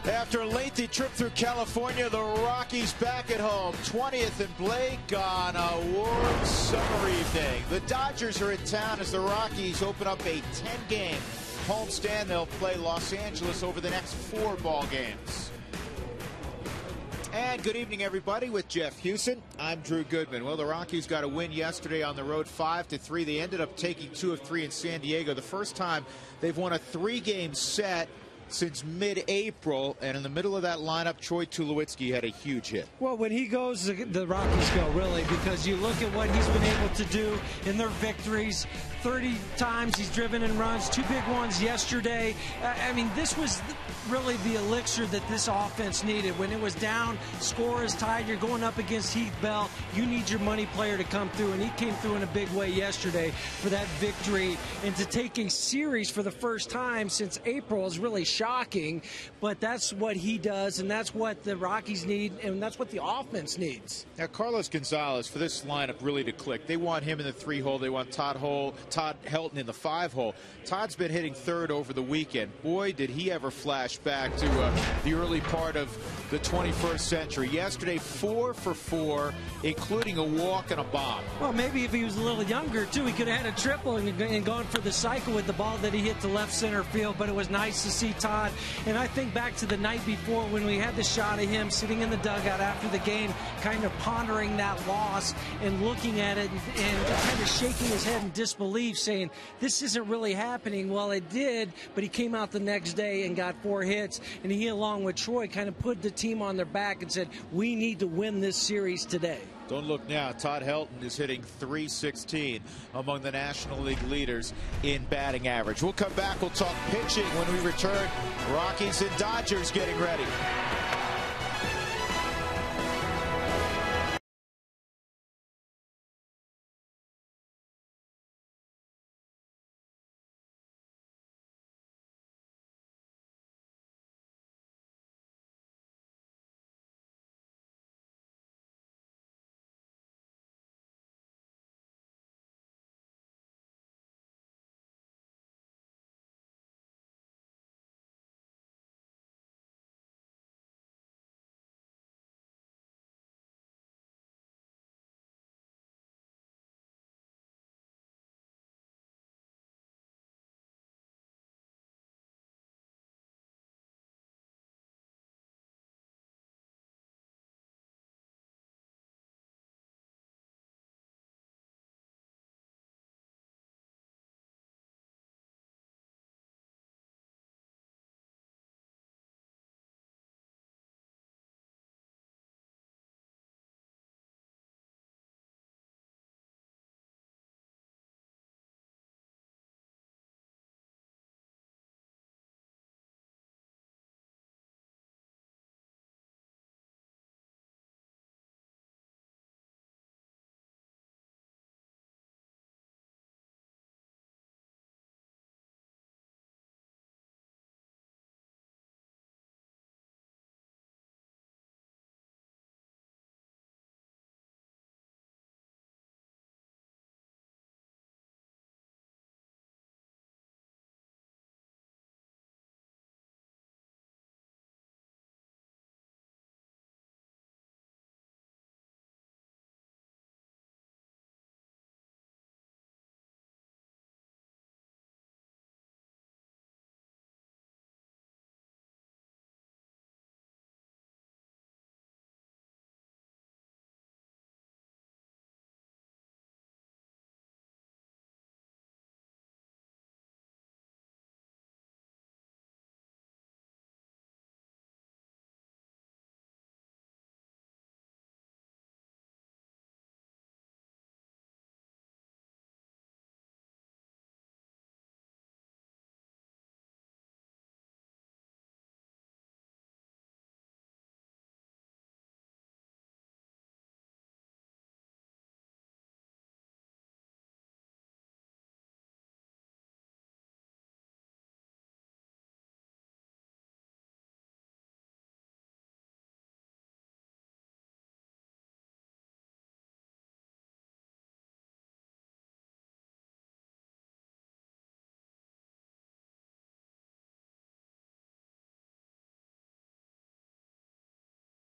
After a lengthy trip through California, the Rockies back at home. 20th and Blake on a warm summer evening. The Dodgers are in town as the Rockies open up a 10-game homestand. They'll play Los Angeles over the next 4 ball games. And good evening, everybody, with Jeff Hewson. I'm Drew Goodman. Well, the Rockies got a win yesterday on the road, 5-3. They ended up taking 2 of 3 in San Diego. The first time they've won a 3-game set since mid-April, and in the middle of that lineup, Troy Tulowitzki had a huge hit. Well, when he goes, the Rockies go, really, because you look at what he's been able to do in their victories. 30 times he's driven in runs, 2 big ones yesterday. I mean, this was really the elixir that this offense needed. When it was down, score is tied, you're going up against Heath Bell, you need your money player to come through, and he came through in a big way yesterday for that victory. And to take a series for the first time since April is really shocking, but that's what he does, and that's what the Rockies need, and that's what the offense needs. Now, Carlos Gonzalez, for this lineup really to click, they want him in the 3-hole. They want Todd Helton in the 5-hole. Todd's been hitting third over the weekend. Boy, did he ever flash back to the early part of the 21st century. Yesterday, 4 for 4, including a walk and a bomb. Well, maybe if he was a little younger, too, he could have had a triple and gone for the cycle with the ball that he hit to left center field, but it was nice to see Todd. And I think back to the night before when we had the shot of him sitting in the dugout after the game, kind of pondering that loss and looking at it and kind of shaking his head in disbelief, saying, this isn't really happening. Well, it did, but he came out the next day and got 4 hits, and he, along with Troy, kind of put the team on their back and said, we need to win this series today. Don't look now. Todd Helton is hitting .316 among the National League leaders in batting average. We'll come back. We'll talk pitching when we return. Rockies and Dodgers getting ready.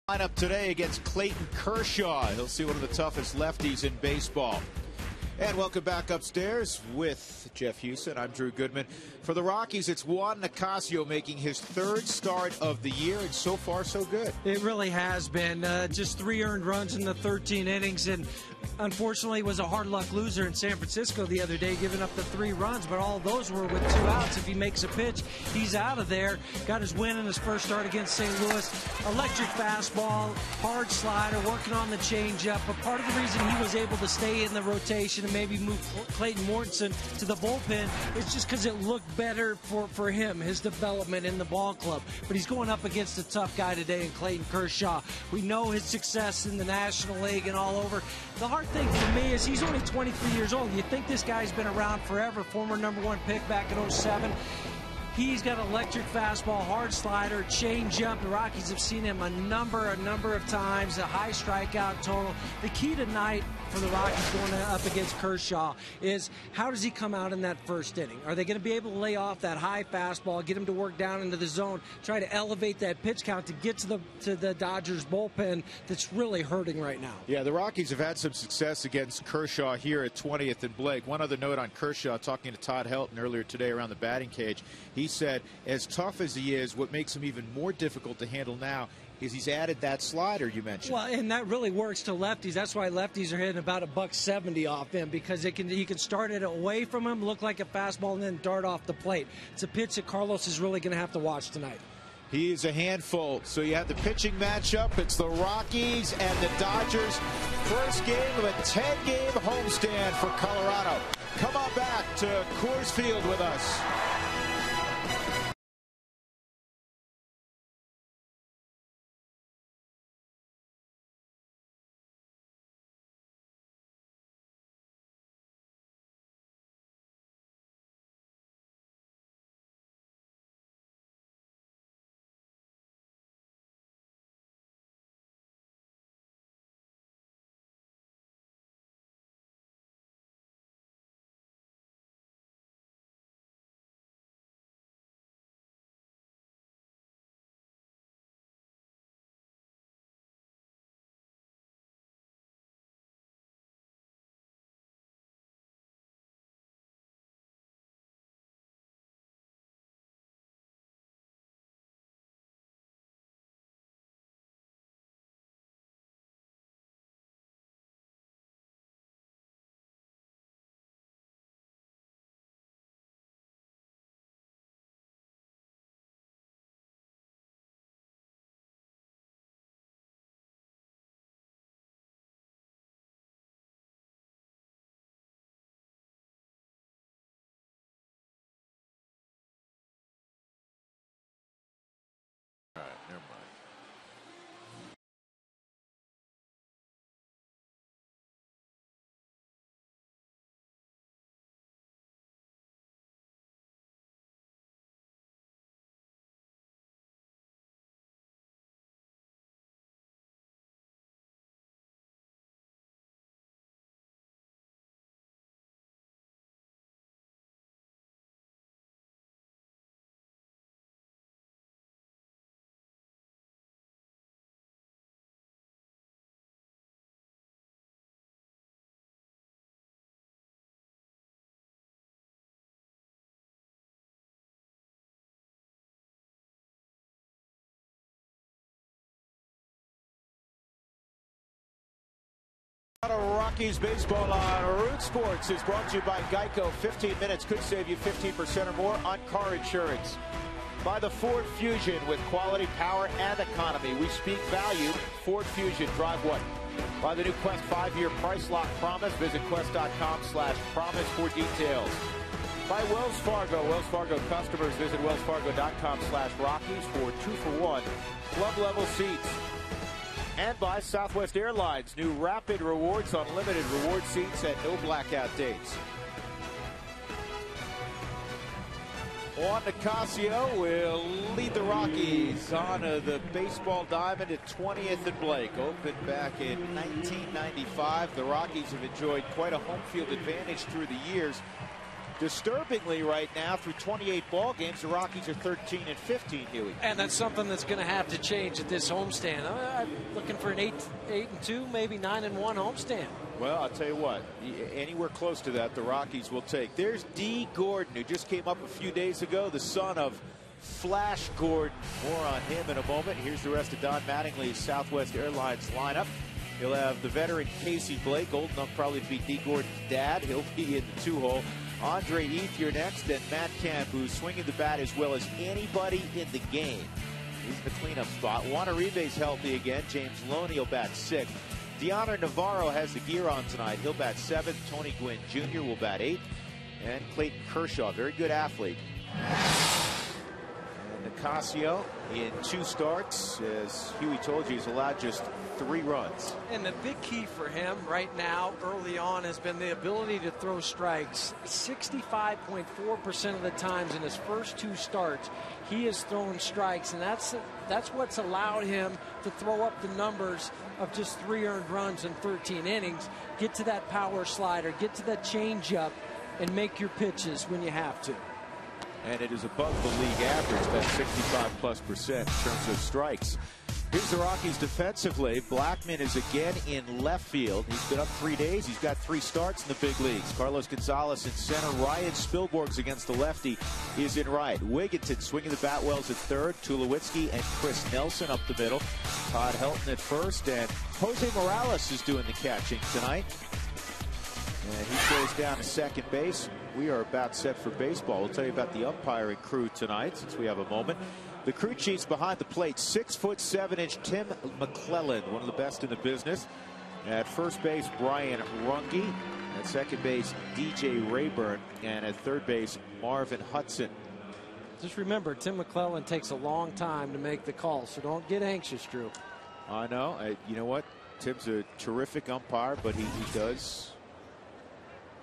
Lineup today against Clayton Kershaw. He'll see one of the toughest lefties in baseball. And welcome back upstairs with Jeff Houston. I'm Drew Goodman. For the Rockies, it's Juan Nicasio making his third start of the year, and so far so good. It really has been. Just 3 earned runs in the 13 innings, and unfortunately was a hard luck loser in San Francisco the other day, giving up the 3 runs, but all those were with 2 outs. If he makes a pitch, he's out of there. Got his win in his first start against St. Louis. Electric fastball, hard slider, working on the changeup. But part of the reason he was able to stay in the rotation and maybe move Clayton Mortensen to the bullpen is just because it looked better for him, his development in the ball club. But he's going up against a tough guy today in Clayton Kershaw. We know his success in the National League and all over. The hard thing for me is he's only 23 years old. You think this guy's been around forever, former #1 pick back in '07. He's got electric fastball, hard slider, changeup. The Rockies have seen him a number of times, a high strikeout total. The key tonight for the Rockies going up against Kershaw is how does he come out in that first inning? Are they going to be able to lay off that high fastball, get him to work down into the zone, try to elevate that pitch count to get to the Dodgers bullpen that's really hurting right now? Yeah, the Rockies have had some success against Kershaw here at 20th and Blake. One other note on Kershaw, talking to Todd Helton earlier today around the batting cage, he said as tough as he is, what makes him even more difficult to handle now is he's added that slider you mentioned. Well, and that really works to lefties. That's why lefties are hitting about $170 off him, because he can start it away from him, look like a fastball, and then dart off the plate. It's a pitch that Carlos is really going to have to watch tonight. He is a handful. So you have the pitching matchup. It's the Rockies and the Dodgers. First game of a 10-game homestand for Colorado. Come on back to Coors Field with us. All right, never mind. Rockies baseball on Root Sports is brought to you by Geico. 15 minutes could save you 15% or more on car insurance. By the Ford Fusion with quality, power, and economy. We speak value. Ford Fusion, drive what? By the new Quest 5-year price lock promise. Visit quest.com/promise for details. By Wells Fargo. Wells Fargo customers visit wellsfargo.com/Rockies for 2-for-1 club level seats. And by Southwest Airlines, new Rapid Rewards unlimited reward seats at no blackout dates. Juan Nicasio will lead the Rockies on the baseball diamond at 20th and Blake. Opened back in 1995. The Rockies have enjoyed quite a home field advantage through the years. Disturbingly, right now, through 28 ball games, the Rockies are 13-15, Huey. And that's something that's going to have to change at this homestand. I'm looking for an 8-2, maybe 9-1 homestand. Well, I'll tell you what, anywhere close to that, the Rockies will take. There's D. Gordon, who just came up a few days ago, the son of Flash Gordon. More on him in a moment. Here's the rest of Don Mattingly's Southwest Airlines lineup. He'll have the veteran Casey Blake, old enough probably to be D. Gordon's dad. He'll be in the 2-hole. Andre Ethier next, and Matt Kemp, who's swinging the bat as well as anybody in the game. He's in the cleanup spot. Juan Uribe's healthy again. James Loney will bat 6th. Deoner Navarro has the gear on tonight. He'll bat 7th. Tony Gwynn Jr. will bat 8th. And Clayton Kershaw, very good athlete. And Nicasio in 2 starts. As Huey told you, he's allowed just 3 runs. And the big key for him right now, early on, has been the ability to throw strikes. 65.4% of the times in his first 2 starts, he has thrown strikes, and that's what's allowed him to throw up the numbers of just 3 earned runs in 13 innings. Get to that power slider, get to that changeup, and make your pitches when you have to. And it is above the league average, that 65+% in terms of strikes. Here's the Rockies defensively. Blackman is again in left field. He's been up 3 days. He's got 3 starts in the big leagues. Carlos Gonzalez in center. Ryan Spilborghs against the lefty is in right. Wigginton swinging the bat wells at third. Tulowitzki and Chris Nelson up the middle. Todd Helton at first. And Jose Morales is doing the catching tonight. And he goes down to second base. We are about set for baseball. We'll tell you about the umpiring crew tonight since we have a moment. The crew chiefs behind the plate, 6'7" Tim McClellan, one of the best in the business. At first base, Brian Runge. At second base, DJ Rayburn. And at third base, Marvin Hudson. Just remember, Tim McClellan takes a long time to make the call, so don't get anxious, Drew. I know. You know what? Tim's a terrific umpire, but he does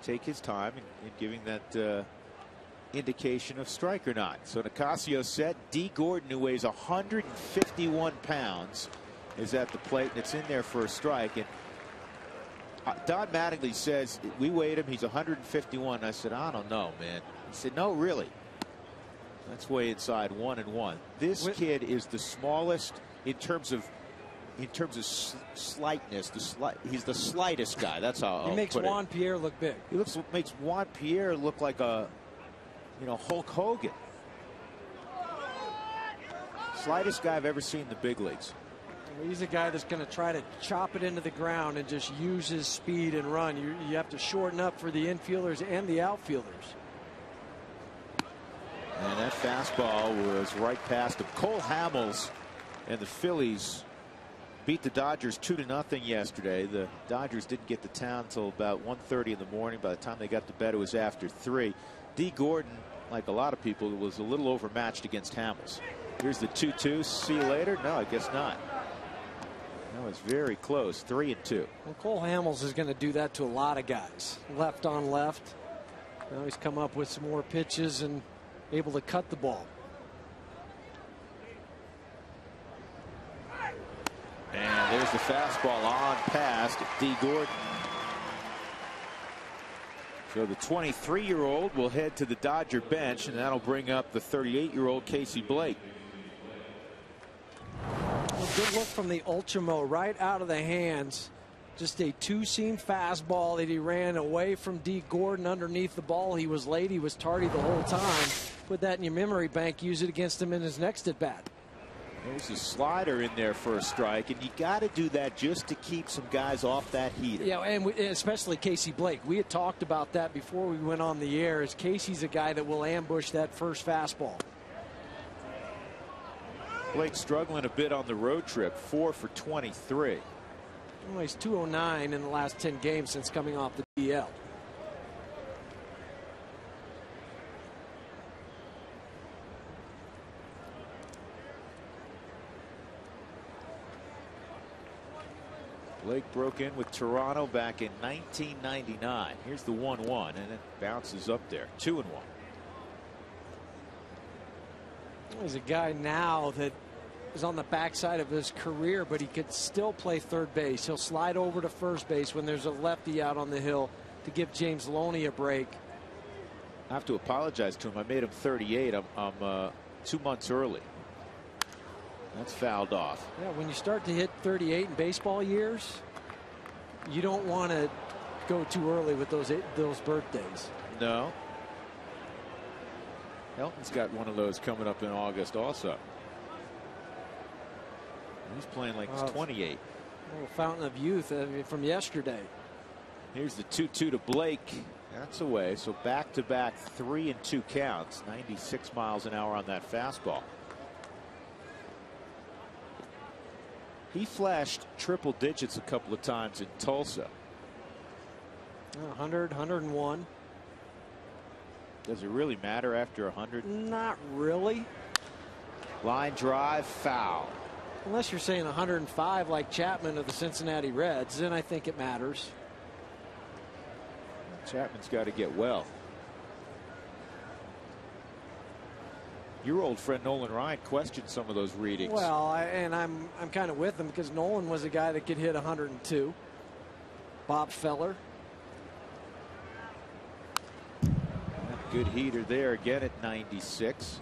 take his time in giving that indication of strike or not. So Nicasio set. D. Gordon, who weighs 151 pounds, is at the plate, and it's in there for a strike. And Don Mattingly says, we weighed him, he's 151. I said, I don't know, man. He said, no, really. That's way inside 1-1. This kid is the smallest in terms of slightness. He's the slightest guy. That's how he makes Juan Pierre look big. He makes Juan Pierre look like a Hulk Hogan. Slightest guy I've ever seen in the big leagues. He's a guy that's going to try to chop it into the ground and just use his speed and run. You have to shorten up for the infielders and the outfielders. And that fastball was right past him. Cole Hamels and the Phillies beat the Dodgers 2-0 yesterday. The Dodgers didn't get to town until about 1:30 in the morning. By the time they got to bed, it was after 3. D. Gordon, like a lot of people, was a little overmatched against Hamels. Here's the 2-2. See you later. No, I guess not. That was very close. 3-2. Well, Cole Hamels is going to do that to a lot of guys. Left on left. Now he's come up with some more pitches and able to cut the ball. And there's the fastball on past D. Gordon. So the 23-year-old will head to the Dodger bench, and that'll bring up the 38-year-old Casey Blake. A good look from the Ultimo right out of the hands. Just a 2-seam fastball that he ran away from D. Gordon underneath the ball. He was late. He was tardy the whole time. Put that in your memory bank. Use it against him in his next at bat. There's a slider in there for a strike, and you got to do that just to keep some guys off that heater. Yeah, and especially Casey Blake. We had talked about that before we went on the air. As Casey's a guy that will ambush that first fastball. Blake struggling a bit on the road trip, 4 for 23. Well, he's 209 in the last 10 games since coming off the DL. Blake broke in with Toronto back in 1999. Here's the 1-1, and it bounces up there. 2-1. He's a guy now that is on the backside of his career, but he could still play third base. He'll slide over to first base when there's a lefty out on the hill to give James Loney a break. I have to apologize to him. I made him 38. I'm 2 months early. That's fouled off. Yeah, when you start to hit 38 in baseball years, you don't want to go too early with those birthdays. No. Helton's got one of those coming up in August also. He's playing like he's 28. A little fountain of youth from yesterday. Here's the 2-2 to Blake. That's away. So back-to-back 3-2 counts. 96 miles an hour on that fastball. He flashed triple digits a couple of times in Tulsa. 100, 101. Does it really matter after 100? Not really. Line drive, foul. Unless you're saying 105 like Chapman of the Cincinnati Reds, then I think it matters. Chapman's got to get well. Your old friend Nolan Ryan questioned some of those readings. Well, I'm kind of with him because Nolan was a guy that could hit 102. Bob Feller. Good heater there again at 96.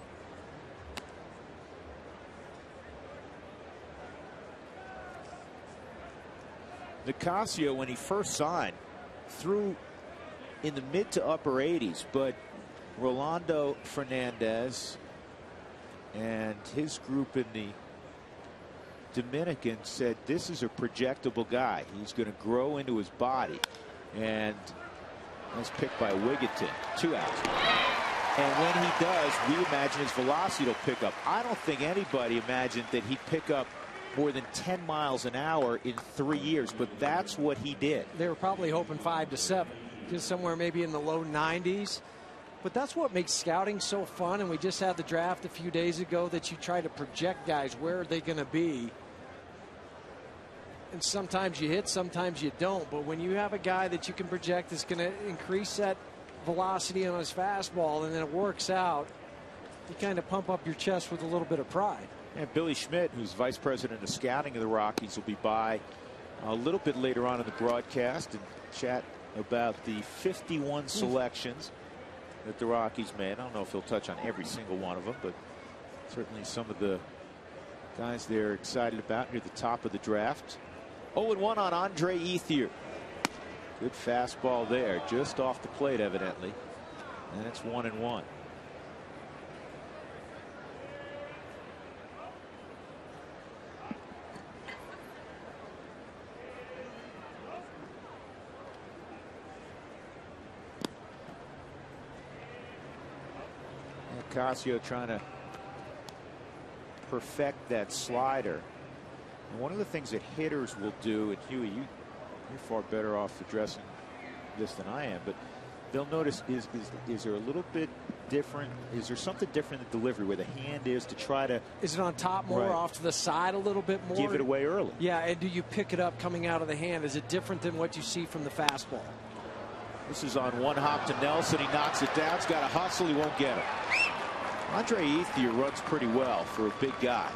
Nicasio, when he first signed, threw in the mid to upper 80s, but Rolando Fernandez and his group in the Dominican said this is a projectable guy. He's going to grow into his body. And that's picked by Wigginton. 2 outs. And when he does, we imagine his velocity will pick up. I don't think anybody imagined that he'd pick up more than 10 miles an hour in 3 years, but that's what he did. They were probably hoping 5 to 7, just somewhere maybe in the low 90s. But that's what makes scouting so fun. And we just had the draft a few days ago that you try to project guys. Where are they going to be? And sometimes you hit, sometimes you don't. But when you have a guy that you can project that's going to increase that velocity on his fastball and then it works out, you kind of pump up your chest with a little bit of pride. And Billy Schmidt, who's vice president of scouting of the Rockies, will be by a little bit later on in the broadcast and chat about the 51 selections that the Rockies made. I don't know if he'll touch on every single one of them, but certainly some of the guys they're excited about near the top of the draft. 0-1 on Andre Ethier. Good fastball there, just off the plate, evidently. And it's 1-1. Nicasio trying to perfect that slider. And one of the things that hitters will do, and Huey, you're far better off addressing this than I am, but they'll notice is there a little bit different? Is there something different in the delivery where the hand is to try to? Is it on top more, off to the side a little bit more? Give it away early. Yeah, and do you pick it up coming out of the hand? Is it different than what you see from the fastball? This is on one hop to Nelson. He knocks it down. He's got a hustle. He won't get it. Andre Ethier runs pretty well for a big guy.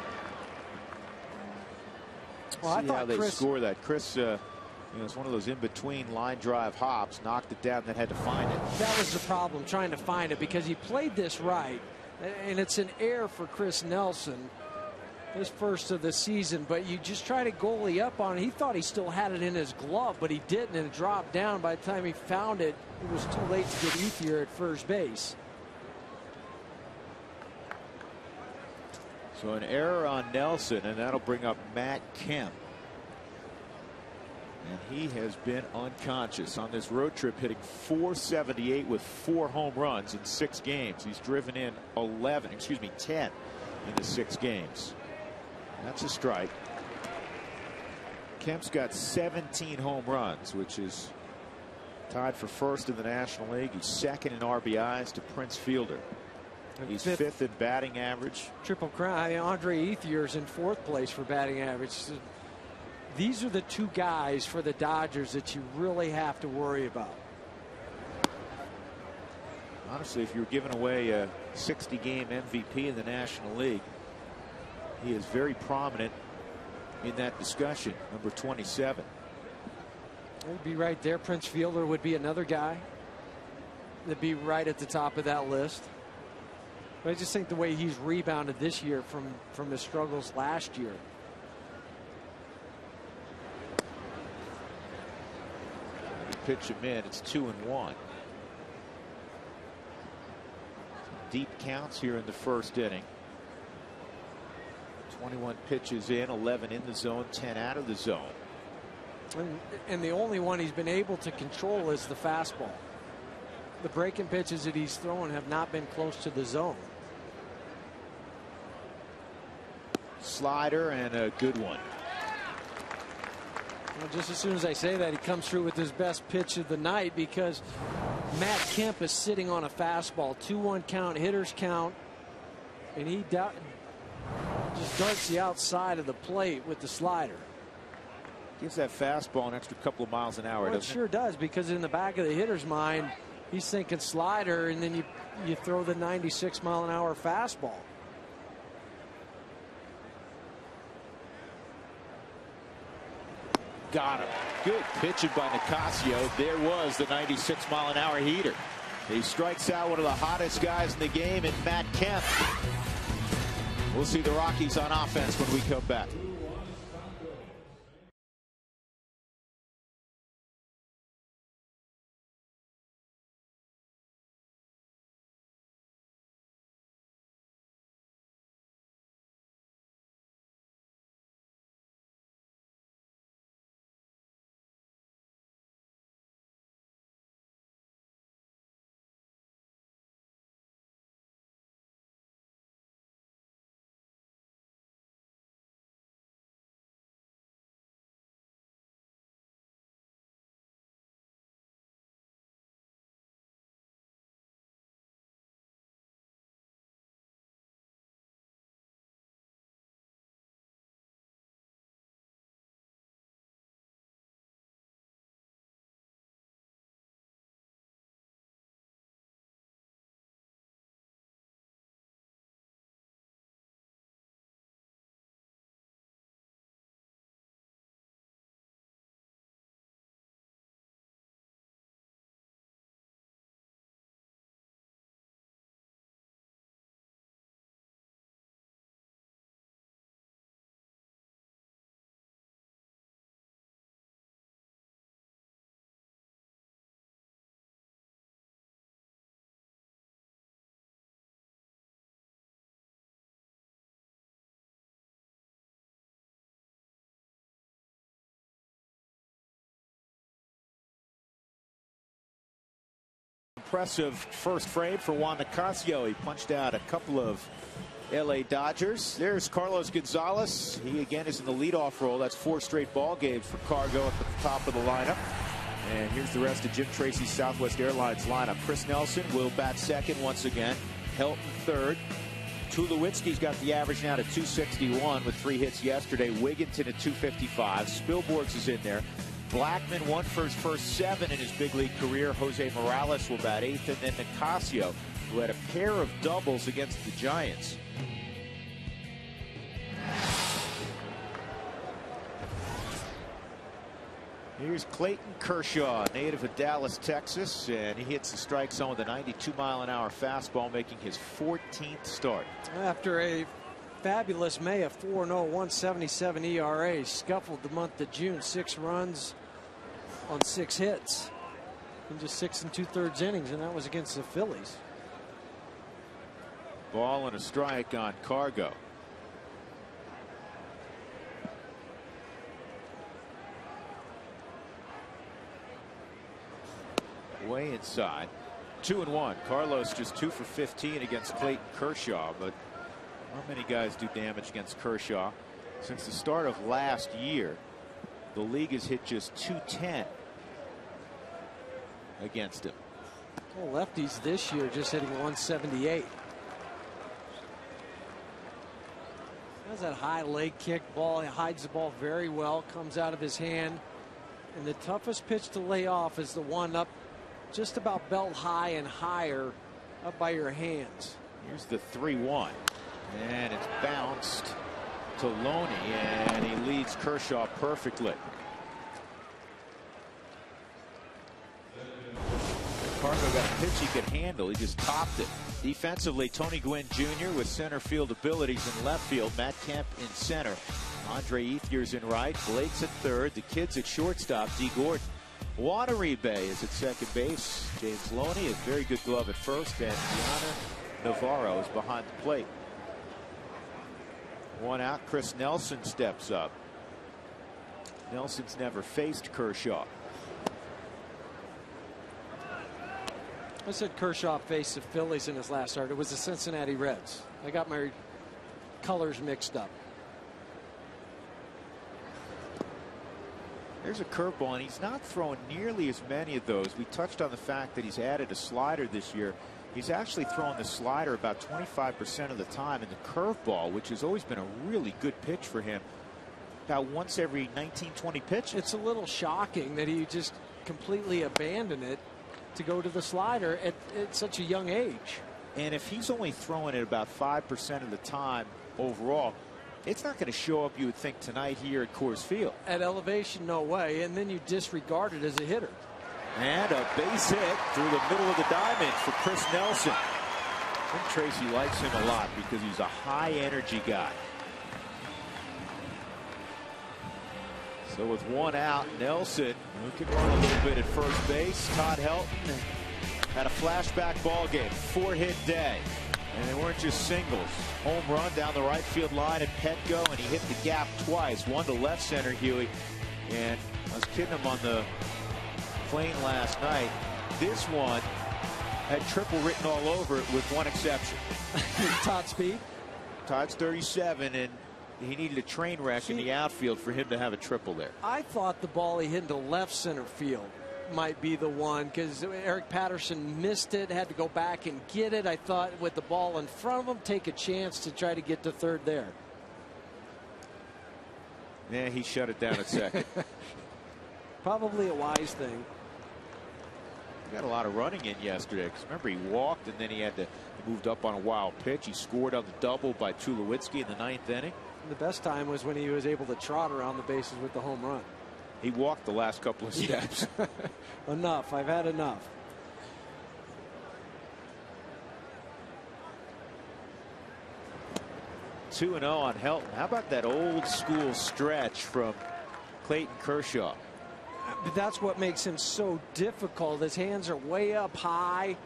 Well, I thought how they score that. Chris, it's one of those in-between line drive hops, knocked it down, then had to find it. That was the problem, trying to find it, because he played this right, and it's an error for Chris Nelson, his first of the season, but you just try to goalie up on it. He thought he still had it in his glove, but he didn't, and it dropped down. By the time he found it, it was too late to get Ethier at first base. So an error on Nelson, and that'll bring up Matt Kemp. And he has been unconscious on this road trip, hitting .478 with 4 home runs in 6 games. He's driven in 10 in the 6 games. That's a strike. Kemp's got 17 home runs, which is tied for first in the National League. He's second in RBIs to Prince Fielder. He's fifth in batting average. Triple crown. Andre Ethier's in 4th place for batting average. So these are the 2 guys for the Dodgers that you really have to worry about. Honestly, if you're giving away a 60-game MVP in the National League, he is very prominent in that discussion. Number 27. He'd be right there. Prince Fielder would be another guy. to be right at the top of that list. But I just think the way he's rebounded this year from his struggles last year. Pitch him in. It's 2-1. Deep counts here in the first inning. 21 pitches in, 11 in the zone, 10 out of the zone. And the only one he's been able to control is the fastball. The breaking pitches that he's throwing have not been close to the zone. Slider and a good one. Well, just as soon as I say that, he comes through with his best pitch of the night, because Matt Kemp is sitting on a fastball. 2-1 count, hitters count, and he just darts the outside of the plate with the slider. Gives that fastball an extra couple of miles an hour. Well, it sure does, because in the back of the hitter's mind, he's thinking slider, and then you throw the 96-mile-an-hour fastball. Got him. Good pitching by Nicasio. There was the 96-mile-an-hour heater. He strikes out one of the hottest guys in the game in Matt Kemp. We'll see the Rockies on offense when we come back. Impressive first frame for Juan Nicasio. He punched out a couple of LA Dodgers. There's Carlos Gonzalez. He again is in the leadoff role. That's 4 straight ball games for Cargo at the top of the lineup. And here's the rest of Jim Tracy's Southwest Airlines lineup. Chris Nelson will bat second once again. Helton third. Tulowitzki's got the average now to 261 with 3 hits yesterday. Wigginton at 255. Spilborghs is in there. Blackman won for his first 7 in his big league career. Jose Morales will bat 8th, and then Nicasio, who had a pair of doubles against the Giants. Here's Clayton Kershaw, native of Dallas, Texas, and he hits the strike zone with a 92-mile-an-hour fastball, making his 14th start. After a fabulous May, a 4-0, 177 ERA, scuffled the month of June, 6 runs on 6 hits in just 6 2/3 innings, and that was against the Phillies. Ball and a strike on Cargo. Way inside. 2-1. Carlos just 2 for 15 against Clayton Kershaw, but not many guys do damage against Kershaw. Since the start of last year, the league has hit just .210 against him. Well, lefties this year just hitting 178. Has that high leg kick ball. He hides the ball very well, comes out of his hand. And the toughest pitch to lay off is the one up just about belt high and higher up by your hands. Here's the 3-1. And it's bounced to Loney, and he leads Kershaw perfectly. Cargo got pitch he could handle. He just topped it. Defensively, Tony Gwynn Jr. with center field abilities in left field. Matt Kemp in center. Andre Ethier's in right. Blake's at third. The kids at shortstop. D. Gordon. Wateribe is at second base. James Loney, a very good glove at first. And Gianna Navarro is behind the plate. One out. Chris Nelson steps up. Nelson's never faced Kershaw. I said Kershaw faced the Phillies in his last start. It was the Cincinnati Reds. I got my colors mixed up. There's a curveball, and he's not throwing nearly as many of those. We touched on the fact that he's added a slider this year. He's actually throwing the slider about 25% of the time, and the curveball, which has always been a really good pitch for him, about once every 19-20 pitches. It's a little shocking that he just completely abandoned it to go to the slider at such a young age. And if he's only throwing it about 5% of the time overall, it's not going to show up, you would think, tonight here at Coors Field. At elevation, no way. And then you disregard it as a hitter. And a base hit through the middle of the diamond for Chris Nelson. I think Tracy likes him a lot because he's a high energy guy. So with one out, Nelson, who can run a little bit at first base. Todd Helton had a flashback ball game, 4-hit day. And they weren't just singles. Home run down the right field line at Petco, and he hit the gap twice. One to left center, Huey. And I was kidding him on the plane last night. This one had triple written all over it with one exception. Todd speed. Todd's 37, and he needed a train wreck in the outfield for him to have a triple there. I thought the ball he hit into left center field might be the one, because Eric Patterson missed it, had to go back and get it. I thought with the ball in front of him, take a chance to try to get to third there. Yeah, he shut it down at second. Probably a wise thing. He got a lot of running in yesterday, because remember, he walked and then he moved up on a wild pitch. He scored on the double by Tulowitzki in the 9th inning. The best time was when he was able to trot around the bases with the home run. He walked the last couple of steps. Enough. I've had enough. (2-0) on Helton. How about that old school stretch from Clayton Kershaw? That's what makes him so difficult. His hands are way up high,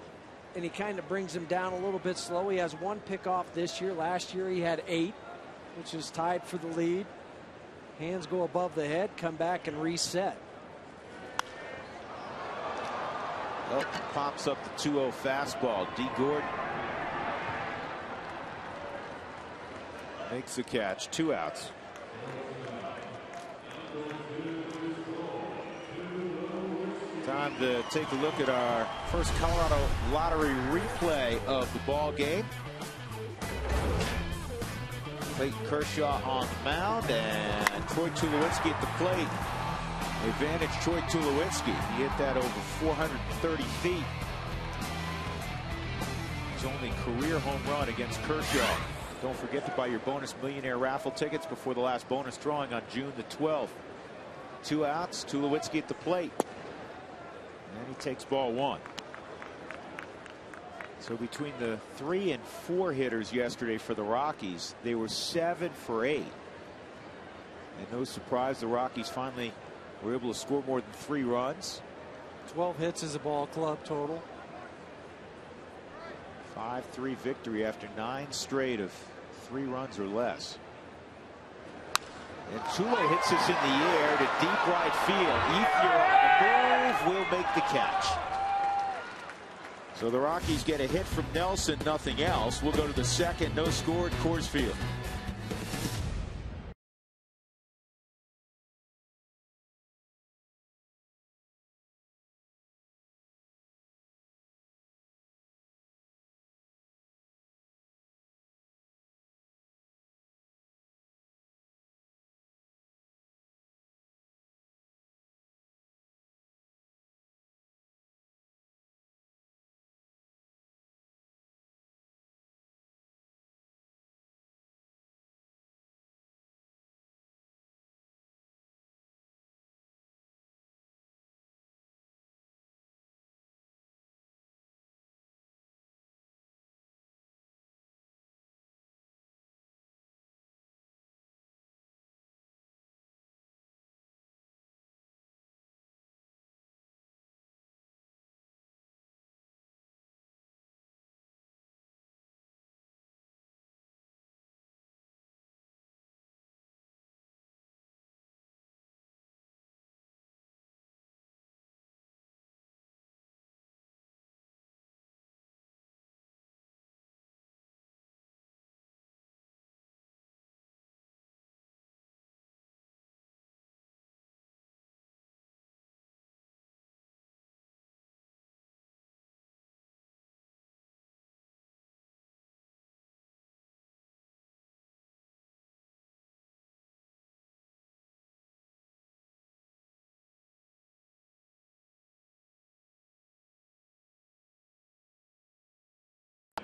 and he kind of brings him down a little bit slow. He has one pickoff this year. Last year he had 8, which is tied for the lead. Hands go above the head, come back and reset. Helton pops up the 2-0 fastball. D. Gordon makes the catch. 2 outs. Time to take a look at our first Colorado Lottery replay of the ball game. Clayton Kershaw on the mound, and Troy Tulowitzki at the plate. Advantage Troy Tulowitzki. He hit that over 430 feet. His only career home run against Kershaw. Don't forget to buy your bonus millionaire raffle tickets before the last bonus drawing on June the 12th. 2 outs, Tulowitzki at the plate. And he takes ball 1. So between the 3 and 4 hitters yesterday for the Rockies, they were 7 for 8. And no surprise, the Rockies finally were able to score more than 3 runs. 12 hits is a ball club total. 5-3 victory after 9 straight of 3 runs or less. And Tulo hits this in the air to deep right field. Ethier on the move will make the catch. So the Rockies get a hit from Nelson, nothing else. We'll go to the second, no score at Coors Field.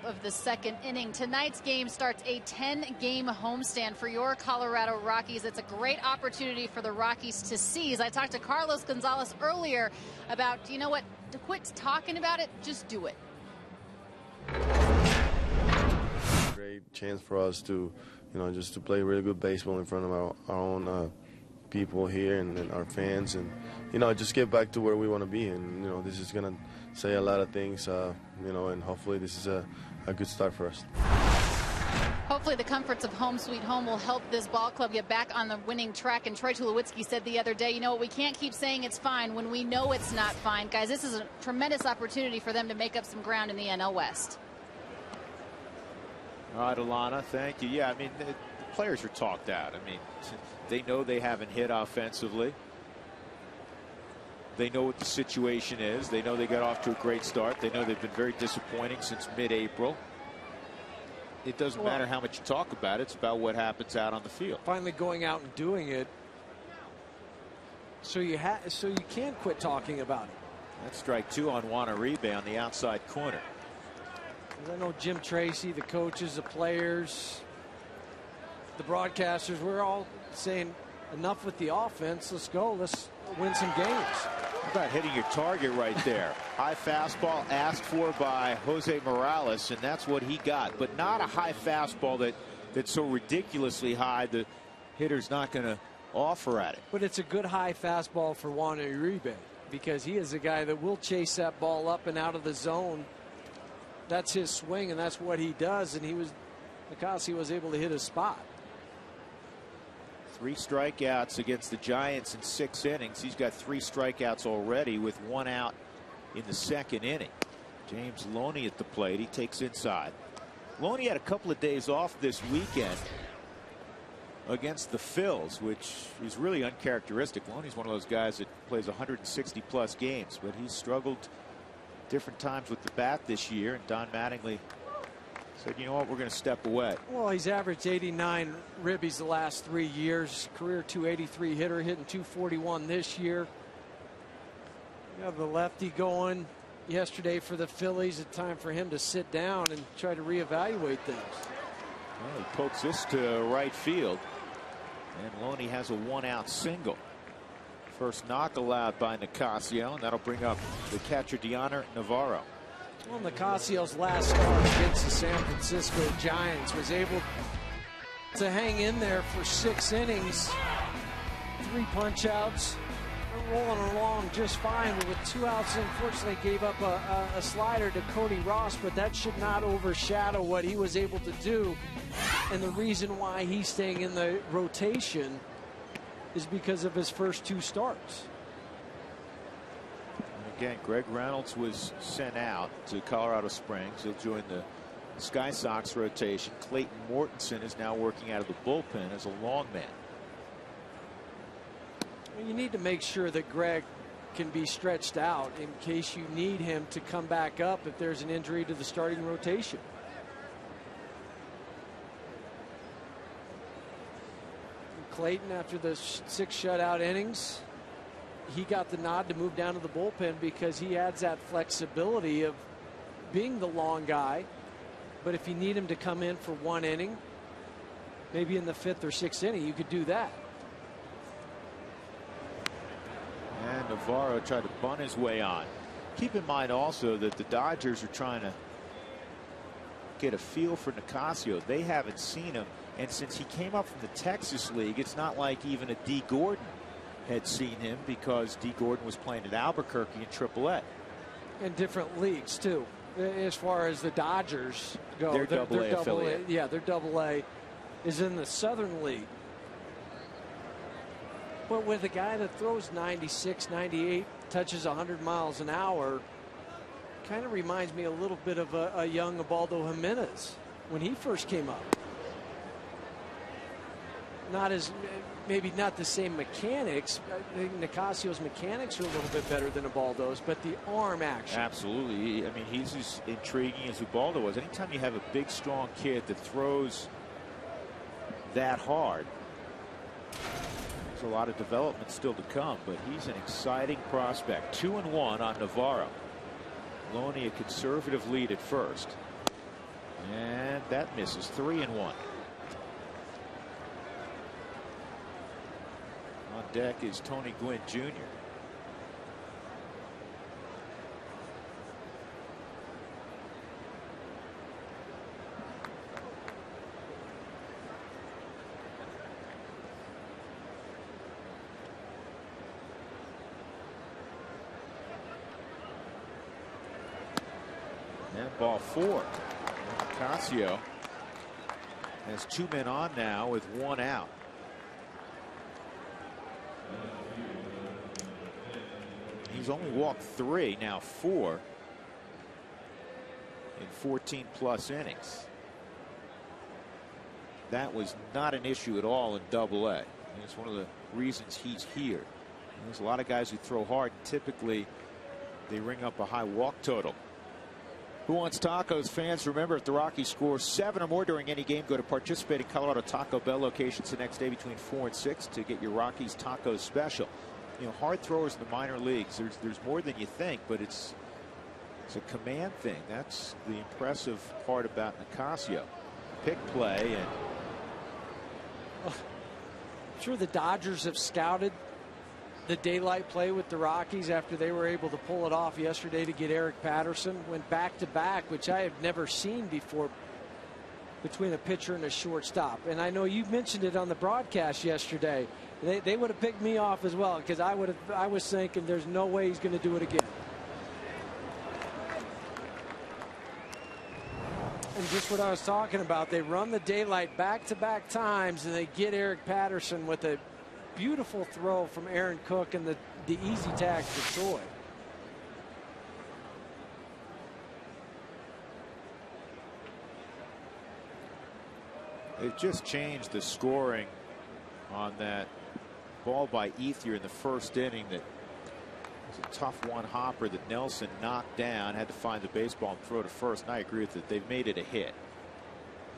top of the second inning. Tonight's game starts a 10-game homestand for your Colorado Rockies. It's a great opportunity for the Rockies to seize. I talked to Carlos Gonzalez earlier about, you know what, to quit talking about it, just do it. Great chance for us to, just to play really good baseball in front of our own people here and our fans, and just get back to where we want to be. And this is gonna say a lot of things, and hopefully this is a good start for us. Hopefully the comforts of home sweet home will help this ball club get back on the winning track. And Troy Tulowitzki said the other day, we can't keep saying it's fine when we know it's not fine. Guys, this is a tremendous opportunity for them to make up some ground in the NL West. All right, Alana, thank you. Yeah, I mean, the players are talked out. I mean, they know they haven't hit offensively. They know what the situation is. They know they got off to a great start. They know they've been very disappointing since mid-April. It doesn't matter how much you talk about it. It's about what happens out on the field. Finally going out and doing it, so you can quit talking about it. That's strike two on Juan Uribe on the outside corner. I know Jim Tracy, the coaches, the players, the broadcasters, we're all saying enough with the offense. Let's go. Let's win some games. How about hitting your target right there? High fastball asked for by Jose Morales, and that's what he got. But not a high fastball that's so ridiculously high the hitter's not going to offer at it. But it's a good high fastball for Juan Uribe, because he is a guy that will chase that ball up and out of the zone. That's his swing, and that's what he does. And Nicasio was able to hit a spot. 3 strikeouts against the Giants in 6 innings. He's got 3 strikeouts already with 1 out in the second inning. James Loney at the plate. He takes inside. Loney had a couple of days off this weekend against the Phils, which is really uncharacteristic. Loney's one of those guys that plays 160 plus games, but he's struggled different times with the bat this year, and Don Mattingly said, you know what, we're going to step away. Well, he's averaged 89 ribbies the last 3 years. Career .283 hitter, hitting .241 this year. You have the lefty going yesterday for the Phillies. It's time for him to sit down and try to reevaluate things. Well, he pokes this to right field, and Loney has a 1-out single. First knock allowed by Nicasio, and that'll bring up the catcher Dioner Navarro. Well, Nicasio's last start against the San Francisco Giants was able to hang in there for 6 innings, 3 punch outs, rolling along just fine. But with 2 outs, unfortunately gave up a slider to Cody Ross, but that should not overshadow what he was able to do. And the reason why he's staying in the rotation is because of his first 2 starts. And again, Greg Reynolds was sent out to Colorado Springs. He'll join the Sky Sox rotation. Clayton Mortensen is now working out of the bullpen as a long man. Well, you need to make sure that Greg can be stretched out in case you need him to come back up if there's an injury to the starting rotation. Clayton, after the 6 shutout innings, he got the nod to move down to the bullpen because he adds that flexibility of being the long guy. But if you need him to come in for 1 inning, maybe in the 5th or 6th inning, you could do that. And Navarro tried to bunt his way on. Keep in mind also that the Dodgers are trying to get a feel for Nicasio. They haven't seen him. And since he came up from the Texas League, it's not like even a D. Gordon had seen him, because D. Gordon was playing at Albuquerque in AAA. In different leagues, too. As far as the Dodgers go, They're AA affiliate. Yeah, their AA is in the Southern League. But with a guy that throws 96, 98, touches 100 miles an hour, kind of reminds me a little bit of a young Ubaldo Jimenez when he first came up. Maybe not the same mechanics. I think Nicasio's mechanics are a little bit better than Ubaldo's, but the arm action. Absolutely. I mean, he's as intriguing as Ubaldo was. Anytime you have a big, strong kid that throws that hard, there's a lot of development still to come, but he's an exciting prospect. 2-1 on Navarro. Loney a conservative lead at first. That misses. 3-1. On deck is Tony Gwynn Jr. And ball 4. Ocasio has 2 men on now with 1 out. He's only walked 3, now 4 in 14+ innings. That was not an issue at all in Double-A. It's one of the reasons he's here. There's a lot of guys who throw hard, and typically they ring up a high walk total. Who Wants Tacos fans, remember, if the Rockies score 7 or more during any game, go to participating Colorado Taco Bell locations the next day between 4 and 6 to get your Rockies Tacos special. You know, hard throwers in the minor leagues, there's more than you think, but it's a command thing. That's the impressive part about Nicasio. Pick play, and I'm sure the Dodgers have scouted the daylight play with the Rockies after they were able to pull it off yesterday to get Eric Patterson. Went back to back, which I have never seen before, between a pitcher and a shortstop. And I know you mentioned it on the broadcast yesterday. They would have picked me off as well, because I was thinking there's no way he's going to do it again. And just what I was talking about, they run the daylight back-to-back times, and they get Eric Patterson with a beautiful throw from Aaron Cook and the easy tag for Troy. They've just changed the scoring on that ball by Ethier in the first inning. That was a tough one hopper that Nelson knocked down, had to find the baseball and throw to first. And I agree with it. They've made it a hit.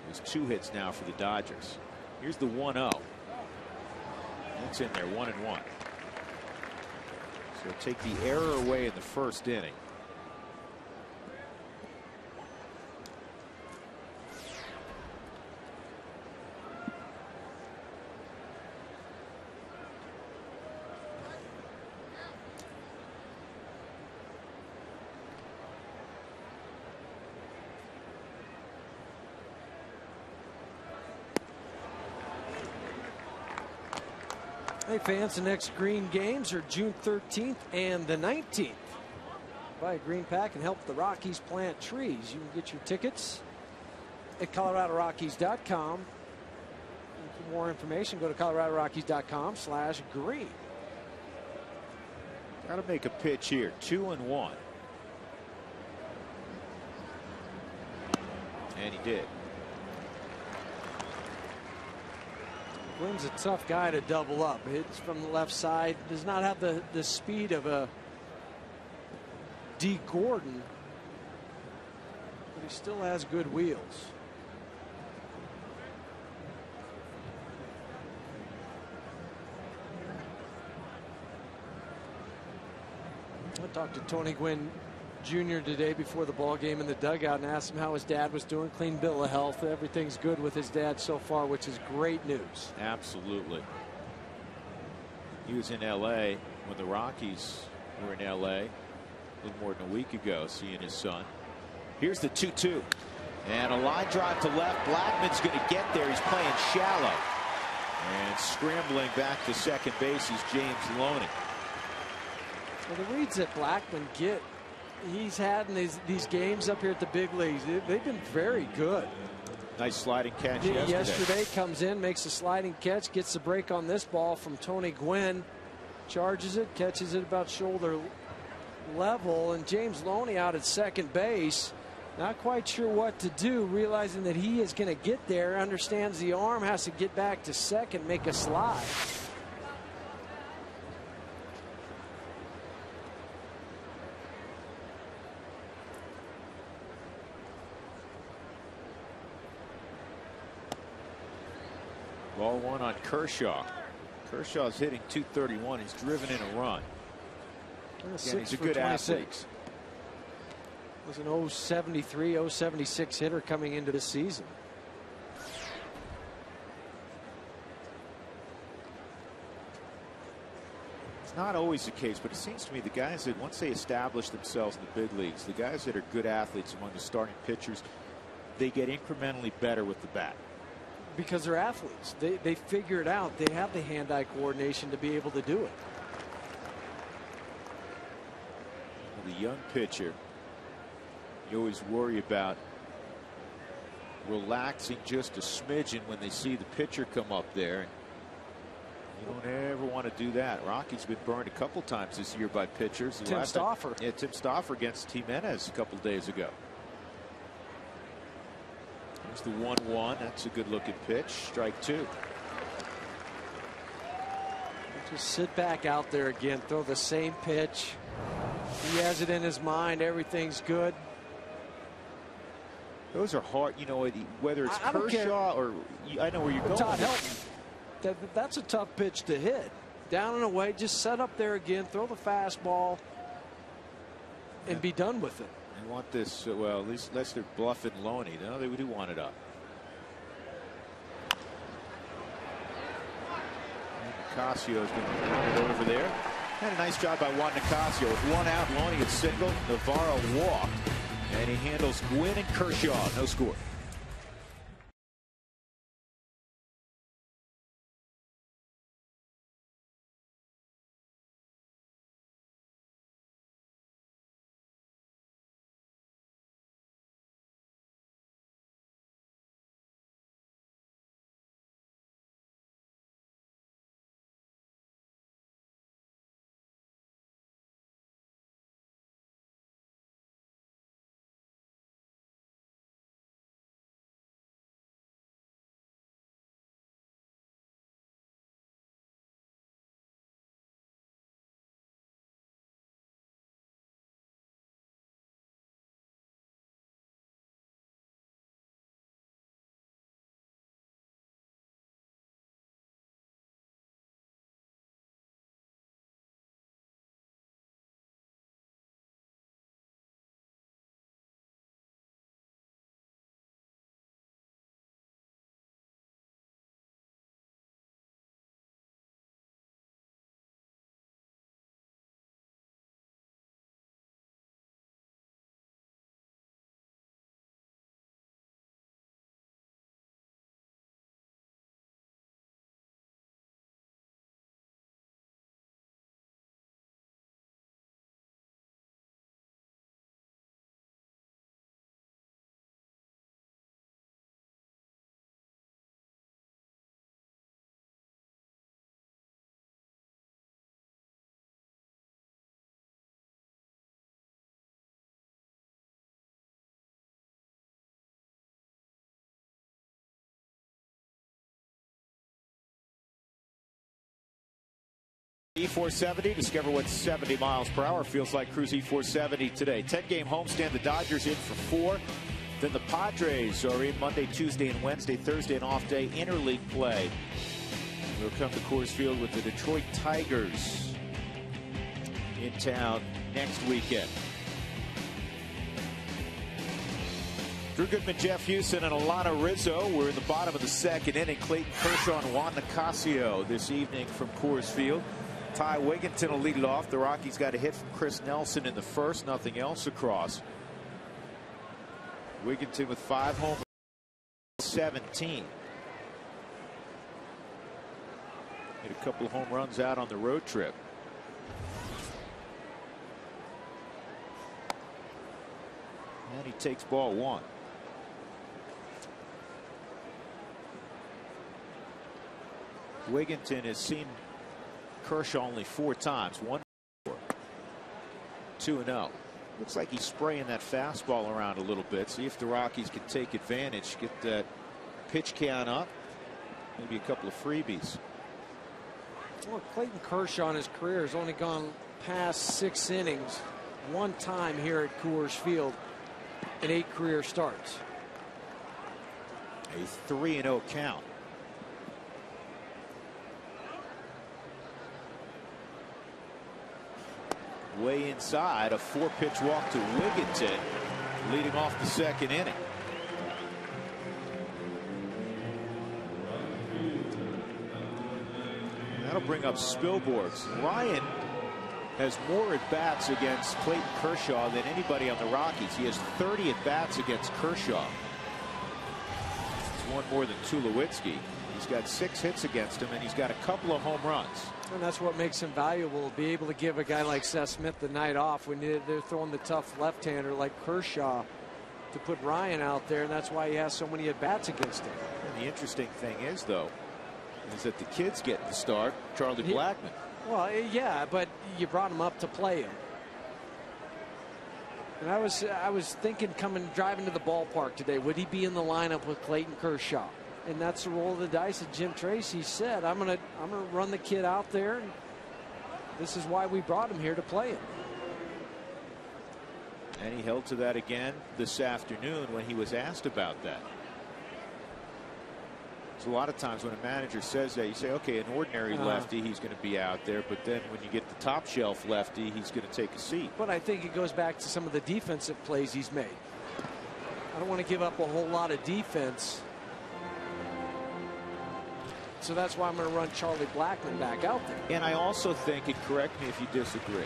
There's 2 hits now for the Dodgers. Here's the 1-0. That's in there, 1-1. So take the error away in the first inning. Hey fans, the next Green games are June 13th and the 19th. Buy a Green pack and help the Rockies plant trees. You can get your tickets at ColoradoRockies.com. For more information, go to ColoradoRockies.com/green. Got to make a pitch here. 2-1. And he did. Gwynn's a tough guy to double up. Hits from the left side. Does not have the speed of a D. Gordon, but he still has good wheels. I talked to Tony Gwynn Jr. today before the ball game in the dugout and asked him how his dad was doing. Clean bill of health. Everything's good with his dad so far, which is great news. Absolutely. He was in L.A. when the Rockies were in L.A. a little more than a week ago, seeing his son. Here's the 2-2. And a line drive to left. Blackman's going to get there. He's playing shallow. And scrambling back to second base is James Loney. Well, the reads that Blackman he's had in these games up here at the big leagues, they've been very good. Nice sliding catch yesterday. Comes in, makes a sliding catch, gets the break on this ball from Tony Gwynn, charges it, catches it about shoulder level, and James Loney out at second base, not quite sure what to do, realizing that he is going to get there, understands the arm has to get back to second, make a slide. Ball 1 on Kershaw. Kershaw's hitting .231. He's driven in a run. Again, he's a good athlete. Was an .073, .076 hitter coming into the season. It's not always the case, but it seems to me the guys that once they establish themselves in the big leagues, the guys that are good athletes among the starting pitchers, they get incrementally better with the bat. Because they're athletes. They figure it out. They have the hand-eye coordination to be able to do it. The young pitcher, you always worry about relaxing just a smidgen when they see the pitcher come up there. You don't ever want to do that. Rocky's been burned a couple times this year by pitchers. Tim Stauffer. Yeah, Tim Stauffer against Jimenez a couple days ago. There's the 1-1. That's a good looking pitch. Strike two. Just sit back out there again. Throw the same pitch. He has it in his mind. Everything's good. Those are hard, you know, whether it's Kershaw or I know where you're going. Todd Helton. That's a tough pitch to hit. Down and away, just set up there again, throw the fastball, and be done with it. They want this, well, at least unless they're bluffing Loney. No, they do want it up. Nicasio's going to run it over there. Had a nice job by Juan Nicasio. With one out, Loney had singled. Navarro walked. And he handles Gwynn and Kershaw. No score. E470, discover what 70 miles per hour feels like. Cruise E470 today. 10-game homestand. The Dodgers in for 4. Then the Padres are in Monday, Tuesday, and Wednesday. Thursday, an off day. Interleague play. We'll come to Coors Field with the Detroit Tigers in town next weekend. Drew Goodman, Jeff Houston, and Alana Rizzo. We're in the bottom of the second inning. Clayton Kershaw and Juan Nicasio this evening from Coors Field. Ty Wigginton will lead it off. The Rockies got a hit from Chris Nelson in the first. Nothing else across. Wigginton with 5 home runs, 17. Hit a couple of home runs out on the road trip. And he takes ball 1. Wigginton has seen Kershaw only 4 times. 2-0. Looks like he's spraying that fastball around a little bit. See if the Rockies can take advantage, get that pitch count up, maybe a couple of freebies. Well, Clayton Kershaw in his career has only gone past 6 innings 1 time here at Coors Field in 8 career starts. A 3-0 count. Way inside, a 4-pitch walk to Wigginton, leading off the second inning. That'll bring up Spilborghs. Ryan has more at-bats against Clayton Kershaw than anybody on the Rockies. He has 30 at-bats against Kershaw. It's one more than Tulowitzki. He's got 6 hits against him, and he's got a couple of home runs. And that's what makes him valuable, be able to give a guy like Seth Smith the night off when they're throwing the tough left-hander like Kershaw to put Ryan out there, and that's why he has so many at-bats against him. And the interesting thing is, though, is that the kid's getting the start, Charlie Blackmon. Well, yeah, but you brought him up to play him. And I was thinking driving to the ballpark today, would he be in the lineup with Clayton Kershaw? And that's the roll of the dice that Jim Tracy said. I'm gonna run the kid out there, and this is why we brought him here to play him. And he held to that again this afternoon when he was asked about that. A lot of times when a manager says that, you say, okay, an ordinary lefty, he's going to be out there, but then when you get the top shelf lefty, he's going to take a seat. But I think it goes back to some of the defensive plays he's made. I don't want to give up a whole lot of defense, so that's why I'm going to run Charlie Blackmon back out there. And I also think, and correct me if you disagree,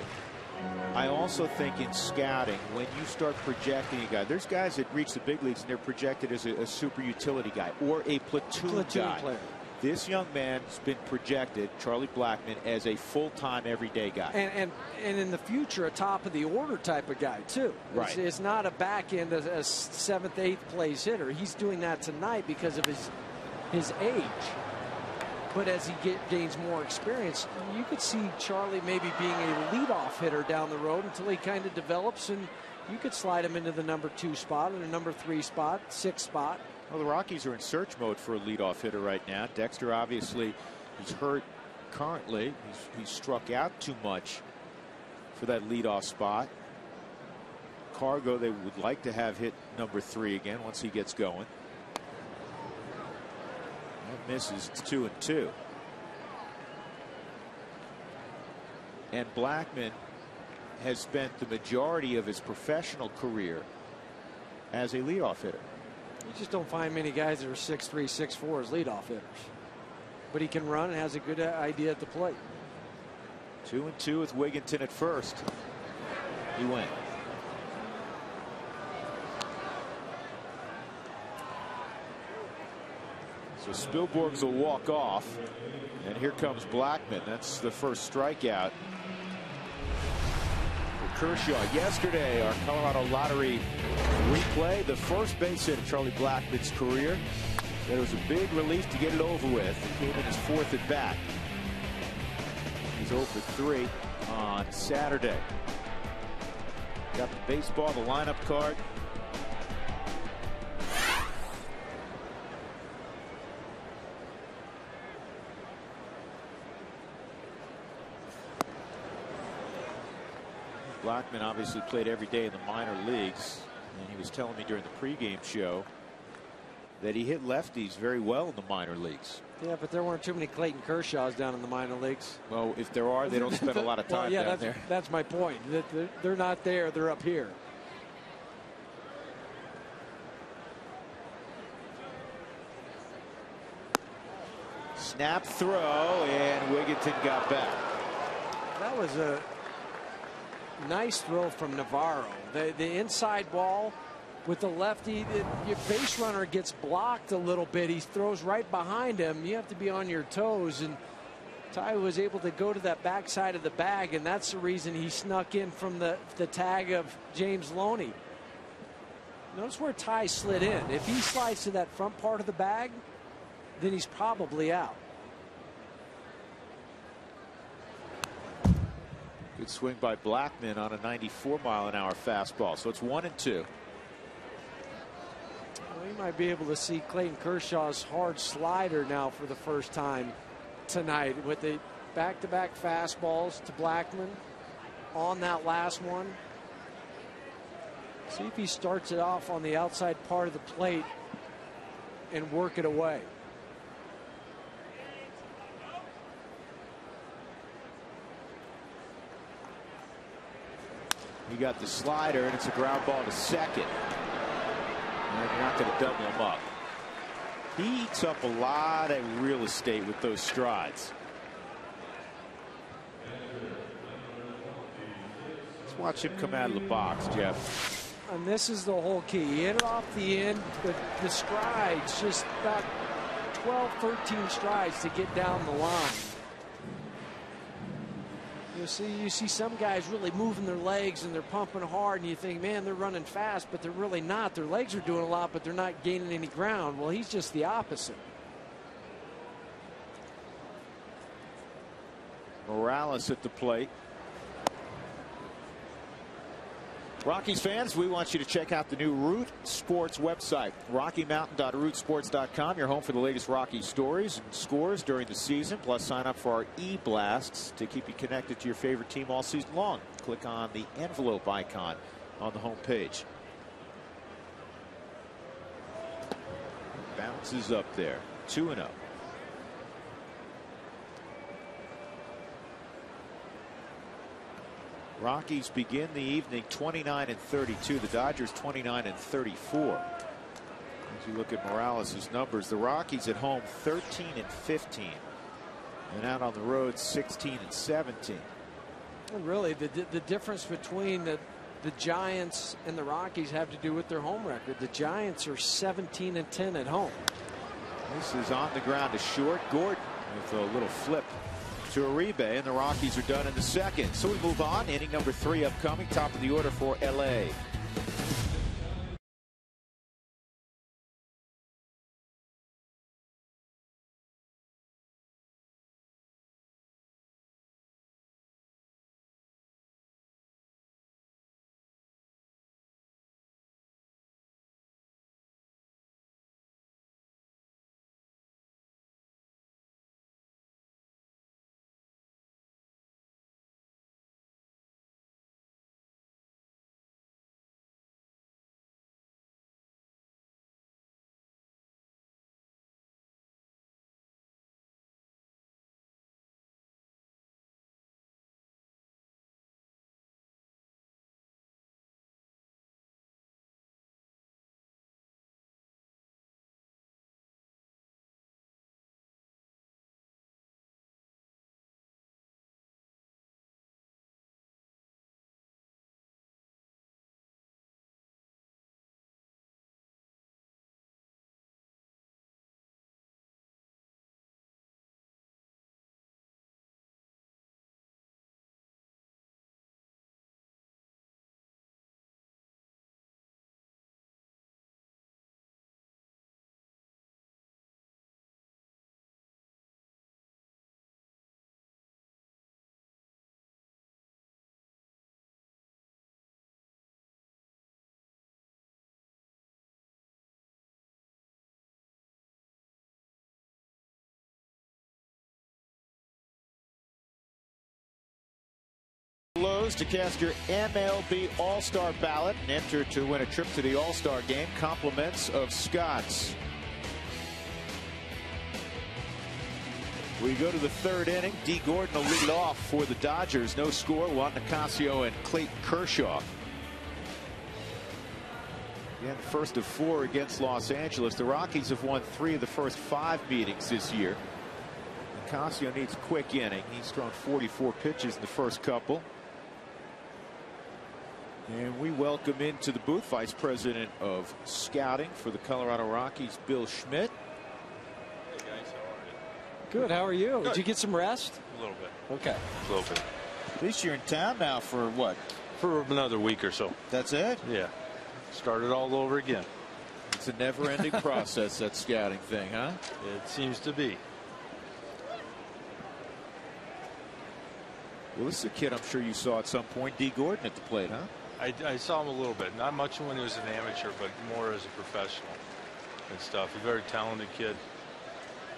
I also think in scouting, when you start projecting a guy, there's guys that reach the big leagues and they're projected as a super utility guy or a platoon guy. Player. This young man's been projected, Charlie Blackmon, as a full-time everyday guy. And in the future, a top of the order type of guy too. Right. It's not a back end, a 7th, 8th place hitter. He's doing that tonight because of his age. But as he gains more experience, you could see Charlie maybe being a leadoff hitter down the road until he kind of develops, and you could slide him into the number 2 spot and a number 3 spot, 6 spot. Well, the Rockies are in search mode for a leadoff hitter right now. Dexter obviously is hurt currently. He's struck out too much for that leadoff spot. Cargo they would like to have hit number 3 again once he gets going. That misses. It's 2-2. And Blackmon has spent the majority of his professional career as a leadoff hitter. You just don't find many guys that are 6'3", 6'4" as leadoff hitters. But he can run and has a good idea at the plate. 2-2 with Wigginton at first. He went. So Spilborghs will walk off, and here comes Blackmon. That's the first strikeout for Kershaw. Yesterday, our Colorado Lottery replay, the first base hit of Charlie Blackmon's career. It was a big relief to get it over with. It came in his 4th at bat. He's 0 for 3 on Saturday. Got the baseball, the lineup card. Blackmon obviously played every day in the minor leagues, and he was telling me during the pregame show that he hit lefties very well in the minor leagues. Yeah, but there weren't too many Clayton Kershaws down in the minor leagues. Well, if there are, they don't spend a lot of time down there. That's my point. They're not there. They're up here. Snap throw, and Wigginton got back. That was a nice throw from Navarro. The inside ball with the lefty, your base runner gets blocked a little bit. He throws right behind him. You have to be on your toes, and Ty was able to go to that backside of the bag, and that's the reason he snuck in from the tag of James Loney. Notice where Ty slid in. If he slides to that front part of the bag, then he's probably out. Good swing by Blackmon on a 94-mile-an-hour fastball. So it's 1-2. Well, you might be able to see Clayton Kershaw's hard slider now for the first time tonight with the back-to-back fastballs to Blackmon on that last one. See if he starts it off on the outside part of the plate and work it away. He got the slider, and it's a ground ball to second. And you're not going to double him up. He eats up a lot of real estate with those strides. watch him come out of the box, Jeff. And this is the whole key. He hit it off the end, but the strides, just about 12, 13 strides to get down the line. You see some guys really moving their legs and they're pumping hard, and you think, man, they're running fast, but they're really not. Their legs are doing a lot, but they're not gaining any ground. Well, he's just the opposite. Morales at the plate. Rockies fans, we want you to check out the new Root Sports website, RockyMountain.rootsports.com, your home for the latest Rocky stories and scores during the season. Plus, sign up for our e-blasts to keep you connected to your favorite team all season long. Click on the envelope icon on the home page. Bounces up there, 2-0. Rockies begin the evening 29-32. The Dodgers 29-34. As you look at Morales' numbers, the Rockies at home 13-15, and out on the road 16-17. And really, the difference between the Giants and the Rockies have to do with their home record. The Giants are 17-10 at home. This is on the ground to short. Gordon with a little flip to Uribe, and the Rockies are done in the second. So we move on. Inning number 3 upcoming. Top of the order for LA. To cast your MLB All-Star ballot and enter to win a trip to the All-Star game. Compliments of Scott's. We go to the 3rd inning. D. Gordon will lead off for the Dodgers. No score. Juan Nicasio and Clayton Kershaw. Again, first of 4 against Los Angeles. The Rockies have won 3 of the first 5 meetings this year. Nicasio needs a quick inning. He's thrown 44 pitches in the first couple. And we welcome into the booth Vice President of Scouting for the Colorado Rockies, Bill Schmidt. Hey guys, how are you? Good. How are you? Good. Did you get some rest? A little bit. Okay. A little bit. At least you're in town now for what? For another week or so. That's it? Yeah. Start it all over again. It's a never-ending process, that scouting thing, huh? It seems to be. Well, this is a kid I'm sure you saw at some point, D. Gordon at the plate, huh? I saw him a little bit. Not much when he was an amateur, but more as a professional and stuff. A very talented kid.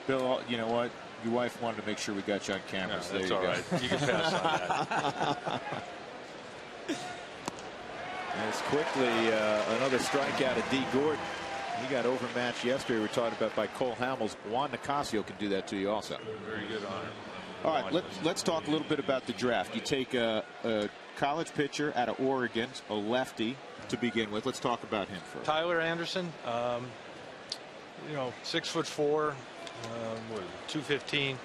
Bill, you know what? Your wife wanted to make sure we got you on camera. No, so that's there all you right. go. You can pass on that. As quickly, another strikeout of D. Gordon. He got overmatched yesterday. We were talking about by Cole Hamels. Juan Nicasio can do that to you also. Very good on it. All right, let's talk a little bit about the draft. You take a college pitcher out of Oregon, a lefty to begin with. Let's talk about him first. Tyler Anderson, you know, 6'4", 215,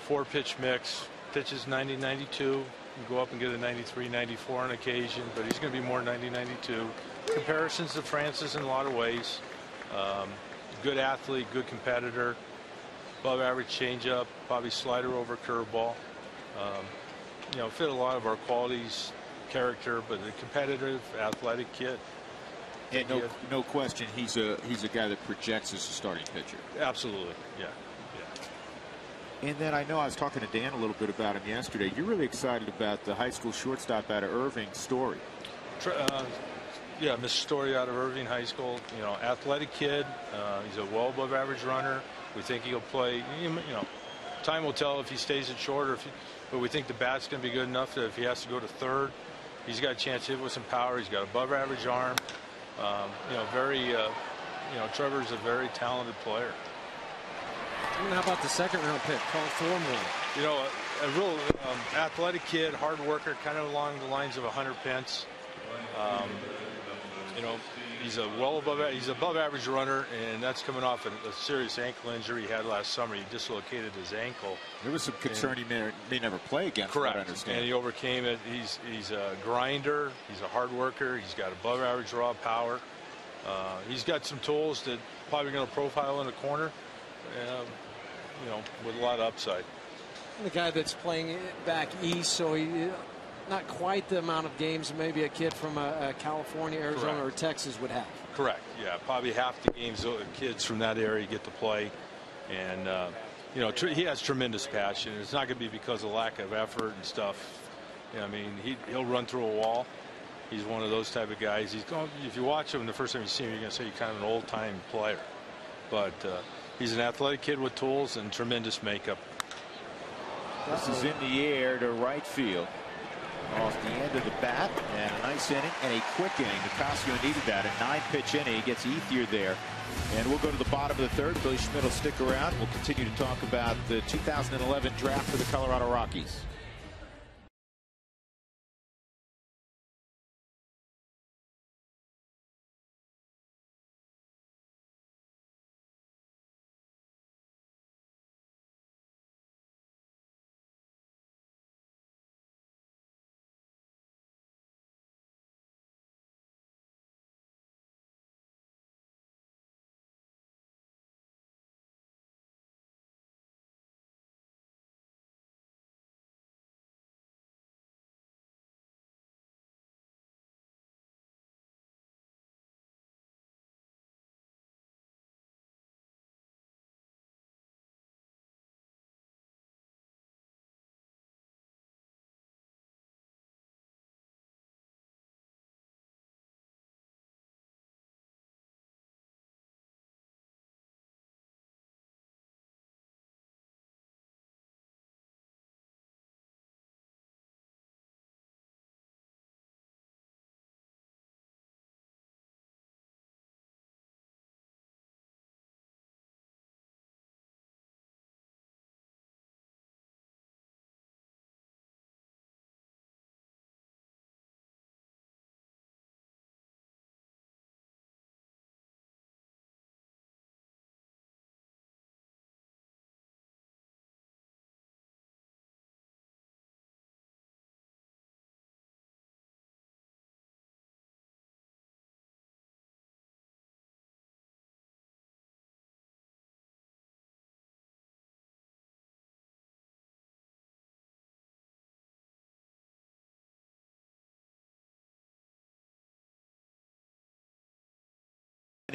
4-pitch mix, pitches 90-92, go up and get a 93, 94 on occasion, but he's going to be more 90, 92. Comparisons to Francis in a lot of ways. Good athlete, good competitor, above average changeup, probably slider over curveball. You know, fit a lot of our qualities, character, but a competitive, athletic kid. And no question, he's a guy that projects as a starting pitcher. Absolutely, yeah. And then I know I was talking to Dan a little bit about him yesterday. You're really excited about the high school shortstop out of Irving, Story. Yeah, Mr. Story out of Irving High School. You know, athletic kid. He's a well above average runner. We think he'll play. You know, time will tell if he stays at short, or but we think the bat's going to be good enough that if he has to go to third, he's got a chance to hit with some power. He's got above average arm. You know, Trevor's a very talented player. And how about the second-round pick, Paul Thornwell? You know, a real athletic kid, hard worker, kind of along the lines of a Hunter Pence. You know, he's above average runner, and that's coming off a serious ankle injury he had last summer. He dislocated his ankle. There was some concern he may never play again. Correct. I understand. And he overcame it. He's a grinder. He's a hard worker. He's got above average raw power. He's got some tools that probably going to profile in the corner. You know, with a lot of upside. The guy that's playing back east, so he not quite the amount of games maybe a kid from California, Arizona, Correct. or Texas would have. Correct. Yeah, probably half the games kids from that area get to play, and you know, he has tremendous passion. It's not going to be because of lack of effort and stuff. You know, I mean, he'll run through a wall. He's one of those type of guys. He's going. If you watch him the first time you see him, you're going to say he's kind of an old-time player, but. He's an athletic kid with tools and tremendous makeup. This is in the air to right field. Off the end of the bat, and a nice inning and a quick inning. Nicasio needed that. A 9-pitch inning. He gets Ethier there. And we'll go to the bottom of the third. Billy Schmidt will stick around. We'll continue to talk about the 2011 draft for the Colorado Rockies.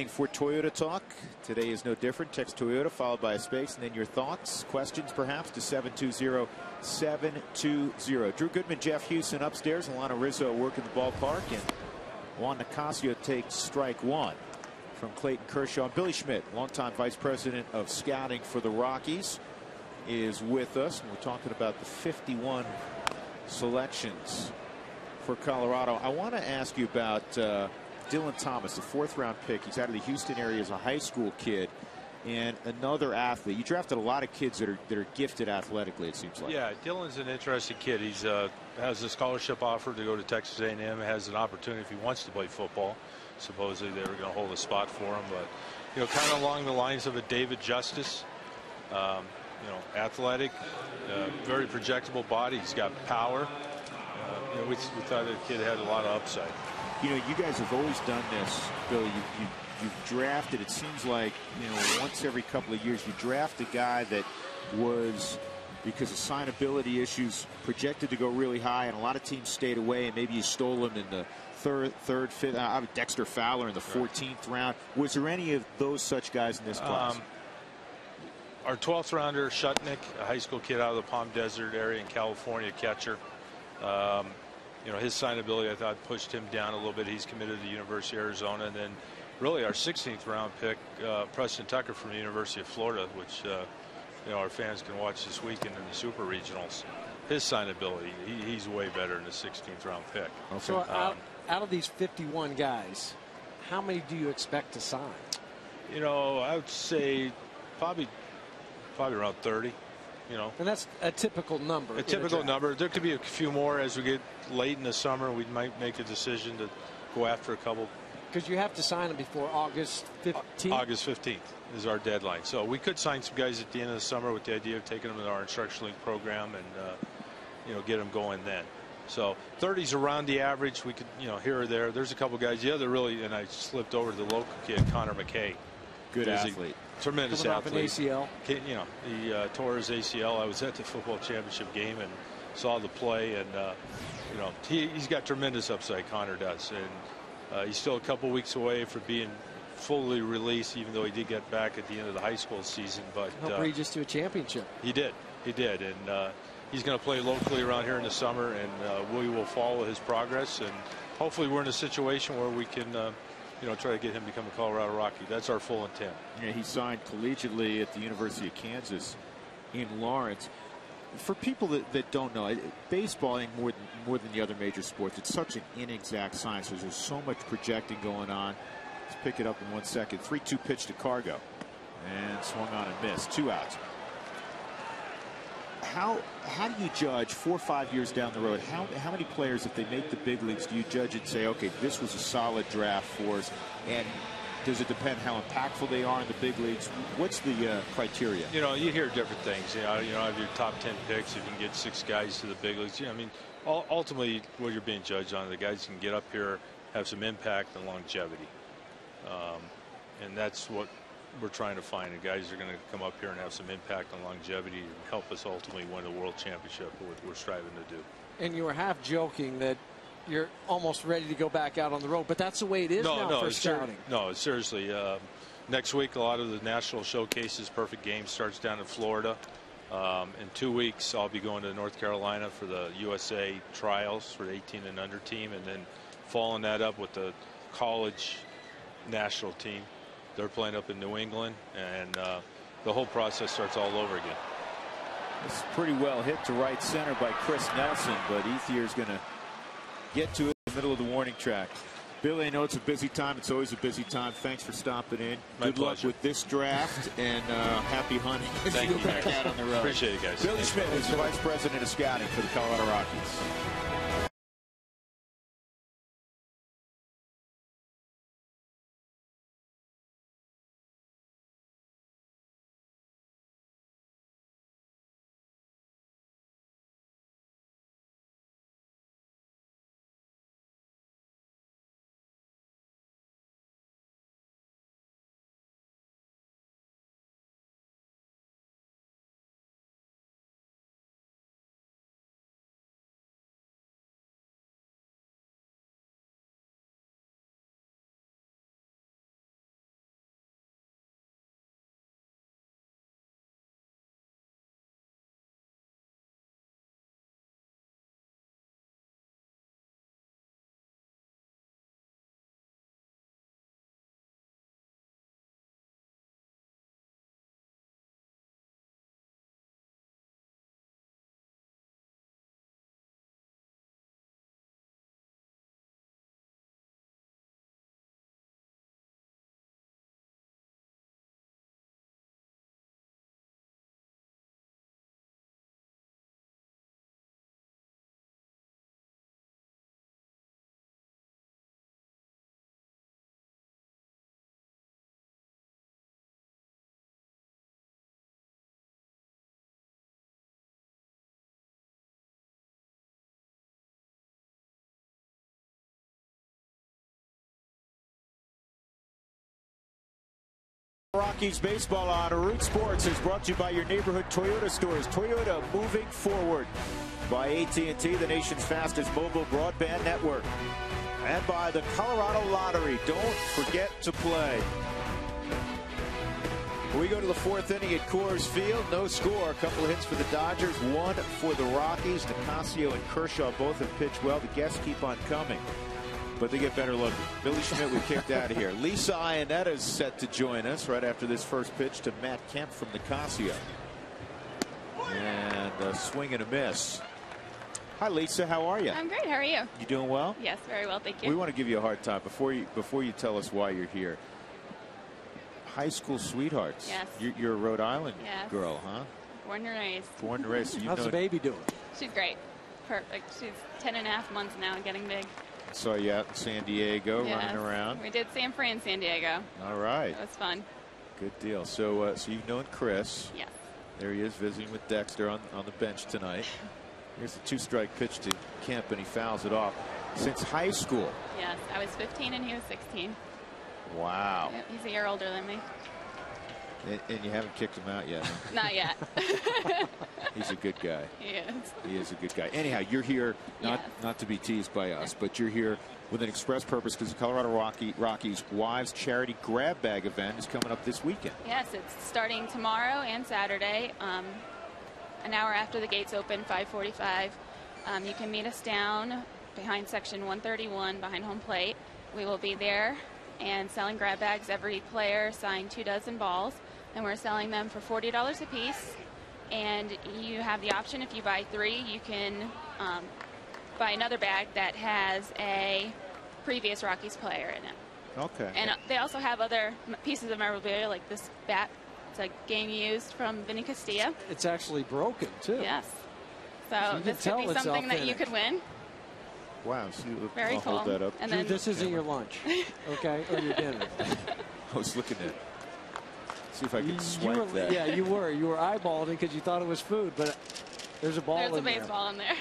For Toyota Talk. Today is no different. Text Toyota followed by a space and then your thoughts, questions perhaps to 720-720. Drew Goodman, Jeff Houston upstairs. Alana Rizzo working the ballpark. And Juan Nicasio takes strike one from Clayton Kershaw. Billy Schmidt, longtime vice president of scouting for the Rockies, is with us. And we're talking about the 51 selections for Colorado. I want to ask you about Dylan Thomas, the 4th-round pick. He's out of the Houston area as a high school kid, and another athlete. You drafted a lot of kids that are gifted athletically, it seems like. Yeah, Dylan's an interesting kid. He's has a scholarship offer to go to Texas A&M. Has an opportunity if he wants to play football. Supposedly they were going to hold a spot for him, but you know, kind of along the lines of a David Justice. You know, athletic, very projectable body. He's got power. we thought the kid had a lot of upside. You know, you guys have always done this, Billy. You've drafted, it seems like, you know, once every couple of years, you draft a guy that was, because of signability issues, projected to go really high, and a lot of teams stayed away, and maybe you stole him in the third, fifth. Dexter Fowler in the 14th round. Was there any of those such guys in this class? Our 12th rounder, Shutnick, a high school kid out of the Palm Desert area in California, catcher. You know, his signability, I thought, pushed him down a little bit. He's committed to the University of Arizona. And then really our 16th round pick, Preston Tucker from the University of Florida, which you know, our fans can watch this weekend in the Super Regionals. His signability, he's way better than the 16th round pick. Okay. So out of these 51 guys, how many do you expect to sign? You know, I would say probably around 30. You know, and that's a typical number. A typical number. There could be a few more as we get late in the summer. We might make a decision to go after a couple. Because you have to sign them before August 15th. August 15th is our deadline. So we could sign some guys at the end of the summer with the idea of taking them in our instruction league program and you know, get them going then. So 30's around the average. We could, you know, here or there. There's a couple guys. The other really, and I slipped over to the local kid, Connor McKay. Good athlete. Tremendous Coming athlete. Off an ACL. You know, he tore his ACL. I was at the football championship game and saw the play, and you know, he's got tremendous upside. Connor does, and he's still a couple weeks away from being fully released, even though he did get back at the end of the high school season. But helped Regis to a championship. He did, and he's going to play locally around here in the summer, and we will follow his progress, and hopefully we're in a situation where we can. You know, try to get him to become a Colorado Rocky. That's our full intent. Yeah, he signed collegiately at the University of Kansas in Lawrence. For people that don't know, baseball, more than the other major sports, it's such an inexact science. There's so much projecting going on. Let's pick it up in 1 second. 3-2 pitch to Cargo, and swung on and missed. 2 outs. How do you judge 4 or 5 years down the road? How many players, if they make the big leagues, do you judge and say, okay, this was a solid draft for us? And does it depend how impactful they are in the big leagues? What's the criteria? You know, you hear different things. You know, out of your top 10 picks, if you can get 6 guys to the big leagues. You know, I mean, ultimately, what you're being judged on, the guys can get up here, have some impact and longevity, and that's what we're trying to find. The guys are going to come up here and have some impact on longevity and help us ultimately win a world championship, what we're striving to do. And you were half joking that you're almost ready to go back out on the road, but that's the way it is now for scouting. No, seriously. Next week, a lot of the national showcases, Perfect Game, starts down in Florida. In 2 weeks, I'll be going to North Carolina for the USA trials for the 18 and under team, and then following that up with the college national team. They're playing up in New England, and the whole process starts all over again. It's pretty well hit to right center by Chris Nelson, but Ethier's going to get to it in the middle of the warning track. Billy, I know it's a busy time. It's always a busy time. Thanks for stopping in. Good luck with this draft, and happy hunting as you go back out on the road. Appreciate it, guys. Billy Schmidt is the Vice President of Scouting for the Colorado Rockies. Rockies baseball on Root Sports is brought to you by your neighborhood Toyota stores. Toyota, moving forward. By AT&T, the nation's fastest mobile broadband network. And by the Colorado Lottery. Don't forget to play. We go to the fourth inning at Coors Field. No score. A couple of hits for the Dodgers. One for the Rockies. Nicasio and Kershaw both have pitched well. The guests keep on coming, but they get better looking. Billy Schmidt, we kicked out of here. Lisa Ionetta is set to join us right after this first pitch to Matt Kemp from Nicasio. And a swing and a miss. Hi, Lisa. How are you? I'm great. How are you? You doing well? Yes, very well. Thank you. We want to give you a hard time before you tell us why you're here. High school sweethearts. Yes. You're a Rhode Island Yes. girl, huh? Born and raised. Born and raised. So How's the baby doing? She's great. Perfect. She's 10.5 months now and getting big. Saw you out in San Diego running around. We did San Fran, San Diego. All right. It was fun. Good deal. So you've known Chris. Yes. There he is visiting with Dexter on the bench tonight. Here's the 2-strike pitch to Kemp, and he fouls it off. Since high school. Yes. I was 15 and he was 16. Wow. Yep, he's a year older than me. And you haven't kicked him out yet, huh? Not yet. He's a good guy. He is. He is a good guy. Anyhow, you're here not to be teased by us, but you're here with an express purpose because the Colorado Rockies Wives Charity Grab Bag event is coming up this weekend. Yes, it's starting tomorrow and Saturday. An hour after the gates open, 5:45. You can meet us down behind section 131 behind home plate. We will be there and selling grab bags. Every player signed 24 balls, and we're selling them for $40 a piece. And you have the option, if you buy 3, you can buy another bag that has a previous Rockies player in it. Okay. And they also have other pieces of memorabilia, like this bat. It's a game used from Vinny Castilla. It's actually broken, too. Yes. So this could be something that you could win. Wow. See, Very I'll cool. hold that up. And then this isn't your lunch, okay, or your dinner. I was looking at see if I could swipe that. Yeah, you were eyeballing it because you thought it was food, but there's a ball in there. There's a baseball in there.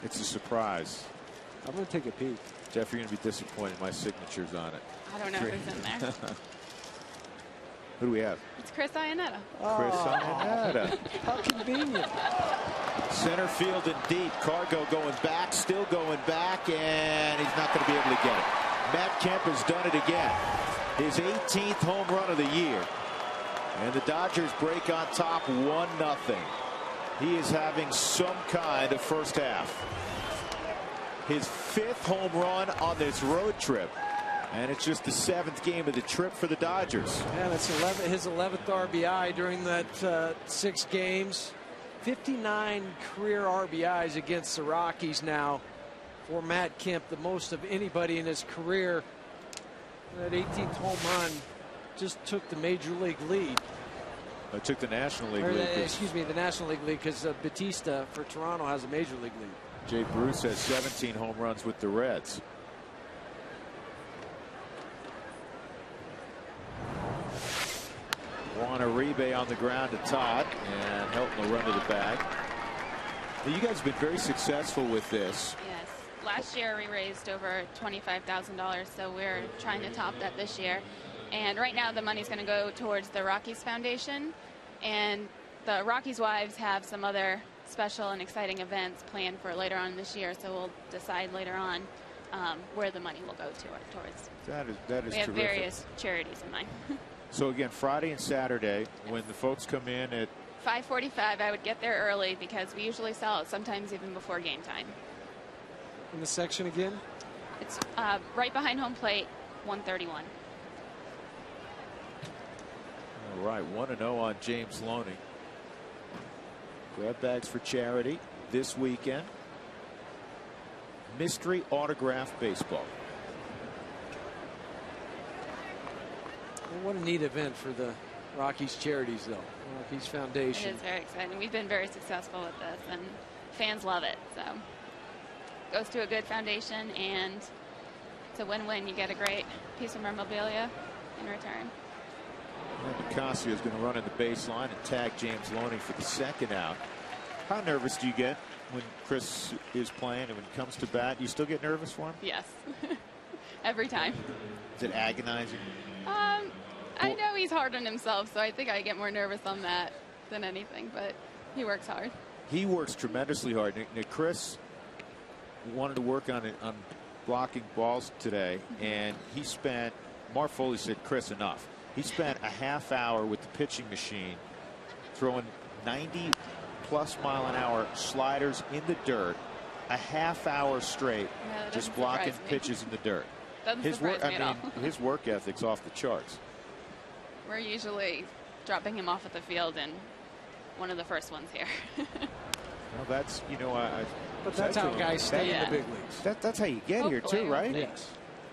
It's a surprise. I'm going to take a peek. Jeff, you're going to be disappointed. My signature's on it. I don't know who's in there. Who do we have? It's Chris Ionetta. Chris Ionetta. How convenient. Center field and deep. Cargo going back, still going back, and he's not going to be able to get it. Matt Kemp has done it again. His 18th home run of the year. And the Dodgers break on top 1-0. He is having some kind of first half. His 5th home run on this road trip. And it's just the 7th game of the trip for the Dodgers. Yeah, that's his 11th RBI during that 6 games. 59 career RBIs against the Rockies now for Matt Kemp, the most of anybody in his career. That 18th home run just took the Major League lead. It took the National League lead. Excuse me, the National League lead, because Batista for Toronto has a Major League lead. Jay Bruce has 17 home runs with the Reds. Juan Uribe on the ground to Todd, and Helton will run to the bag. Now, you guys have been very successful with this. Yes. Last year we raised over $25,000, so we're trying to top that this year. And right now the money's going to go towards the Rockies Foundation, and the Rockies Wives have some other special and exciting events planned for later on this year, so we'll decide later on where the money will go towards. That is we have terrific. Various charities in mind. So again, Friday and Saturday, when the folks come in at 5:45, I would get there early because we usually sell it sometimes even before game time. In the section again? It's right behind home plate, 131. All right, 1-0 on James Loney. Grab bags for charity this weekend. Mystery autograph baseball. Well, what a neat event for the Rockies charities, though. Rockies Foundation. It is very exciting. We've been very successful with this, and fans love it. So goes to a good foundation, and it's a win-win. You get a great piece of memorabilia in return. Nicasio is going to run in the baseline and tag James Loney for the second out. How nervous do you get when Chris is playing and when it comes to bat? You still get nervous for him? Yes. Every time. Is it agonizing? I know he's hard on himself, so I think I get more nervous on that than anything, but he works hard. He works tremendously hard. Nick Chris wanted to work on blocking balls today, and he spent, Mark Foley said, Chris, enough. He spent a half hour with the pitching machine throwing 90+ mile-an-hour sliders in the dirt, a half hour straight, just blocking pitches in the dirt. His work, his work ethic's off the charts. We're usually dropping him off at the field and one of the first ones here. Well, that's, you know, but that's how guys stay in the big leagues. That's how you get here too, right? Yes.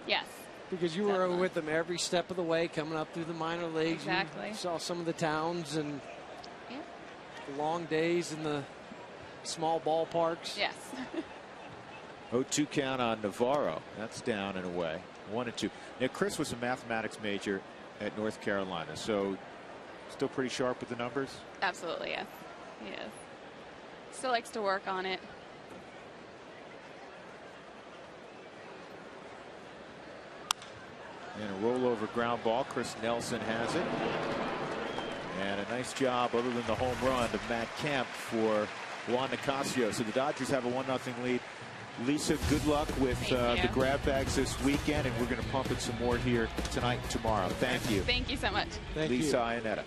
Yes. Because you were with them every step of the way, coming up through the minor leagues. Exactly. You saw some of the towns and the long days in the small ballparks. Yes. 0-2 count on Navarro. That's down and away. 1-2. Now, Chris was a mathematics major at North Carolina, so still pretty sharp with the numbers? Absolutely, yes. He is. Still likes to work on it. And a rollover ground ball. Chris Nelson has it. And a nice job, other than the home run, of Matt Kemp for Juan Nicasio. So the Dodgers have a 1-0 lead. Lisa, good luck with the grab bags this weekend, and we're going to pump it some more here tonight and tomorrow. Thank you. Thank you so much. Lisa Ionetta.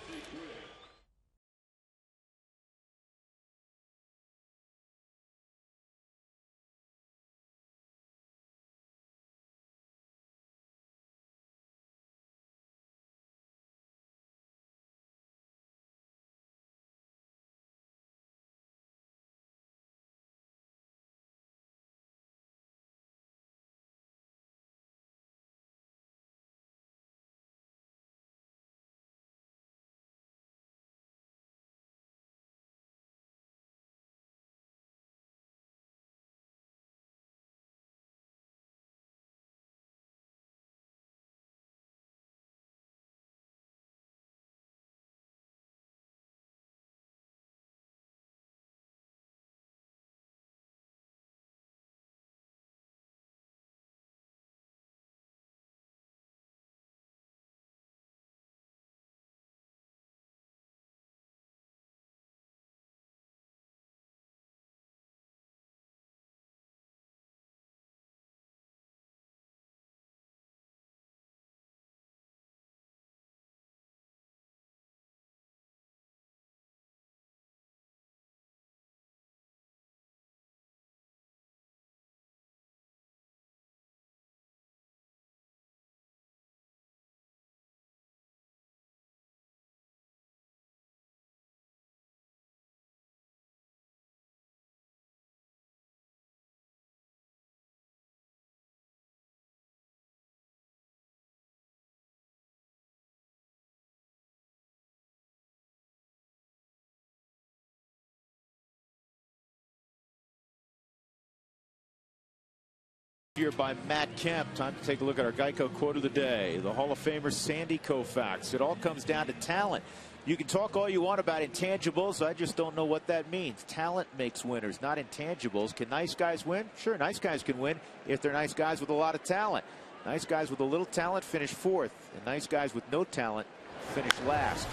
Here by Matt Kemp. Time to take a look at our Geico quote of the day. The Hall of Famer Sandy Koufax. It all comes down to talent. You can talk all you want about intangibles. I just don't know what that means. Talent makes winners, not intangibles. Can nice guys win? Sure, nice guys can win if they're nice guys with a lot of talent. Nice guys with a little talent finish fourth, and nice guys with no talent finish last.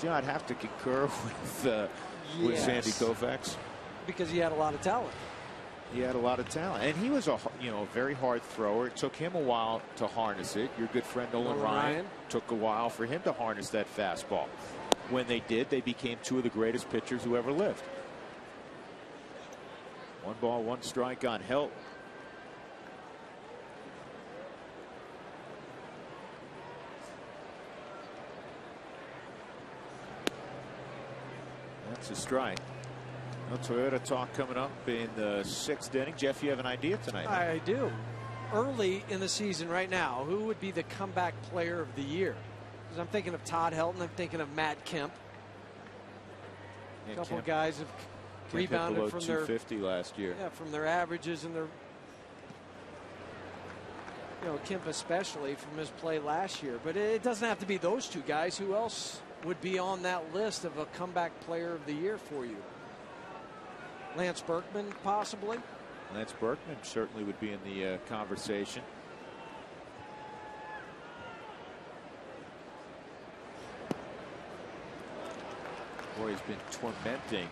Yeah, I'd have to concur with Sandy Koufax. Because he had a lot of talent. He had a lot of talent, and he was a very hard thrower. It took him a while to harness it. Your good friend Nolan Ryan took a while for him to harness that fastball. When they did, they became two of the greatest pitchers who ever lived. 1 ball, 1 strike on Helt. That's a strike. No Toyota talk coming up in the 6th inning. Jeff, you have an idea tonight? I do. Early in the season right now, who would be the comeback player of the year? Because I'm thinking of Todd Helton. I'm thinking of Matt Kemp. A couple of guys have rebounded from their 250 last year. Yeah, from their averages and their, Kemp especially from his play last year. But it doesn't have to be those two guys. Who else would be on that list of a comeback player of the year for you? Lance Berkman, possibly. Lance Berkman certainly would be in the conversation. Boy, he's been tormenting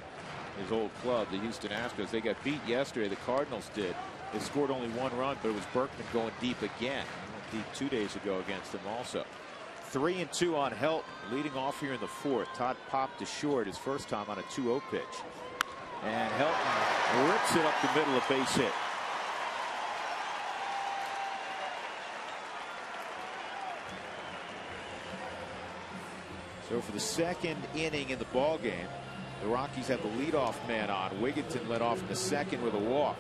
his old club, the Houston Astros. They got beat yesterday. The Cardinals did. They scored only 1 run, but it was Berkman going deep again. He went deep 2 days ago against them also. 3-2 on Helton, leading off here in the 4th. Todd popped to short his first time on a 2-0 pitch. And Helton rips it up the middle, a base hit. So for the second inning in the ball game, the Rockies have the leadoff man on. Wigginton led off in the second with a walk.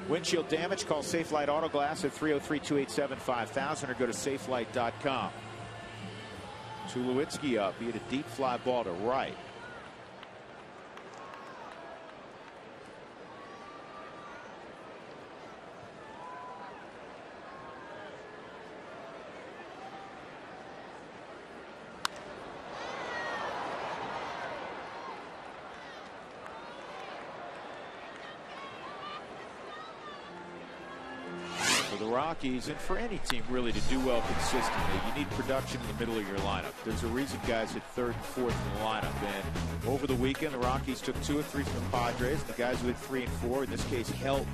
Windshield damage, call Safelite Auto Glass at 303-287-5000 or go to safelight.com. Tulowitzki up. He had a deep fly ball to right. The Rockies, and for any team really to do well consistently, you need production in the middle of your lineup. There's a reason guys hit 3rd and 4th in the lineup. And over the weekend, the Rockies took 2 of 3 from the Padres. The guys who hit 3 and 4, in this case, Helton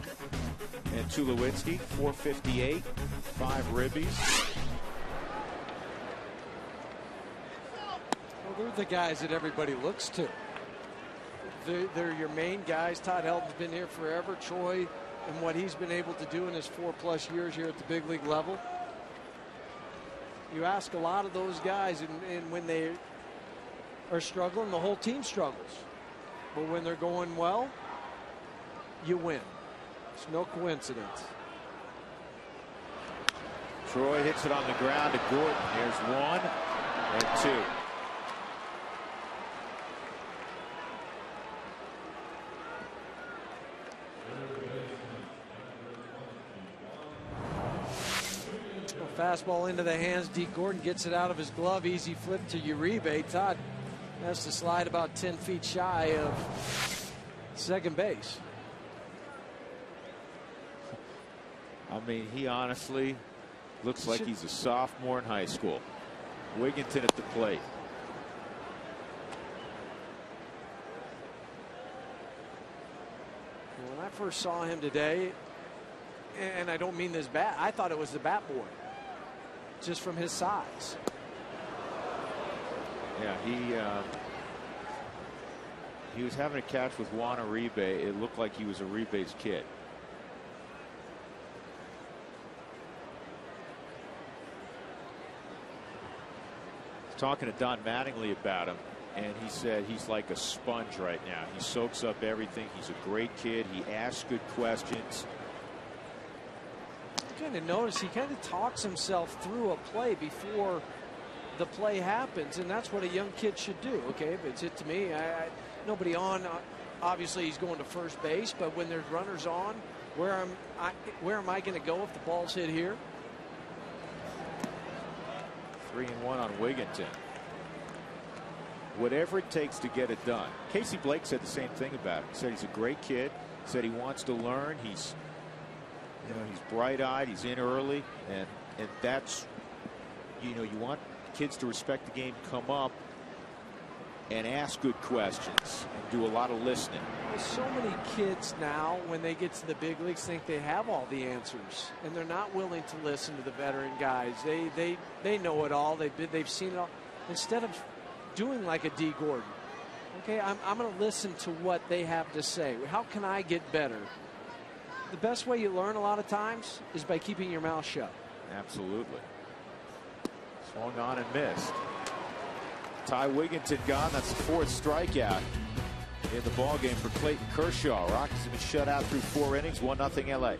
and Tulowitzki, 458, 5 ribbies. Well, they're the guys that everybody looks to. They're your main guys. Todd Helton's been here forever. Troy, and what he's been able to do in his 4+ years here at the big league level. You ask a lot of those guys, and when they are struggling, the whole team struggles. But when they're going well, you win. It's no coincidence. Troy hits it on the ground to Gordon. Here's 1 and 2. Fastball into the hands. D. Gordon gets it out of his glove. Easy flip to Uribe. Todd has to slide about 10 feet shy of second base. I mean, he honestly looks like he's a sophomore in high school. Wigginton at the plate. When I first saw him today, and I don't mean this bad, I thought it was the bat boy, just from his size. Yeah, he was having a catch with Juan Uribe. It looked like he was Uribe's kid. Talking to Don Mattingly about him, and he said he's like a sponge right now. He soaks up everything. He's a great kid. He asks good questions. You kind of notice he kind of talks himself through a play before the play happens, and that's what a young kid should do. Okay, if it's hit to me, nobody on. Obviously, he's going to first base, but when there's runners on, where am I going to go if the ball's hit here? 3-1 on Wigginton. Whatever it takes to get it done. Casey Blake said the same thing about him. He said he's a great kid. Said he wants to learn. He's bright-eyed. He's in early, and that's, you want kids to respect the game, come up and ask good questions and do a lot of listening. There's so many kids now, when they get to the big leagues, think they have all the answers, and they're not willing to listen to the veteran guys. They know it all. They've seen it all. Instead of doing like a D. Gordon, okay, I'm going to listen to what they have to say. How can I get better? The best way you learn a lot of times is by keeping your mouth shut. Absolutely. Swung on and missed. Ty Wigginton gone. That's the 4th strikeout in the ballgame for Clayton Kershaw. Rockies have been shut out through 4 innings, 1-0 LA.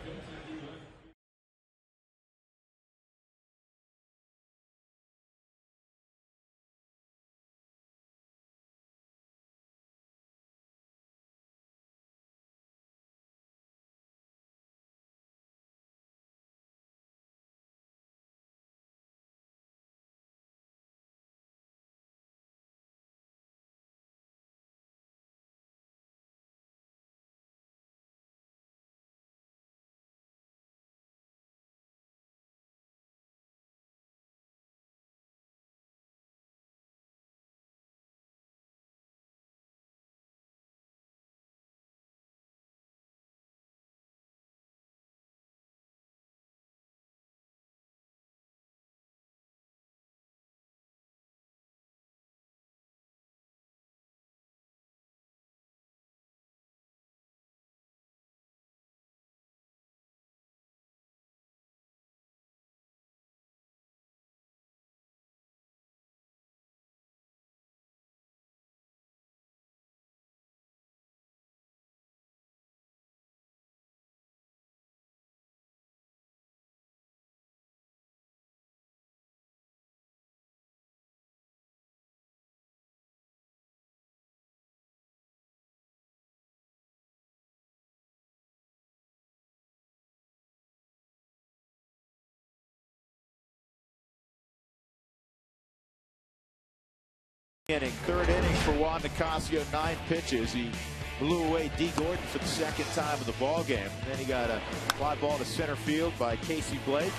Inning, third inning for Juan Nicasio, 9 pitches. He blew away D. Gordon for the second time of the ball game. Then he got a fly ball to center field by Casey Blake,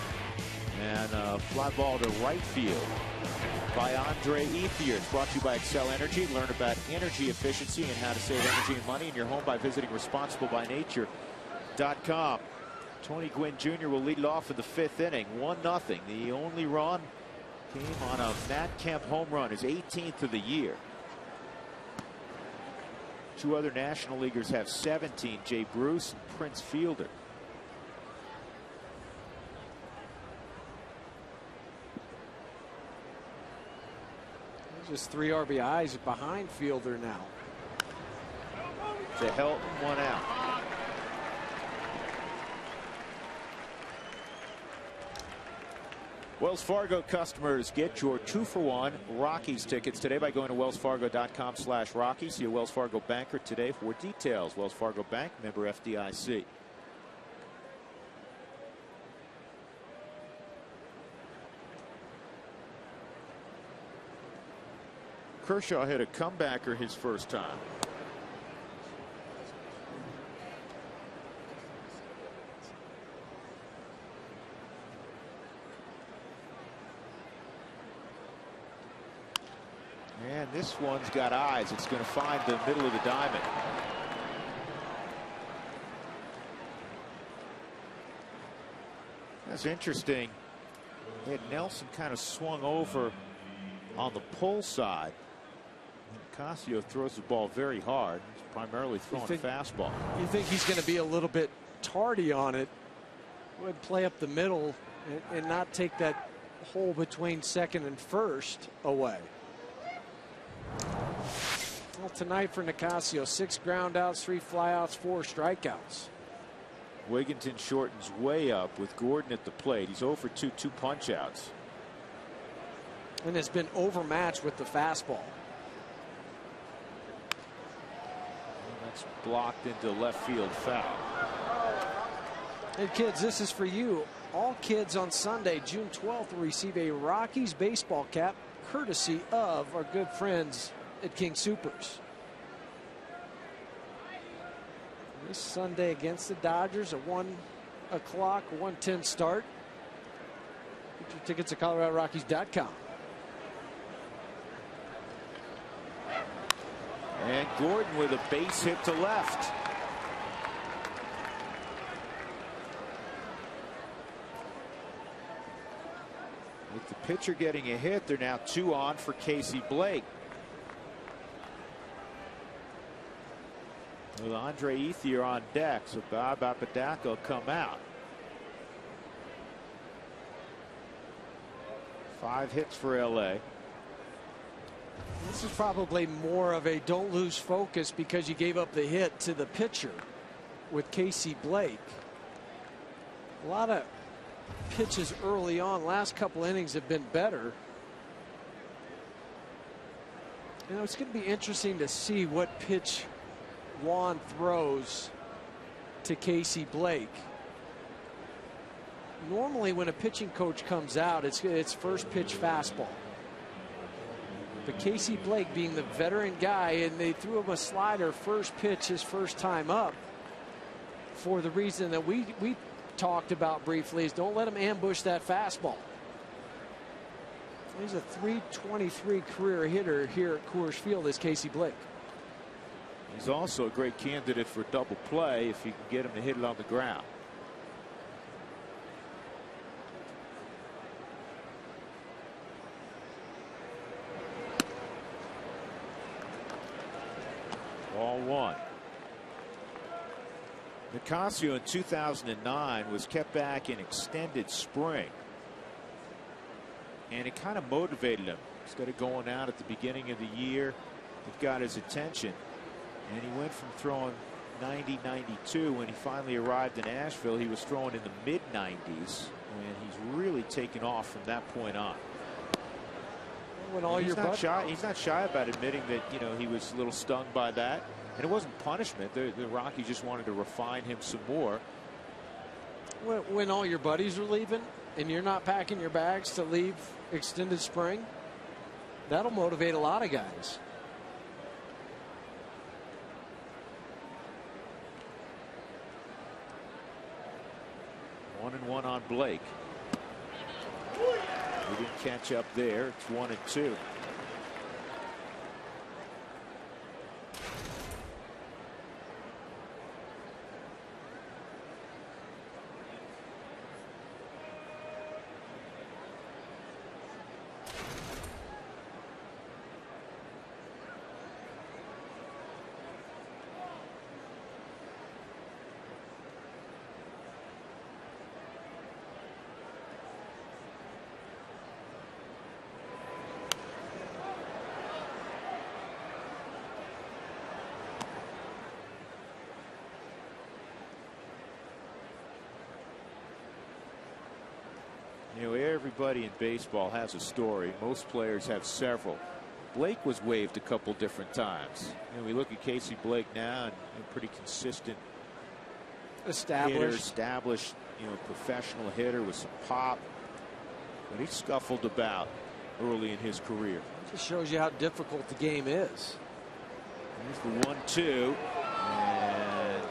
and a fly ball to right field by Andre Ethier. It's brought to you by Excel Energy. Learn about energy efficiency and how to save energy and money in your home by visiting responsiblebynature.com. Tony Gwynn Jr. will lead it off in the 5th inning, 1-0. The only run came on a Matt Kemp home run, his 18th of the year. 2 other National Leaguers have 17, Jay Bruce and Prince Fielder. Just 3 RBIs behind Fielder now. To Helton, 1 out. Wells Fargo customers, get your 2-for-1 Rockies tickets today by going to wellsfargo.com/Rockies. See a Wells Fargo banker today for details. Wells Fargo Bank, member FDIC. Kershaw hit a comebacker his first time. And this one's got eyes. It's going to find the middle of the diamond. That's interesting. Ed Nelson kind of swung over on the pull side. Nicasio throws the ball very hard. He's primarily throwing a fastball. You think he's going to be a little bit tardy on it? Would play up the middle and not take that hole between second and first away. Well, tonight for Nicasio, 6 ground outs, 3 flyouts, 4 strikeouts. Wigginton shortens way up with Gordon at the plate. He's 0 for 2, 2 punch outs. And has been overmatched with the fastball. That's blocked into left field foul. Hey kids, this is for you. All kids on Sunday, June 12th, will receive a Rockies baseball cap courtesy of our good friends at King Soopers. This Sunday against the Dodgers, a 1 o'clock, 1:10 start. Get your tickets at ColoradoRockies.com. And Gordon with a base hit to left. With the pitcher getting a hit, they're now 2 on for Casey Blake. With Andre Ethier on deck, so Bob Apodaca will come out. 5 hits for LA. This is probably more of a don't lose focus because you gave up the hit to the pitcher with Casey Blake. A lot of pitches early on. Last couple innings have been better. You know, it's going to be interesting to see what pitch Juan throws to Casey Blake. Normally when a pitching coach comes out, it's first pitch fastball. But Casey Blake being the veteran guy, and they threw him a slider first pitch his first time up for the reason that we talked about briefly, is don't let him ambush that fastball. He's a .323 career hitter here at Coors Field, as Casey Blake. He's also a great candidate for double play if you can get him to hit it on the ground. Ball 1. Nicasio in 2009 was kept back in extended spring, and it kind of motivated him. Instead of going out at the beginning of the year, it got his attention, and he went from throwing 90-92 when he finally arrived in Asheville. He was throwing in the mid-90s, and he's really taken off from that point on. When He's not shy about admitting that, you know, he was a little stung by that, and it wasn't punishment. The Rockies just wanted to refine him some more. When all your buddies are leaving and you're not packing your bags to leave extended spring, That'll motivate a lot of guys. One and one on Blake. He didn't catch up there. It's 1-2. You know, everybody in baseball has a story. Most players have several. Blake was waived a couple different times. You know, we look at Casey Blake now, and pretty consistent established, you know, professional hitter with some pop. But he scuffled about early in his career. It just shows you how difficult the game is. Here's the 1-2. And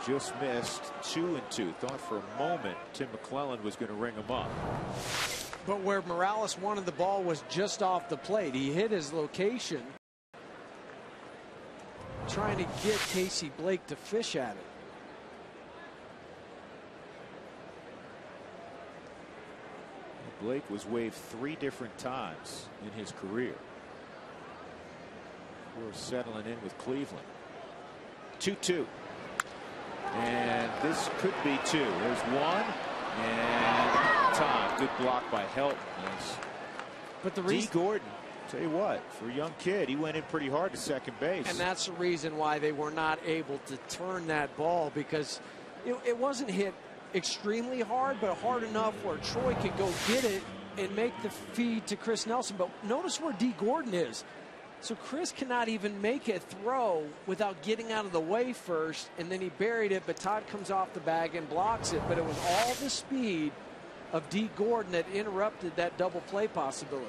just missed. 2-2. Thought for a moment Tim McClellan was going to ring him up. But where Morales wanted the ball was just off the plate. He hit his location, trying to get Casey Blake to fish at it. Blake was waived 3 different times in his career. We're settling in with Cleveland. 2-2. And this could be 2. There's 1. And Tom, good block by Helton. Yes. But the D. Gordon, tell you what, for a young kid, he went in pretty hard to second base. And that's the reason why they were not able to turn that ball, because it wasn't hit extremely hard, but hard enough where Troy could go get it and make the feed to Chris Nelson. But notice where D. Gordon is. So Chris cannot even make a throw without getting out of the way first, and then he buried it, but Todd comes off the bag and blocks it. But it was all the speed of D. Gordon that interrupted that double play possibility.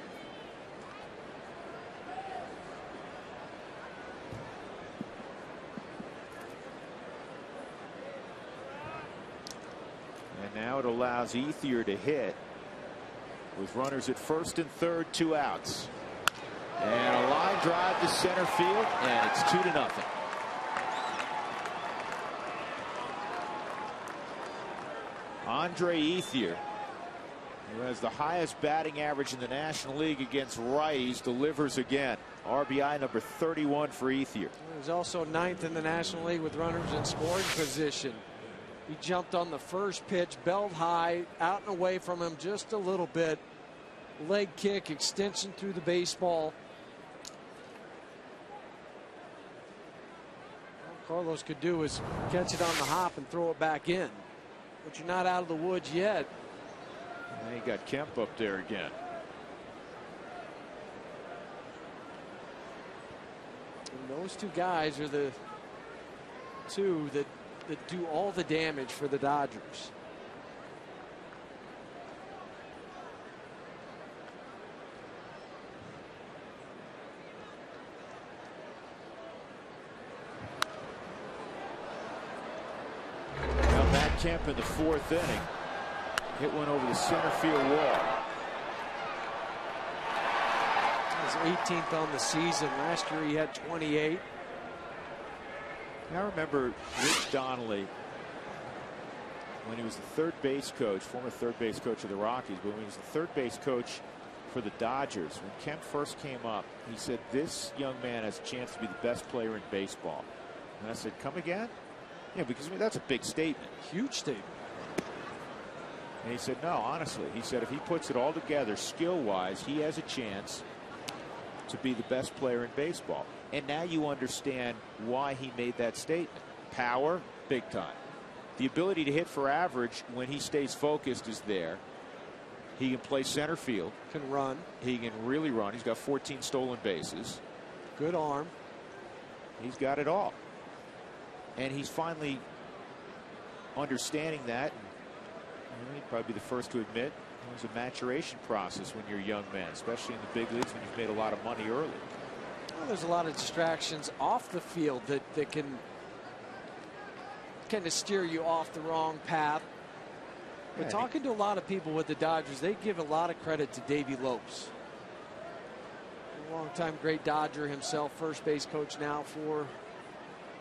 And now it allows Ethier to hit with runners at first and third, 2 outs. And a line drive to center field, and it's 2-0. Andre Ethier, who has the highest batting average in the National League against righties, delivers again. RBI number 31 for Ethier. He's also 9th in the National League with runners in scoring position. He jumped on the first pitch, belled high, out and away from him just a little bit. Leg kick, extension through the baseball. All Carlos could do is catch it on the hop and throw it back in. But you're not out of the woods yet. And he got Kemp up there again. And those 2 guys are the 2 that do all the damage for the Dodgers. Now Matt Kemp in the 4th inning. Hit one over the center field wall. His 18th on the season. Last year he had 28. I remember Rich Donnelly when he was the third base coach, former third base coach of the Rockies, but when he was the third base coach for the Dodgers, when Kemp first came up, he said, this young man has a chance to be the best player in baseball. And I said, come again? Yeah, because I mean, that's a big statement. Huge statement. And he said, no, honestly, he said, if he puts it all together skill-wise, he has a chance to be the best player in baseball. And now you understand why he made that statement. Power, big time. The ability to hit for average when he stays focused is there. He can play center field. Can run. He can really run. He's got 14 stolen bases. Good arm. He's got it all. And he's finally understanding that. And he'd probably be the first to admit There's a maturation process when you're a young man, especially in the big leagues when you've made a lot of money early. Well, there's a lot of distractions off the field that can kind of steer you off the wrong path. But talking to a lot of people with the Dodgers, they give a lot of credit to Davey Lopes. A longtime great Dodger himself, first base coach now for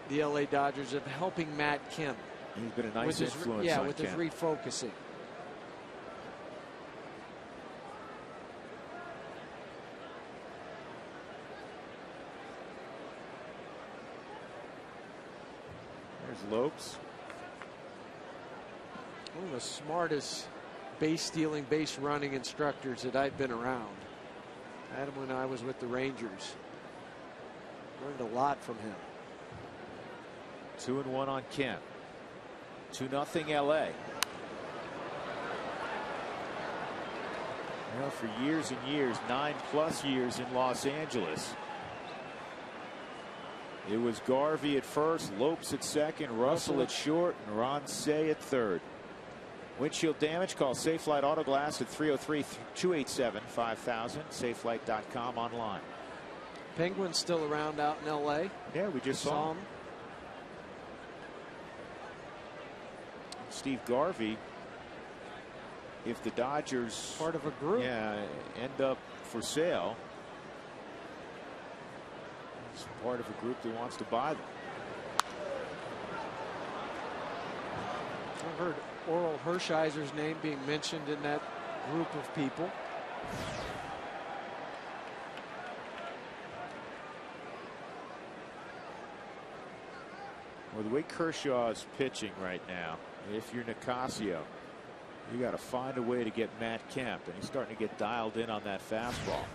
the LA Dodgers, of helping Matt Kemp. He's been a nice influence on with his refocusing. There's Lopes. One of the smartest base stealing, base running instructors that I've been around. I had him when I was with the Rangers. Learned a lot from him. 2-1 on Kemp. 2-0 LA. Well, for years and years, 9+ years in Los Angeles, it was Garvey at first, Lopes at second, Russell at short, and Ron Say at third. Windshield damage, call Safelite Auto Glass at 303-287-5000. Safelite.com online. Penguins still around out in LA. Yeah, we just saw him. Steve Garvey, if the Dodgers part of a group, end up for sale, it's part of a group that wants to buy them. I've heard Oral Hershiser's name being mentioned in that group of people. Well, the way Kershaw is pitching right now, if you're Nicasio, you got to find a way to get Matt Kemp, and he's starting to get dialed in on that fastball.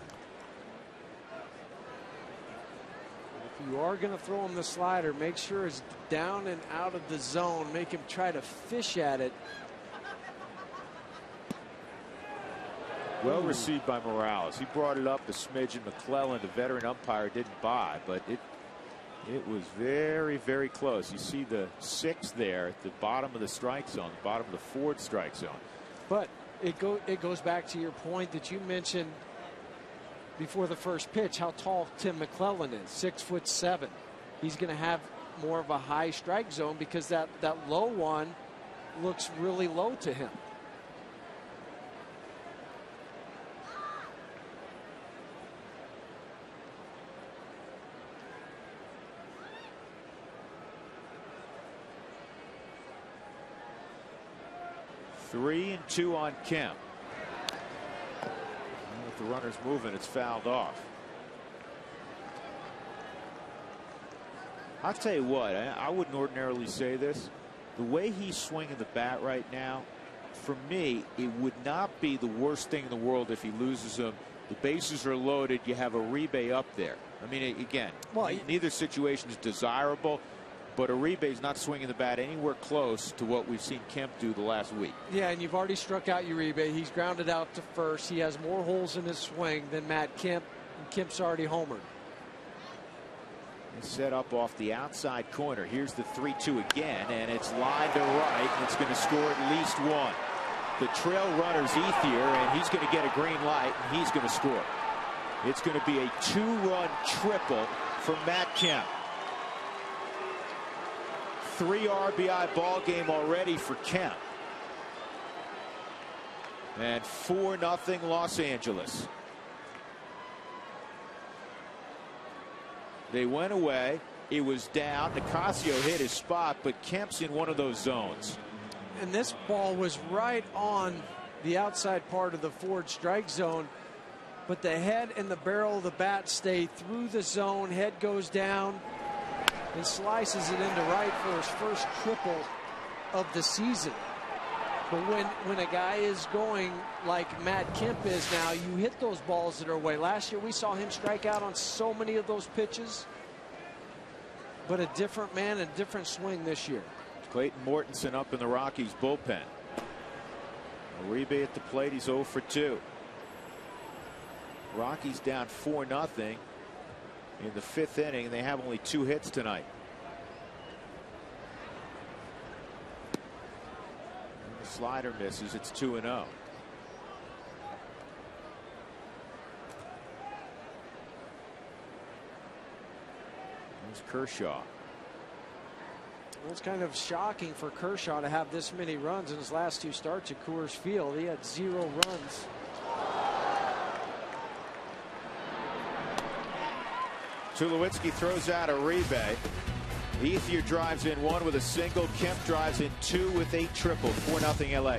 If you are going to throw him the slider, make sure it's down and out of the zone. Make him try to fish at it. Well received by Morales. He brought it up a smidge, and McClellan, the veteran umpire, didn't buy, but it was very, very close. You see the 6 there at the bottom of the strike zone, the bottom of the Ford strike zone. But it goes back to your point that you mentioned before the first pitch, how tall Tim McClellan is, 6'7". He's going to have more of a high strike zone because that low one looks really low to him. Three and 2 on Kemp. If the runner's moving, it's fouled off. I'll tell you what, I wouldn't ordinarily say this. The way he's swinging the bat right now, for me, it would not be the worst thing in the world if he loses them. The bases are loaded. You have a Uribe up there. I mean, again, neither situation is desirable. But Uribe's not swinging the bat anywhere close to what we've seen Kemp do the last week. Yeah, and you've already struck out Uribe. He's grounded out to first. He has more holes in his swing than Matt Kemp. And Kemp's already homered. He's set up off the outside corner. Here's the 3-2 again, and it's lined to right, and it's going to score at least one. The trail runner's Ethier, and he's going to get a green light, and he's going to score. It's going to be a 2-run triple for Matt Kemp. 3 RBI ball game already for Kemp. And 4-0 Los Angeles. They went away. It was down. Nicasio hit his spot, but Kemp's in one of those zones. And this ball was right on the outside part of the Ford strike zone. But the head and the barrel of the bat stay through the zone. Head goes down and slices it into right for his first triple of the season. But when a guy is going like Matt Kemp is now, you hit those balls that are away. Last year we saw him strike out on so many of those pitches. But a different man, a different swing this year. Clayton Mortensen up in the Rockies bullpen. Uribe at the plate, he's 0 for 2. Rockies down 4-0 in the 5th inning, and they have only 2 hits tonight. And the slider misses. It's 2-0. There's Kershaw. Well, it's kind of shocking for Kershaw to have this many runs in his last 2 starts at Coors Field. He had 0 runs. Tulowitzki throws out Uribe. Ethier drives in 1 with a single. Kemp drives in 2 with a triple. 4-0 LA.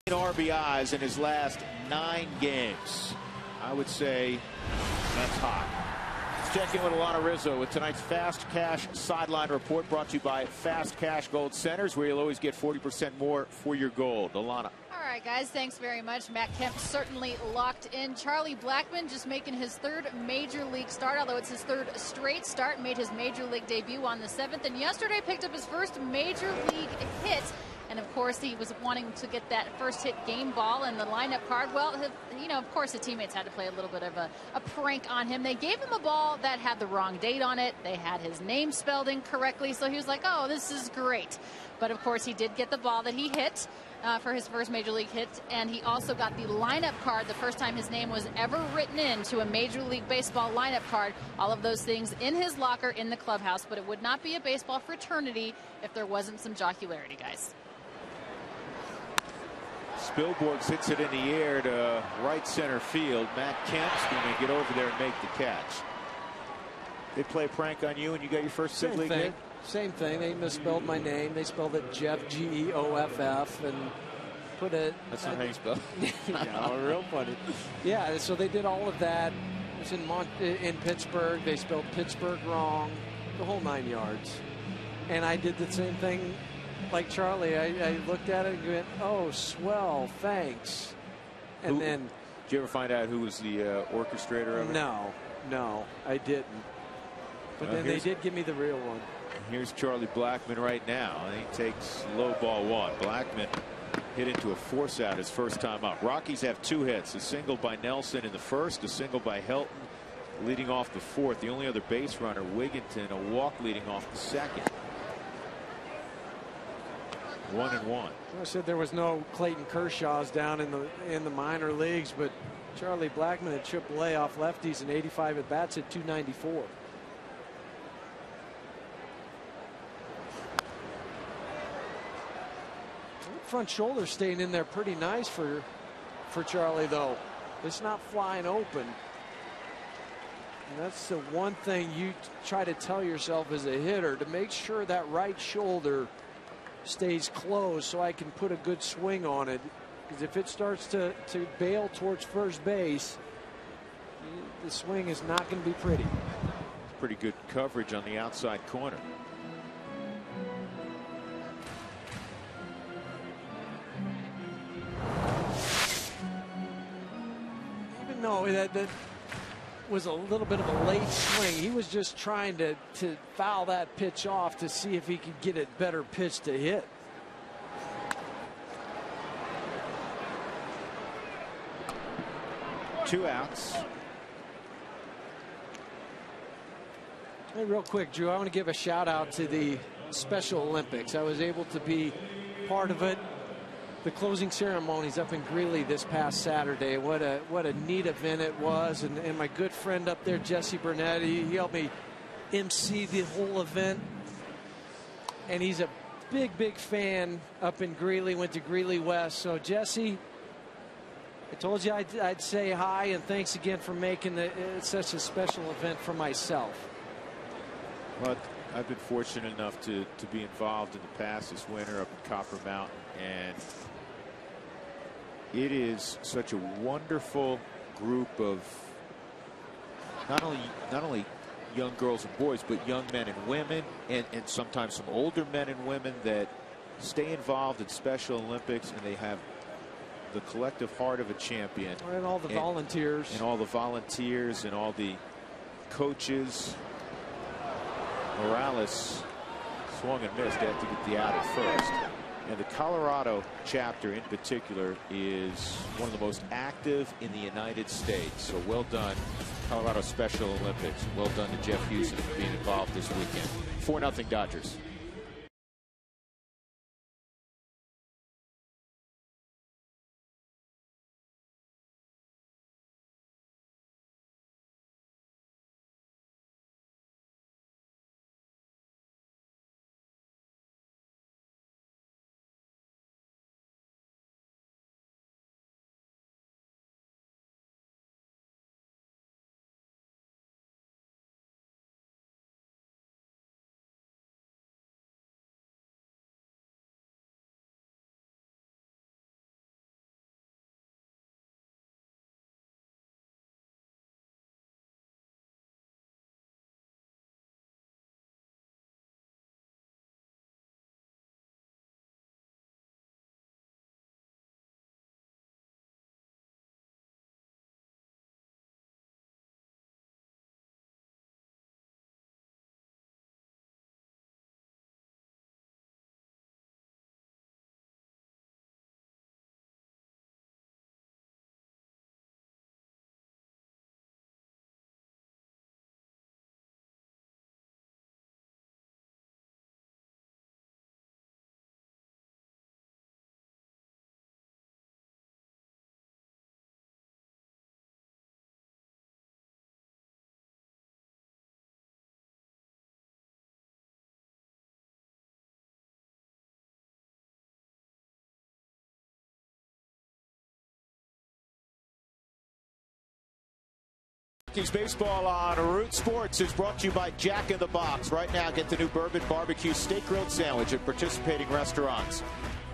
RBIs in his last 9 games. I would say that's hot. Let's check in with Alana Rizzo with tonight's Fast Cash Sideline Report, brought to you by Fast Cash Gold Centers, where you'll always get 40% more for your gold. Alana. All right, guys, thanks very much. Matt Kemp certainly locked in. Charlie Blackmon just making his 3rd major league start, although it's his 3rd straight start. Made his major league debut on the 7th, and yesterday picked up his first major league hit. And of course, he was wanting to get that first hit game ball and the lineup card. Well, you know, of course, the teammates had to play a little bit of a prank on him. They gave him a ball that had the wrong date on it. They had his name spelled incorrectly. So he was like, oh, this is great. But of course, he did get the ball that he hit for his first major league hit. And he also got the lineup card, the first time his name was ever written into a Major League Baseball lineup card. All of those things in his locker in the clubhouse. But it would not be a baseball fraternity if there wasn't some jocularity, guys. Spilborghs hits it in the air to right center field. Matt Kemp's going to get over there and make the catch. They play a prank on you and you got your first big league hit? Same thing. They misspelled my name. They spelled it Jeff, Geoff, and put it. That's not how you spell it. Yeah, real funny. Yeah, so they did all of that. It was in Pittsburgh. They spelled Pittsburgh wrong, the whole 9 yards. And I did the same thing like Charlie. I looked at it and went, oh, swell, thanks. And then. Did you ever find out who was the orchestrator of it? No, I didn't. But then they did give me the real one. Here's Charlie Blackmon right now. And he takes low ball 1. Blackmon hit into a force out his first time up. Rockies have 2 hits. A single by Nelson in the first, a single by Helton leading off the 4th. The only other base runner, Wigginton, a walk leading off the 2nd. 1-1. I said there was no Clayton Kershaws down in the minor leagues, but Charlie Blackmon at AAA off lefties and 85 at bats at 294. Front shoulder staying in there pretty nice for Charlie, though. It's not flying open. And that's the one thing you try to tell yourself as a hitter, to make sure that right shoulder stays closed so I can put a good swing on it. Because if it starts to bail towards first base, the swing is not going to be pretty. Pretty good coverage on the outside corner. know, that was a little bit of a late swing. He was just trying to foul that pitch off to see if he could get a better pitch to hit. Two outs. Hey, real quick, Drew, I want to give a shout out to the Special Olympics. I was able to be part of it. The closing ceremonies up in Greeley this past Saturday. What a neat event it was. And my good friend up there, Jesse Burnett, he helped me MC the whole event. And he's a big fan up in Greeley, went to Greeley West. So, Jesse, I told you I'd say hi, and thanks again for making such a special event for myself. Well, I've been fortunate enough to be involved in the past this winter up in Copper Mountain, and it is such a wonderful group of not only young girls and boys, but young men and women, and sometimes some older men and women that stay involved in Special Olympics, and they have the collective heart of a champion. And all the volunteers. And all the volunteers and all the coaches. Morales swung and missed. They had to get the out at first. And the Colorado chapter in particular is one of the most active in the United States. So well done, Colorado Special Olympics. Well done to Jeff Houston for being involved this weekend. 4-0 Dodgers. Rockies baseball on Root Sports is brought to you by Jack in the Box. Right now, get the new Bourbon Barbecue Steak Grilled Sandwich at participating restaurants.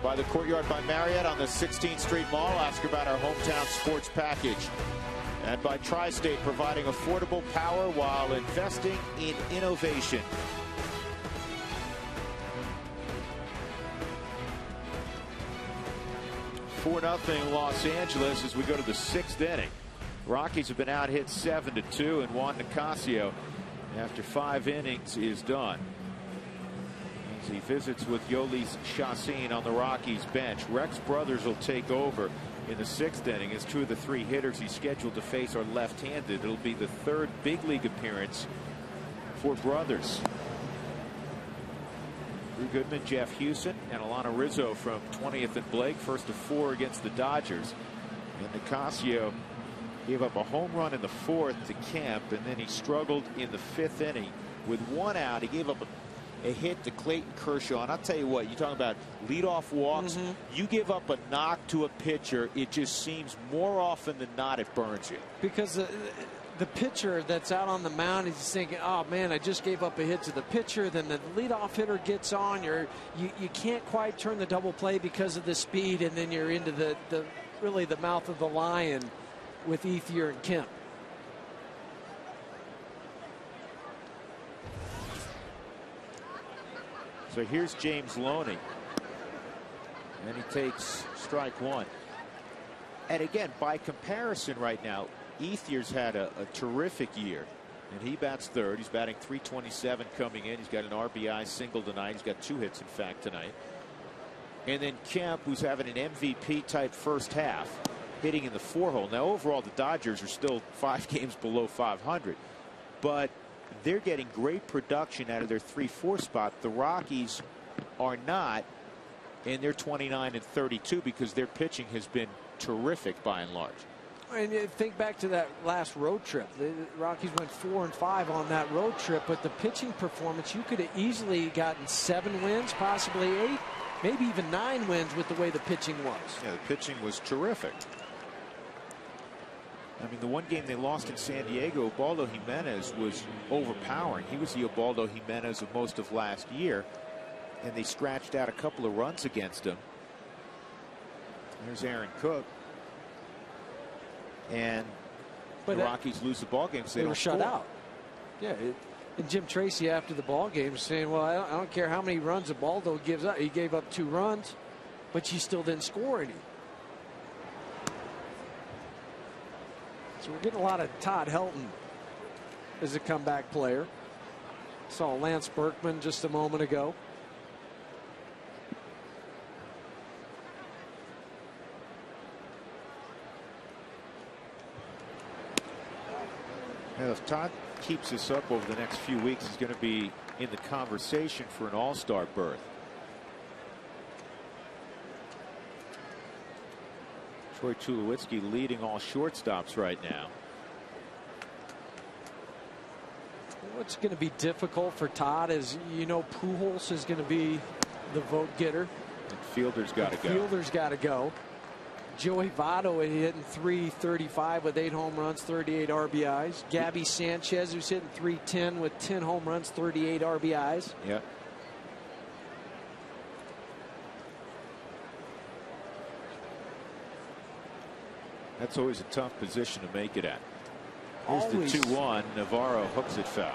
By the Courtyard by Marriott on the 16th Street Mall. Ask about our hometown sports package. And by Tri-State, providing affordable power while investing in innovation. Four 0 Los Angeles as we go to the 6th inning. Rockies have been out hit 7-2, and Juan Nicasio, after 5 innings, is done. As he visits with Yolis Chacin on the Rockies bench. Rex Brothers will take over in the 6th inning as 2 of the 3 hitters he's scheduled to face are left-handed. It'll be the 3rd big league appearance for Brothers. Drew Goodman, Jeff Houston, and Alana Rizzo from 20th and Blake, first of 4 against the Dodgers. And Nicasio gave up a home run in the 4th to Kemp, and then he struggled in the 5th inning with 1 out. He gave up a hit to Clayton Kershaw. And I'll tell you what, you talk about leadoff walks. You give up a knock to a pitcher, it just seems more often than not it burns you. Because the pitcher that's out on the mound is thinking, oh man, I just gave up a hit to the pitcher. Then the leadoff hitter gets on. You can't quite turn the double play because of the speed, and then you're into the really the mouth of the lion with Ethier and Kemp. So here's James Loney, and he takes strike 1. And again, by comparison right now, Ethier's had a terrific year, and he bats third. He's batting .327 coming in. He's got an RBI single tonight. He's got 2 hits, in fact, tonight. And then Kemp, who's having an MVP type first half, hitting in the 4-hole. Now, overall, the Dodgers are still 5 games below 500, but they're getting great production out of their 3-4 spot. The Rockies are not, and they're 29-32 because their pitching has been terrific by and large. And you think back to that last road trip. The Rockies went 4-5 on that road trip, but the pitching performance, you could have easily gotten 7 wins, possibly 8, maybe even 9 wins with the way the pitching was. Yeah, the pitching was terrific. I mean, the one game they lost in San Diego, Ubaldo Jimenez was overpowering. He was the Ubaldo Jimenez of most of last year, and they scratched out a couple of runs against him. There's Aaron Cook. And the Rockies lose the ball game, so they were shut out. Yeah, and Jim Tracy after the ball game was saying, well, I don't care how many runs Ubaldo gives up. He gave up 2 runs, but you still didn't score any. So we're getting a lot of Todd Helton as a comeback player. Saw Lance Berkman just a moment ago. Now, if Todd keeps this up over the next few weeks, he's going to be in the conversation for an all-star berth. Troy Tulowitzki leading all shortstops right now. What's going to be difficult for Todd is, you know, Pujols is going to be the vote getter. And Fielder's got to go. Fielder's got to go. Joey Votto hitting .335 with 8 home runs, 38 RBIs. Gabby Sanchez, who's hitting .310 with 10 home runs, 38 RBIs. Yeah. That's always a tough position to make it at. Here's Always. the 2-1. Navarro hooks it foul.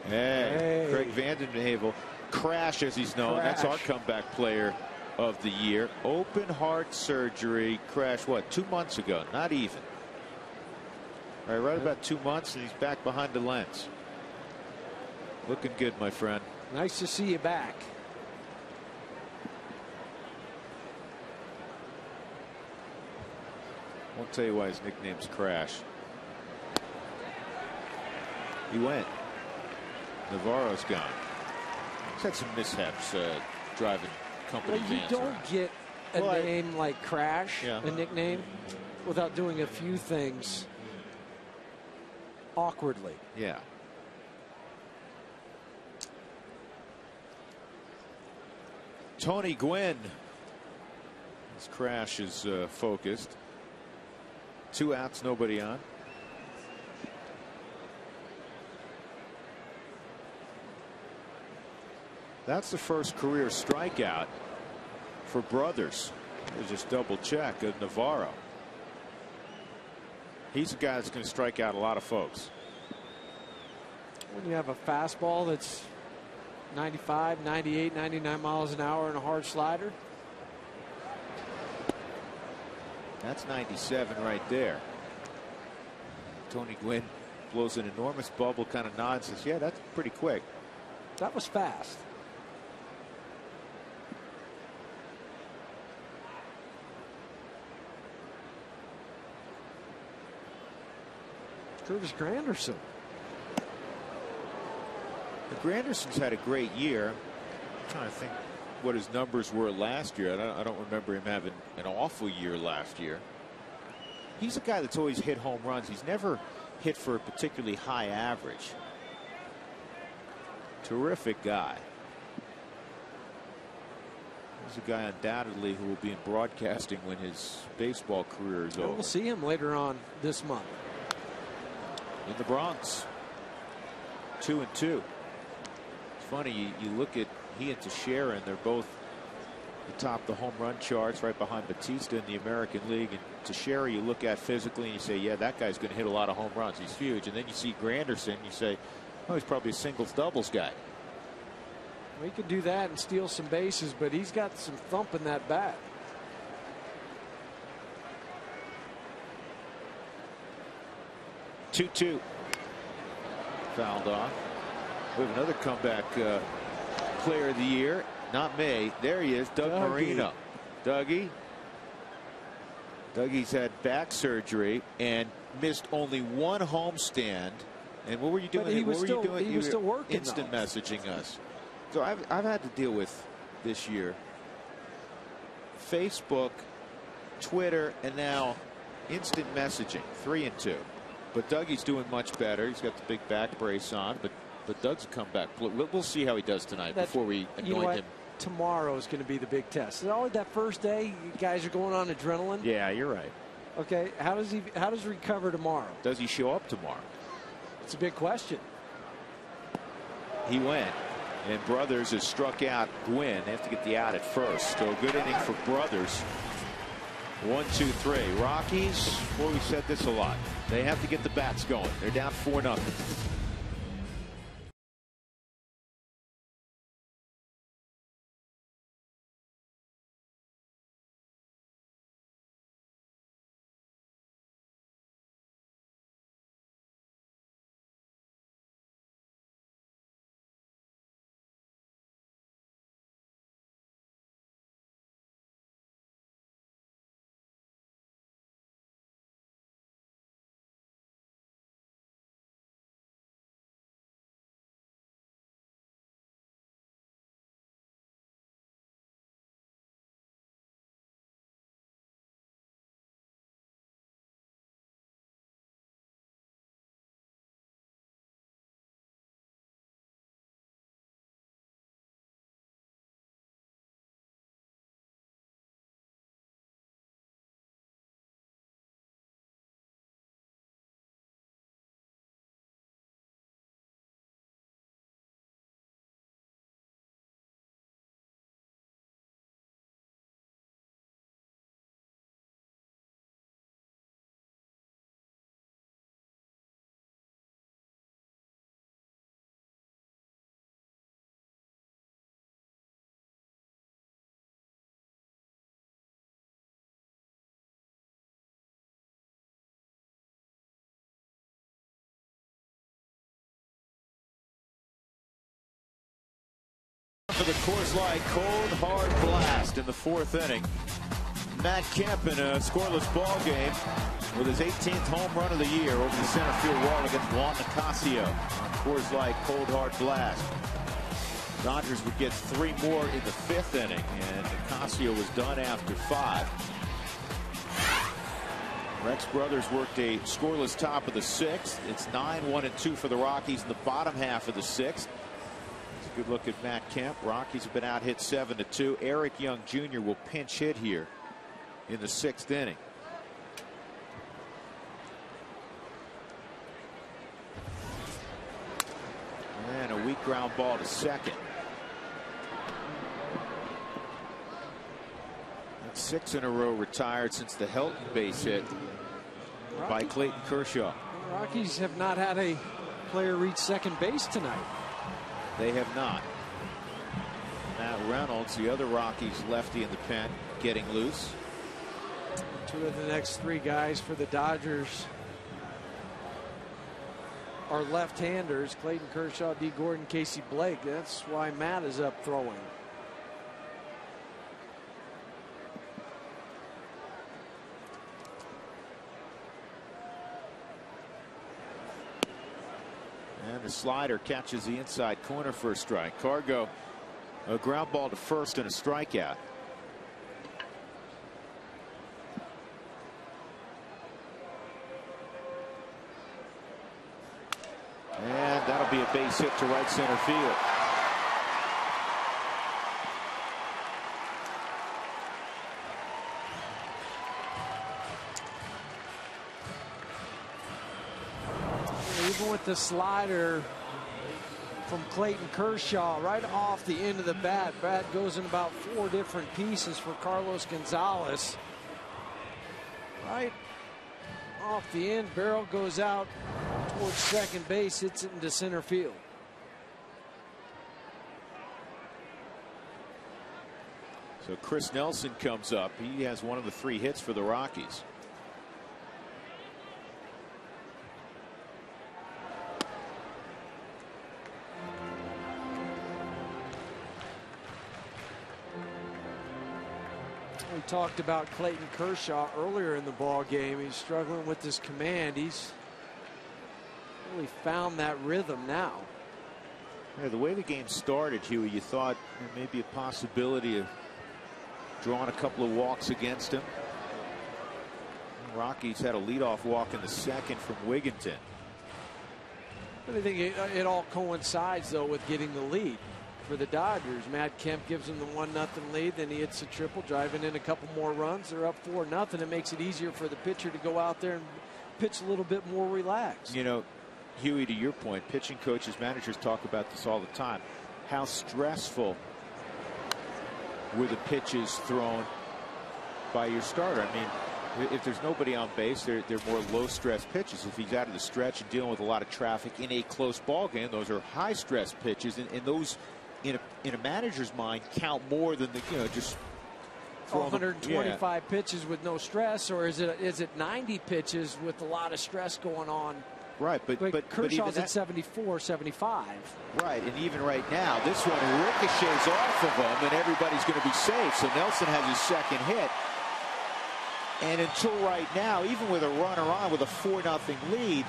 Hey. Craig Vandenhavel, Crash as he's known. Crash. That's our comeback player of the year. Open heart surgery. Crash, what, 2 months ago? Not even. All right, right about 2 months, and he's back behind the lens. Looking good, my friend. Nice to see you back. Won't tell you why his nickname's Crash. He went. Navarro's gone. He's had some mishaps driving company Well, you vans don't around. get a name like Crash, Yeah. a nickname, without doing a few things awkwardly. Yeah. Tony Gwynn. His Crash is focused. 2 outs, nobody on. That's the first career strikeout for Brothers. Let's just double check. Navarro. He's a guy that's going to strike out a lot of folks. When you have a fastball that's 95, 98, 99 miles an hour and a hard slider. That's 97 right there. Tony Gwynn blows an enormous bubble, kind of nods and says, yeah, that's pretty quick. That was fast. Curtis Granderson. Granderson's had a great year. I'm trying to think what his numbers were last year. I don't remember him having an awful year last year. He's a guy that's always hit home runs. He's never hit for a particularly high average. Terrific guy. He's a guy undoubtedly who will be in broadcasting when his baseball career is over. We'll see him later on this month. In the Bronx. 2-2. It's funny, you look at he and Teixeira, and they're both atop the home run charts right behind Batista in the American League. And Teixeira you look at physically and you say, yeah, that guy's going to hit a lot of home runs. He's huge. And then you see Granderson, you say, oh, he's probably a singles doubles guy. Well, he could do that and steal some bases, but he's got some thump in that bat. 2-2. Fouled off. We have another comeback player of the year. Not me. There he is, Doug Marino. Dougie's had back surgery and missed only one homestand. And what were you doing? He was still working. Instant messaging us. So I've had to deal with this year Facebook, Twitter, and now instant messaging. 3 and 2. But Dougie's doing much better. He's got the big back brace on. But Doug's a comeback. We'll see how he does tonight before we anoint him. Tomorrow is going to be the big test. Always that first day, you guys are going on adrenaline. Yeah, you're right. Okay, how does he recover tomorrow? Does he show up tomorrow? It's a big question. He went, and Brothers has struck out Gwynn. They have to get the out at first. So a good inning for Brothers. 1-2-3. Rockies, well, we said this a lot. They have to get the bats going. They're down 4-0. For the Coors Light cold hard blast in the 4th inning. Matt Kemp in a scoreless ball game with his 18th home run of the year over the center field wall against Juan Nicasio. Coors Light cold hard blast. Dodgers would get 3 more in the 5th inning, and Nicasio was done after 5. Rex Brothers worked a scoreless top of the 6th. It's 9-1-2 for the Rockies in the bottom half of the 6th. Good look at Matt Kemp. Rockies have been out hit 7-2. Eric Young Jr. will pinch hit here in the 6th inning. And a weak ground ball to second. That's 6 in a row retired since the Helton base hit by Clayton Kershaw. The Rockies have not had a player reach second base tonight. They have not. Matt Reynolds, the other Rockies lefty in the pen, getting loose. 2 of the next 3 guys for the Dodgers are left-handers. Clayton Kershaw, D. Gordon, Casey Blake. That's why Matt is up throwing. And the slider catches the inside corner for a strike. Cargo, a ground ball to first and a strikeout. And that'll be a base hit to right center field. Even with the slider from Clayton Kershaw right off the end of the bat. Bat goes in about 4 different pieces for Carlos Gonzalez. Right off the end, barrel goes out towards second base, hits it into center field. So Chris Nelson comes up. He has one of the 3 hits for the Rockies. We talked about Clayton Kershaw earlier in the ball game. He's struggling with his command. He's really found that rhythm now. Yeah, the way the game started, Huey, you thought there may be a possibility of drawing a couple of walks against him. Rockies had a leadoff walk in the second from Wigginton. But I think it all coincides, though, with getting the lead for the Dodgers. Matt Kemp gives them the 1-0 lead. Then he hits a triple, driving in a couple more runs. They're up 4-0. It makes it easier for the pitcher to go out there and pitch a little bit more relaxed. You know, Huey, to your point, pitching coaches, managers talk about this all the time. How stressful were the pitches thrown by your starter? I mean, if there's nobody on base, they're more low-stress pitches. If he's out of the stretch and dealing with a lot of traffic in a close ball game, those are high-stress pitches, and those, in a manager's mind, count more than the just 125 pitches with no stress, or is it 90 pitches with a lot of stress going on? Right, but Kershaw's at 74, 75. Right, and even right now, this one ricochets off of him, and everybody's going to be safe. So Nelson has his second hit. And until right now, even with a runner on with a 4-0 lead,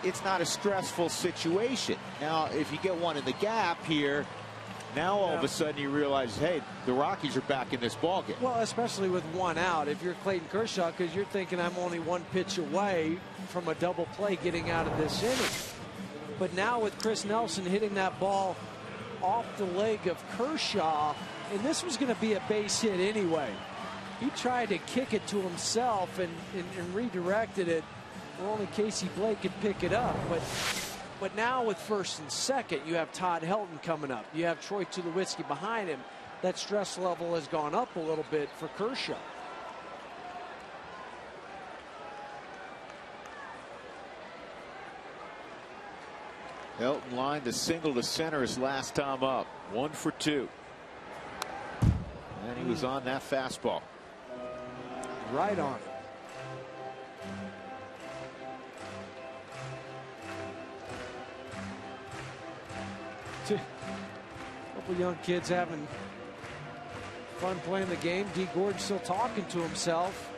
it's not a stressful situation. Now, if you get one in the gap here, now all of a sudden you realize, hey, the Rockies are back in this ballgame. Well, especially with one out, if you're Clayton Kershaw, because you're thinking I'm only one pitch away from a double play getting out of this inning. But now with Chris Nelson hitting that ball off the leg of Kershaw, and this was going to be a base hit anyway. He tried to kick it to himself and redirected it where only Casey Blake could pick it up. But now with first and second, you have Todd Helton coming up. You have Troy Tulowitzki behind him. That stress level has gone up a little bit for Kershaw. Helton lined a single to center his last time up. 1 for 2. And he was on that fastball. Right on it. A couple young kids having fun playing the game. D. Gordon still talking to himself.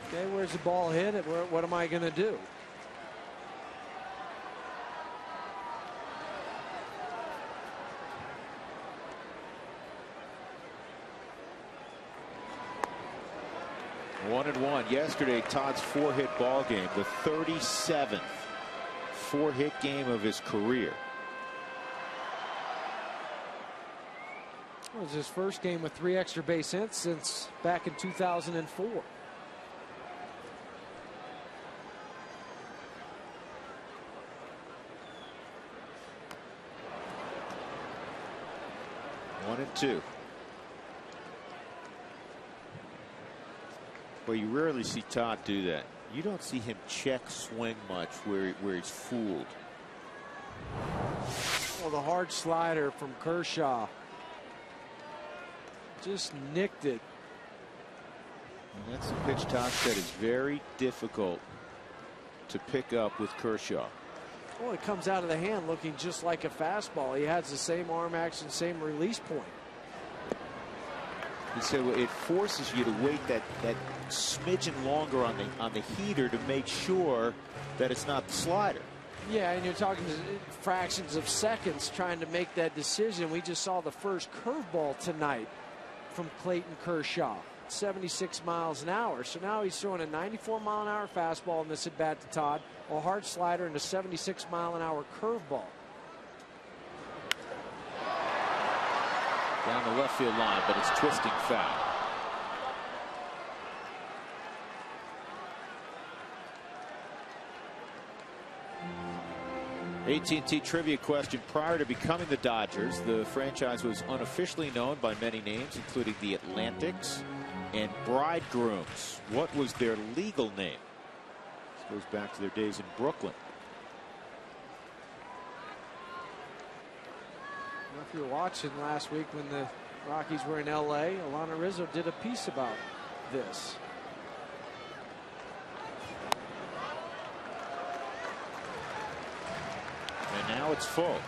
Okay, where's the ball hit? What am I going to do? One and one. Yesterday, Todd's 4-hit ball game, the 37th 4-hit game of his career. It was his first game with 3 extra base hits since back in 2004. One and two. Well, you rarely see Todd do that. You don't see him check swing much where he's fooled. Well, the hard slider from Kershaw just nicked it. And that's the pitch Todd said is very difficult to pick up with Kershaw. Well, it comes out of the hand looking just like a fastball. He has the same arm action, same release point. He said it forces you to wait that smidgen longer on the heater to make sure that it's not the slider. Yeah, and you're talking fractions of seconds trying to make that decision. We just saw the first curveball tonight from Clayton Kershaw, 76 miles an hour. So now he's throwing a 94-mile-an-hour fastball in this at bat to Todd, a hard slider, and a 76-mile-an-hour curveball. Down the left field line, but it's twisting foul. AT&T trivia question. Prior to becoming the Dodgers, the franchise was unofficially known by many names, including the Atlantics and Bridegrooms. What was their legal name? This goes back to their days in Brooklyn. If you were watching last week when the Rockies were in LA, Alana Rizzo did a piece about this. And now it's full.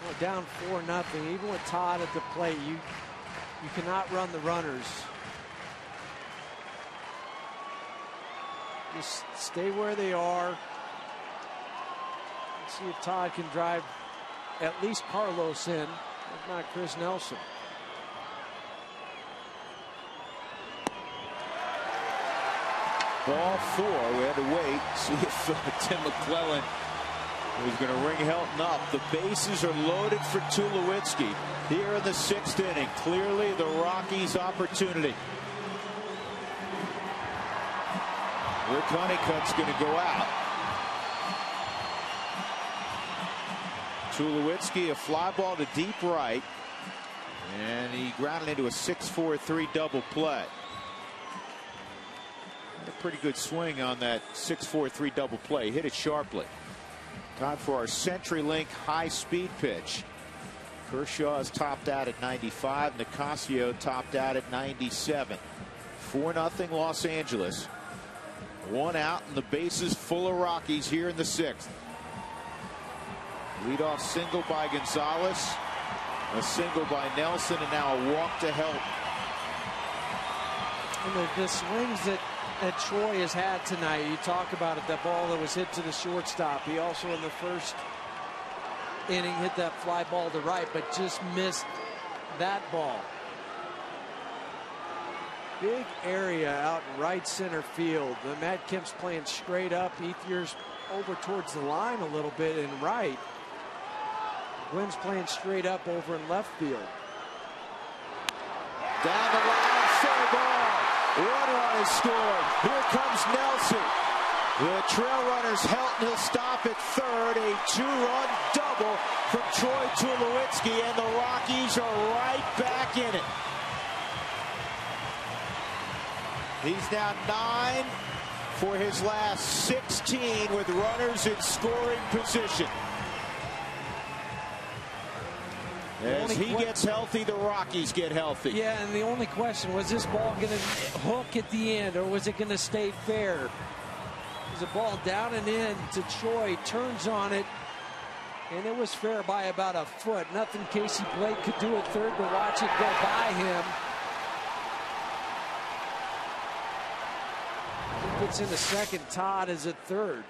Well, down 4-0. Even with Todd at the plate, you cannot run the runners. Just stay where they are. Let's see if Todd can drive at least Carlos in, if not Chris Nelson. Ball 4. We had to wait, see if Tim McClellan was going to ring Helton up. The bases are loaded for Tulowitzki here in the 6th inning. Clearly the Rockies' opportunity. Rick Honeycutt's going to go out. Tulowitzki, a fly ball to deep right, and he grounded into a 6-4-3 double play. A pretty good swing on that 6-4-3 double play. Hit it sharply. Time for our CenturyLink high-speed pitch. Kershaw is topped out at 95. Nicasio topped out at 97. 4-0 Los Angeles. 1 out and the bases full of Rockies here in the 6th. Leadoff single by Gonzalez. A single by Nelson, and now a walk to Helton. And the swings that Troy has had tonight, you talk about it, that ball that was hit to the shortstop. He also in the first inning hit that fly ball to right, but just missed that ball. Big area out in right center field. Matt Kemp's playing straight up. Ethier's over towards the line a little bit in right. Gwynn's playing straight up over in left field. Down the line, fair ball. 1 run is scored. Here comes Nelson. The trail runner's Helton. He'll stop at third. A 2-run double from Troy Tulowitzki, and the Rockies are right back in it. He's now 9 for his last 16 with runners in scoring position. As he gets healthy, the Rockies get healthy. Yeah, and the only question, was this ball going to hook at the end, or was it going to stay fair? There's a ball down and in to Troy, turns on it, and it was fair by about a foot. Nothing Casey Blake could do at third but watch it go by him. He gets into second. Todd is at third.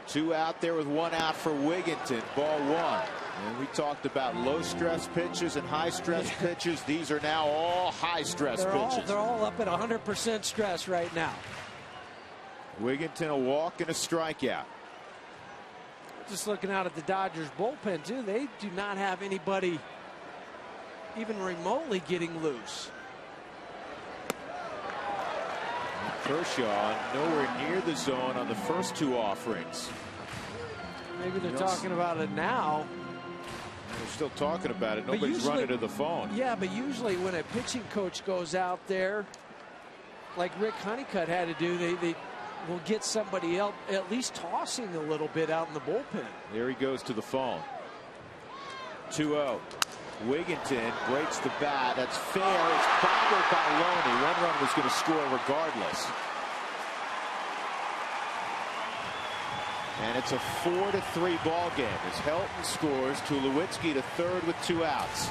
2 out there with 1 out for Wigginton. Ball 1. And we talked about low stress pitches and high stress pitches. These are now all high stress pitches. They're all up at 100% stress right now. Wigginton a walk and a strikeout. Just looking out at the Dodgers bullpen too, they do not have anybody even remotely getting loose. Kershaw nowhere near the zone on the first 2 offerings. Maybe they're talking about it now. They're still talking about it. Nobody's running to the phone. Yeah, but usually when a pitching coach goes out there, like Rick Honeycutt had to do, they will get somebody else at least tossing a little bit out in the bullpen. There he goes to the phone. 2-0. Wigginton breaks the bat. That's fair. It's bobbled by Loney. 1 run was going to score regardless. And it's a 4-3 ball game as Helton scores. Tulowitzki to third with 2 outs.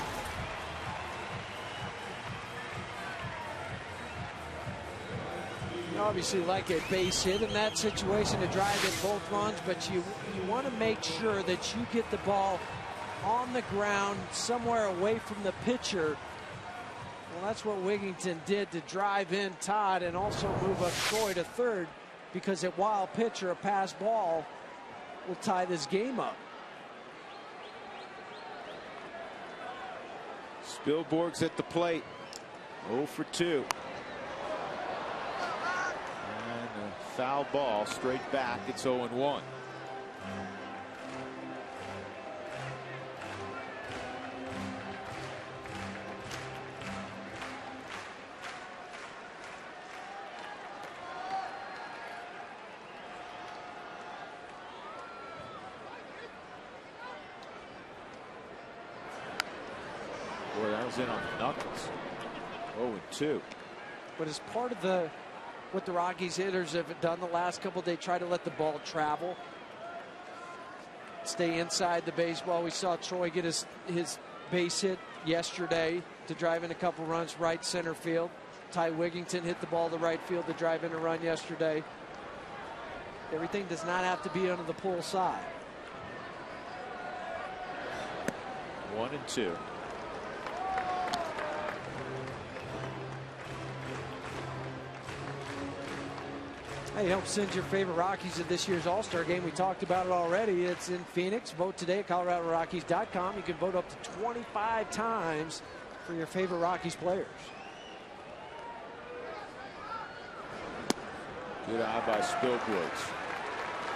You obviously like a base hit in that situation to drive in both runs, but you want to make sure that you get the ball on the ground somewhere away from the pitcher. Well, that's what Wigginton did to drive in Todd and also move up Troy to third, because a wild pitch or a pass ball will tie this game up. Spielborg's at the plate. 0 for 2. And a foul ball straight back. It's 0-1. Boy, that was in on the knuckles. 0-2. But as part of what the Rockies hitters have done the last couple, they try to let the ball travel. stay inside the baseball. We saw Troy get his base hit yesterday to drive in a couple runs right center field. Ty Wigington hit the ball to right field to drive in a run yesterday. Everything does not have to be under the pull side. 1-2. Hey, help send your favorite Rockies to this year's All-Star game. We talked about it already. It's in Phoenix. Vote today at ColoradoRockies.com. You can vote up to 25 times for your favorite Rockies players. Good eye by Spilborghs.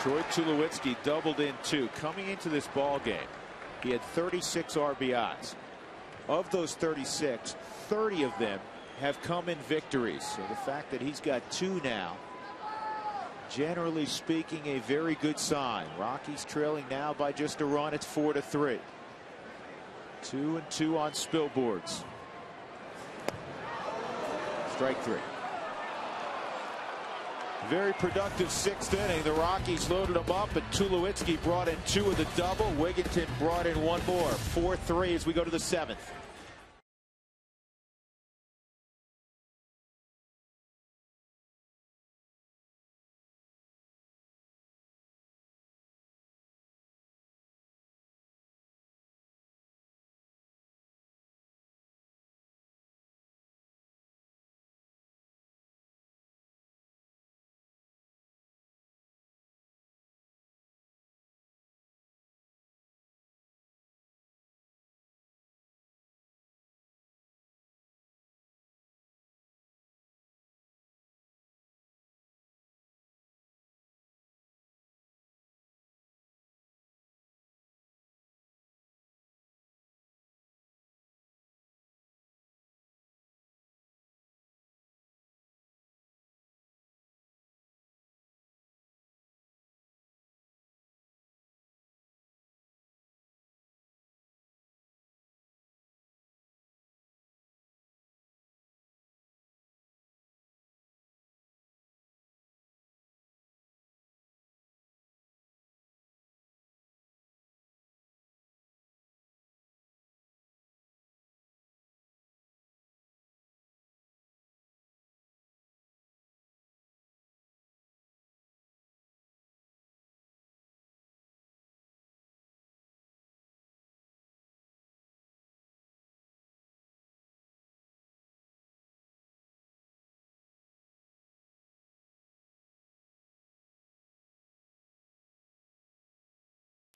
Troy Tulowitzki doubled in 2. Coming into this ball game, he had 36 RBIs. Of those 36, 30 of them have come in victories. So the fact that he's got 2 now, generally speaking, a very good sign. Rockies trailing now by just a run. It's 4-3. 2-2 on Spilborghs. Strike 3. Very productive 6th inning. The Rockies loaded them up, and Tulowitzki brought in 2 of the double. Wigington brought in 1 more. 4-3 as we go to the 7th.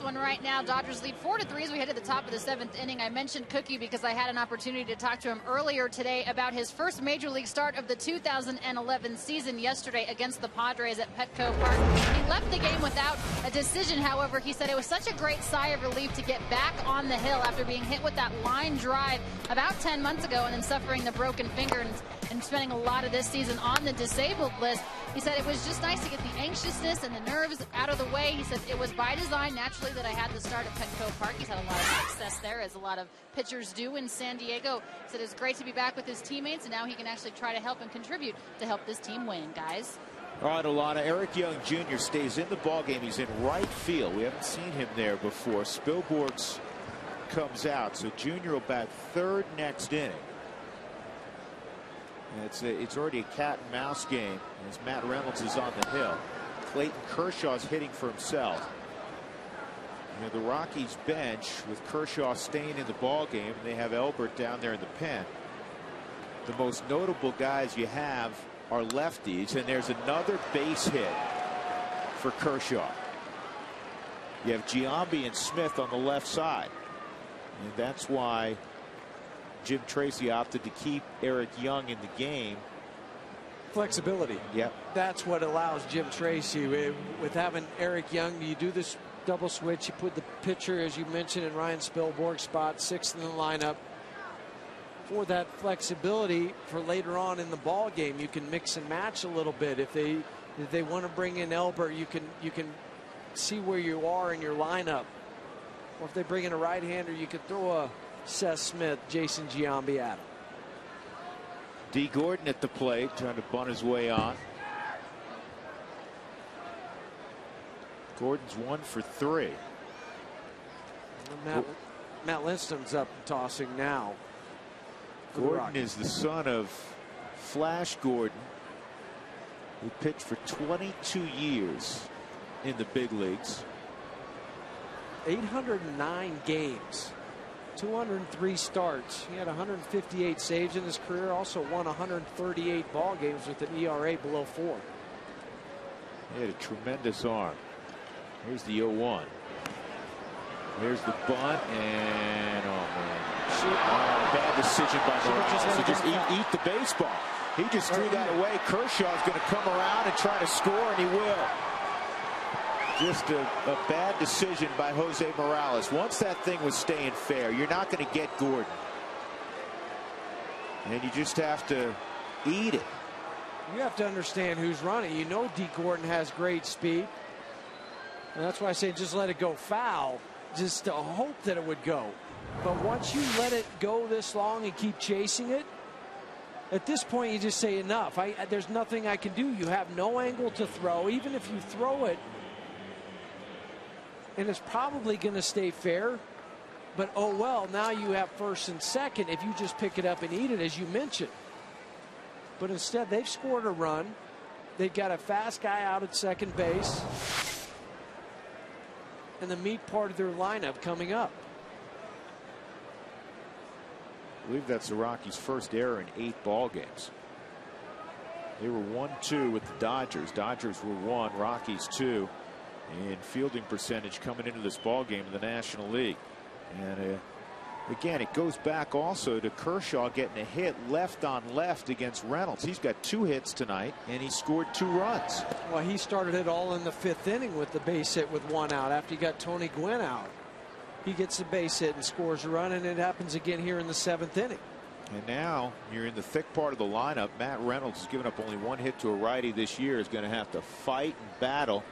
One right now, Dodgers lead 4-3 as we head to the top of the 7th inning. I mentioned Cookie because I had an opportunity to talk to him earlier today about his first major league start of the 2011 season yesterday against the Padres at Petco Park. He left the game without a decision. However, he said it was such a great sigh of relief to get back on the hill after being hit with that line drive about 10 months ago and then suffering the broken finger and spending a lot of this season on the disabled list. He said it was just nice to get the anxiousness and the nerves out of the way. He said it was by design, naturally, that I had to start at Petco Park. He's had a lot of success there, as a lot of pitchers do in San Diego. He said it was great to be back with his teammates, and now he can actually try to help and contribute to help this team win, guys. All right, Alana, Eric Young Jr. stays in the ballgame. He's in right field. We haven't seen him there before. Spilborghs comes out, so Jr. will bat 3rd next inning. It's already a cat and mouse game as Matt Reynolds is on the hill. Clayton Kershaw's hitting for himself. You know, the Rockies bench with Kershaw staying in the ball game. They have Elbert down there in the pen. The most notable guys you have are lefties, and there's another base hit for Kershaw. You have Giambi and Smith on the left side, and that's why Jim Tracy opted to keep Eric Young in the game. Flexibility. Yep. That's what allows Jim Tracy. With having Eric Young, you do this double switch. You put the pitcher, as you mentioned, in Ryan Spilborgh's spot, 6th in the lineup, for that flexibility for later on in the ball game. You can mix and match a little bit. If they want to bring in Elbert, you can see where you are in your lineup. Or if they bring in a right-hander, you could throw a Seth Smith, Jason Giambi at him. D. Gordon at the plate, trying to bunt his way on. Gordon's 1 for 3. Matt Lindstrom's up and tossing now. Gordon is the son of Flash Gordon, who pitched for 22 years in the big leagues. 809 games, 203 starts. He had 158 saves in his career, also won 138 ball games with an ERA below 4. He had a tremendous arm. Here's the 0-1. Here's the bunt, and oh man, bad decision by Morales to just eat the baseball. He just threw that away. Kershaw's going to come around and try to score, and he will. Just a bad decision by Jose Morales. Once that thing was staying fair, you're not going to get Gordon. And you just have to eat it. You have to understand who's running. You know D. Gordon has great speed. And that's why I say just let it go foul, just to hope that it would go. But once you let it go this long and keep chasing it, at this point you just say enough. There's nothing I can do. You have no angle to throw. Even if you throw it, and it's probably going to stay fair, but oh well, now you have first and second if you just pick it up and eat it, as you mentioned. But instead, they've scored a run. They've got a fast guy out at second base, and the meat part of their lineup coming up. I believe that's the Rockies' first error in 8 ball games. They were 1-2 with the Dodgers. Dodgers were 1, Rockies 2 in fielding percentage coming into this ball game in the National League. And again, it goes back also to Kershaw getting a hit left on left against Reynolds. He's got 2 hits tonight, and he scored 2 runs. Well, he started it all in the 5th inning with the base hit with 1 out after he got Tony Gwynn out. He gets the base hit and scores a run, and it happens again here in the 7th inning. And now you're in the thick part of the lineup. Matt Reynolds has given up only 1 hit to a righty this year. Is going to have to fight and battle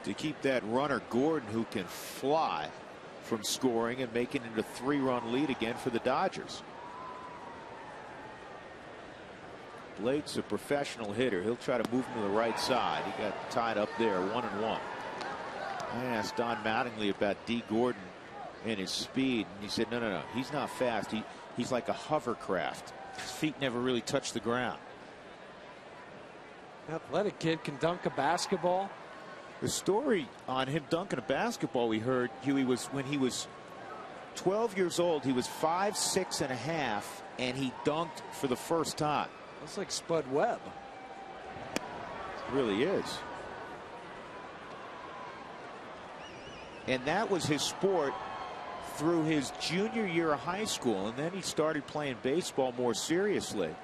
to keep that runner Gordon, who can fly, from scoring and making it a 3-run lead again for the Dodgers. Blake's a professional hitter. He'll try to move him to the right side. He got tied up there, 1-1. I asked Don Mattingly about D. Gordon and his speed, and he said no, he's not fast. He's like a hovercraft. His feet never really touch the ground. Athletic kid, can dunk a basketball. The story on him dunking a basketball we heard, Huey, was when he was 12 years old. He was 5'6 and a half, and he dunked for the first time. That's like Spud Webb. It really is. And that was his sport through his junior year of high school, and then he started playing baseball more seriously.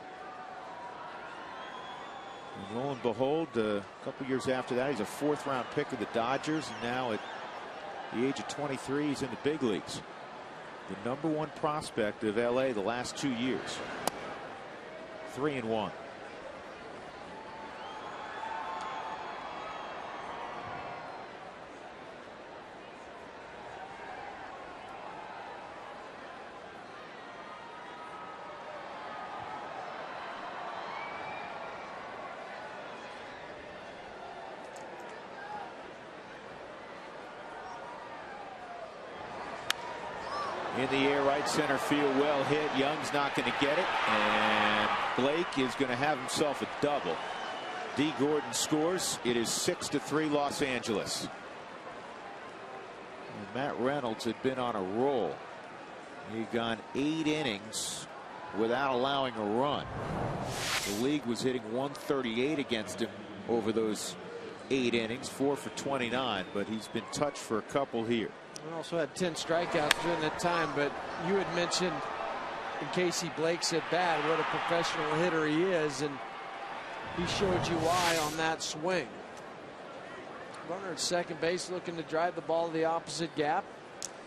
And lo and behold, a couple years after that, he's a 4th-round pick of the Dodgers, and now at the age of 23, he's in the big leagues. The #1 prospect of LA the last 2 years. 3-1. In the air, right center field, well hit. Young's not going to get it, and Blake is going to have himself a double. D. Gordon scores. It is 6-3 Los Angeles. And Matt Reynolds had been on a roll. He'd gone 8 innings without allowing a run. The league was hitting 138 against him over those 8 innings, 4 for 29, but he's been touched for a couple here. We also had 10 strikeouts during that time, but you had mentioned in Casey Blake's at bat what a professional hitter he is, and he showed you why on that swing. Runner at second base looking to drive the ball to the opposite gap.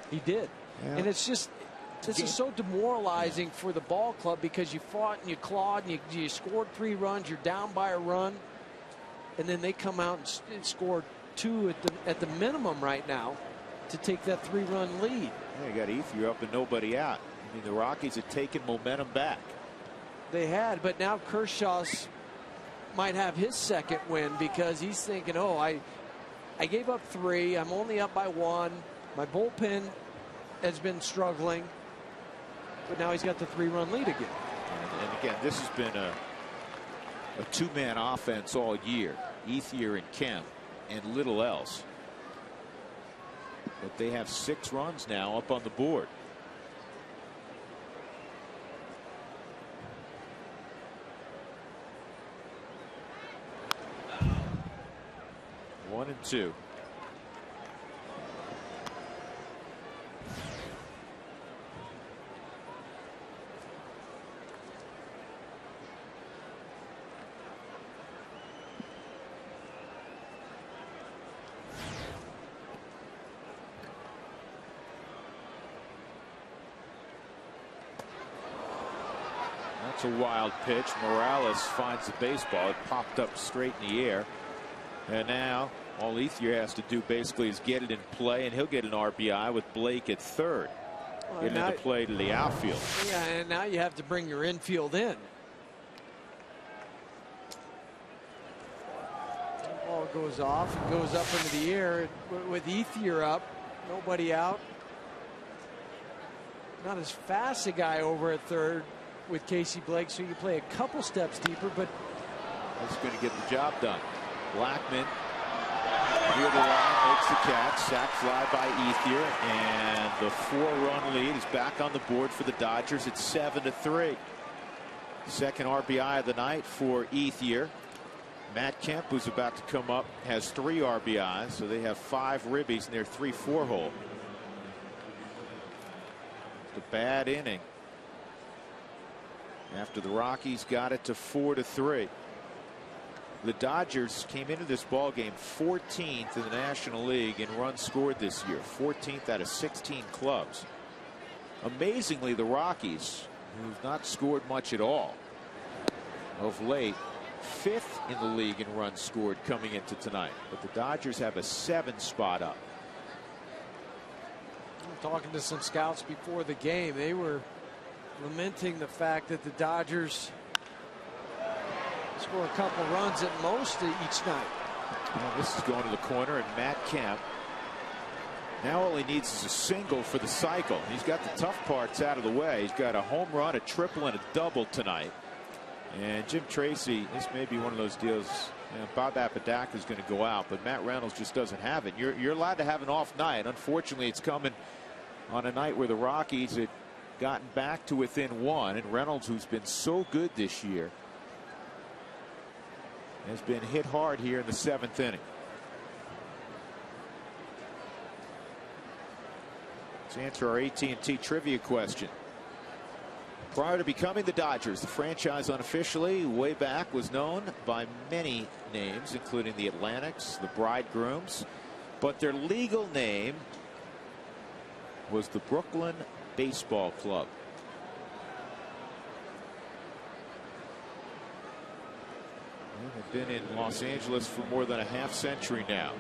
He did. Yeah. And it's just, this is so demoralizing for the ball club, because you fought and you clawed and you scored 3 runs, you're down by a run, and then they come out and score 2 at the minimum right now to take that 3-run lead. Yeah, you got Ethier up and nobody out. I mean, the Rockies had taken momentum back. They had, but now Kershaw's might have his second win, because he's thinking, oh, I gave up 3. I'm only up by 1. My bullpen has been struggling, but now he's got the 3-run lead again. And again, this has been a two-man offense all year. Ethier and Kemp and little else. But they have 6 runs now up on the board. One and two. That's a wild pitch. Morales finds the baseball. It popped up straight in the air. And now all Ethier has to do basically is get it in play, and he'll get an RBI with Blake at third. Getting into play to the outfield. Yeah, and now you have to bring your infield in. The ball goes off and goes up into the air with Ethier up. Nobody out. Not as fast a guy over at third with Casey Blake, so you play a couple steps deeper, but that's going to get the job done. Blackman near the line makes the catch. Sac fly by Ethier, and the 4-run lead is back on the board for the Dodgers at 7-3. Second RBI of the night for Ethier. Matt Kemp, who's about to come up, has 3 RBIs, so they have 5 ribbies in their 3-4 hole. It's a bad inning after the Rockies got it to 4-3. The Dodgers came into this ball game 14th in the National League in runs scored this year, 14th out of 16 clubs. Amazingly, the Rockies, who've not scored much at all of late, 5th in the league in runs scored coming into tonight. But the Dodgers have a 7 spot up. I'm talking to some scouts before the game. They were lamenting the fact that the Dodgers score a couple runs at most each night. Well, this is going to the corner, and Matt Kemp now all he needs is a single for the cycle. He's got the tough parts out of the way. He's got a home run, a triple, and a double tonight. And Jim Tracy, this may be one of those deals. You know, Bob Apodaca is going to go out, but Matt Reynolds just doesn't have it. You're allowed to have an off night. Unfortunately, it's coming on a night where the Rockies had gotten back to within 1, and Reynolds, who's been so good this year, has been hit hard here in the 7th inning. Let's answer our AT&T trivia question. Prior to becoming the Dodgers, the franchise unofficially way back was known by many names, including the Atlantics, the Bridegrooms, but their legal name was the Brooklyn Baseball Club. They've been in Los Angeles for more than a half-century now.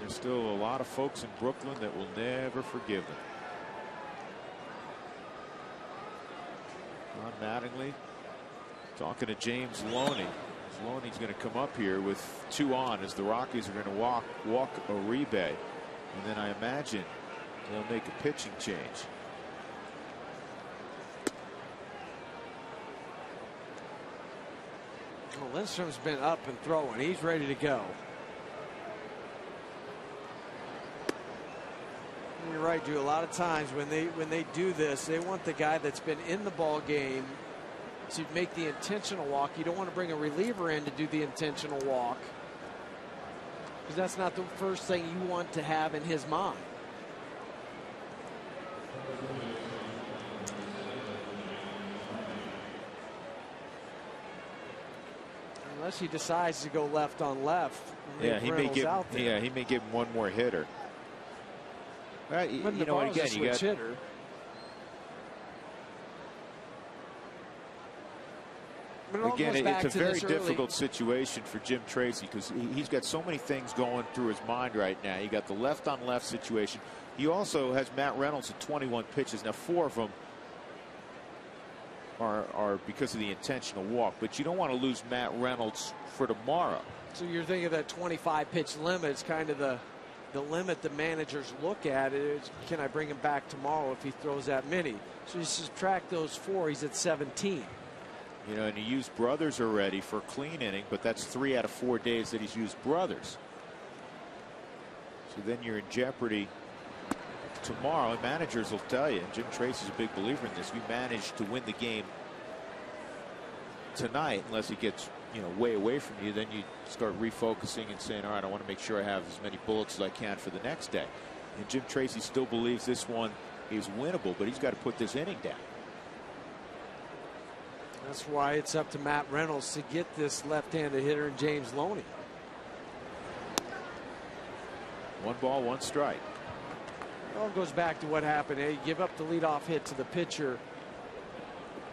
There's still a lot of folks in Brooklyn that will never forgive them. Ron Mattingly talking to James Loney. Loney's going to come up here with 2 on as the Rockies are going to walk Uribe, and then I imagine they'll make a pitching change. Well, Lindstrom's been up and throwing. He's ready to go. You're right, Drew. A lot of times when they do this, they want the guy that's been in the ball game to make the intentional walk. You don't want to bring a reliever in to do the intentional walk, because that's not the first thing you want to have in his mind. Unless he decides to go left on left. Yeah, he may give. Yeah, he may give him one more hitter. Right, you know what? Again, you got hitter. Again, it's a very difficult situation for Jim Tracy, because he's got so many things going through his mind right now. You got the left on left situation. He also has Matt Reynolds at 21 pitches. Now 4 of them are because of the intentional walk, but you don't want to lose Matt Reynolds for tomorrow. So you're thinking that 25 pitch limit is kind of the the limit the managers look at is, can I bring him back tomorrow if he throws that many? So you subtract those 4, he's at 17. You know, and he used Brothers already for a clean inning, but that's 3 out of 4 days that he's used Brothers. So then you're in jeopardy tomorrow, and managers will tell you, and Jim Tracy's a big believer in this, we managed to win the game tonight unless it gets, you know, way away from you. Then you start refocusing and saying, all right, I want to make sure I have as many bullets as I can for the next day. And Jim Tracy still believes this one is winnable, but he's got to put this inning down. That's why it's up to Matt Reynolds to get this left-handed hitter in James Loney. 1 ball, 1 strike. It all goes back to what happened. You give up the leadoff hit to the pitcher,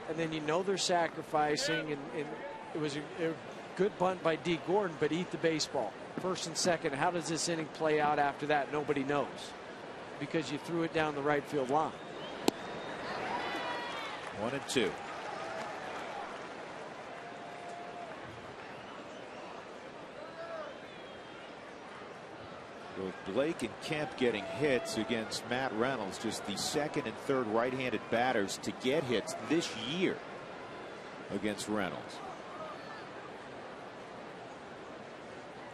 and then you know they're sacrificing, and it was a good bunt by D. Gordon, but eat the baseball. First and second, how does this inning play out after that? Nobody knows, because you threw it down the right field line. 1-2. With Blake and Kemp getting hits against Matt Reynolds, just the second and third right-handed batters to get hits this year against Reynolds.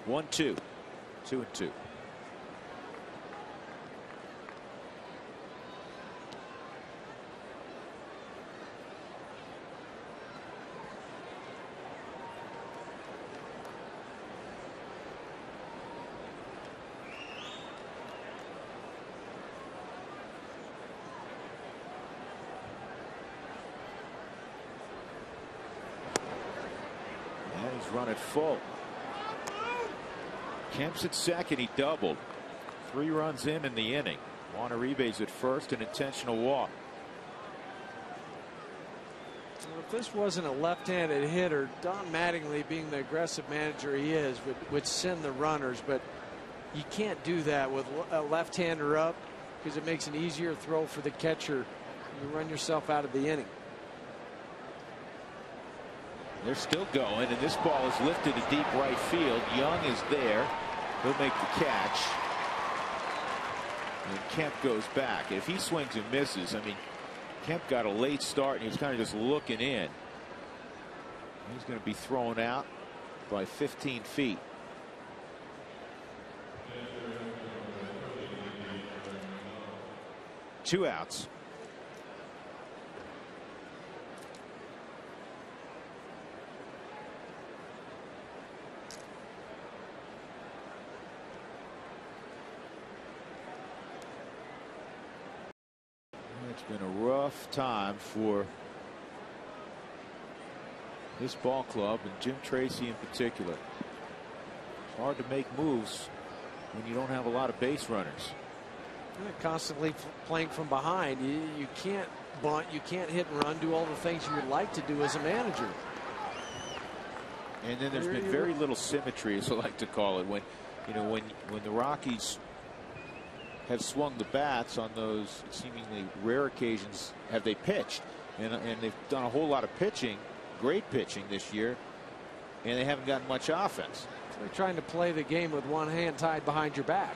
1-2. 2-2. Run it full. Kemp's at second. He doubled. 3 runs in the inning. Wanaribe's at first, an intentional walk. Well, if this wasn't a left-handed hitter, Don Mattingly, being the aggressive manager he is, would send the runners, but you can't do that with a left-hander up, because it makes an easier throw for the catcher. You run yourself out of the inning. They're still going, and this ball is lifted to deep right field. Young is there. He'll make the catch. And Kemp goes back. If he swings and misses, I mean, Kemp got a late start, and he was kind of just looking in. He's going to be thrown out by 15 feet. Two outs. It's been a rough time for this ball club, and Jim Tracy in particular. It's hard to make moves when you don't have a lot of base runners. You're constantly playing from behind. You can't bunt, you can't hit and run, do all the things you would like to do as a manager. And then there's been very little symmetry, as I like to call it, when, you know, when the Rockies have swung the bats on those seemingly rare occasions have they pitched, and they've done a whole lot of pitching, great pitching this year, and they haven't gotten much offense. They're trying to play the game with one hand tied behind your back.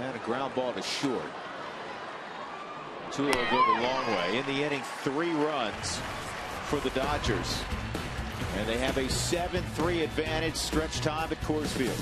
And a ground ball to short. Tulo will go the long way. In the inning, 3 runs for the Dodgers. And they have a 7-3 advantage, stretch time at Coors Field.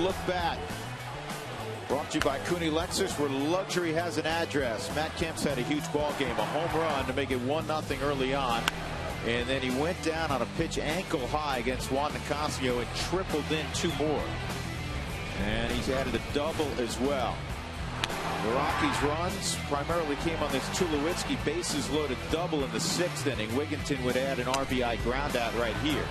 look back. Brought to you by Cooney Lexus, where luxury has an address. Matt Kemp's had a huge ball game, a home run to make it 1-0 early on. And then he went down on a pitch ankle high against Juan Nicasio and tripled in 2 more. And he's added a double as well. The Rockies' runs primarily came on this Tulowitzki bases loaded double in the 6th inning. Wigginton would add an RBI ground out right here.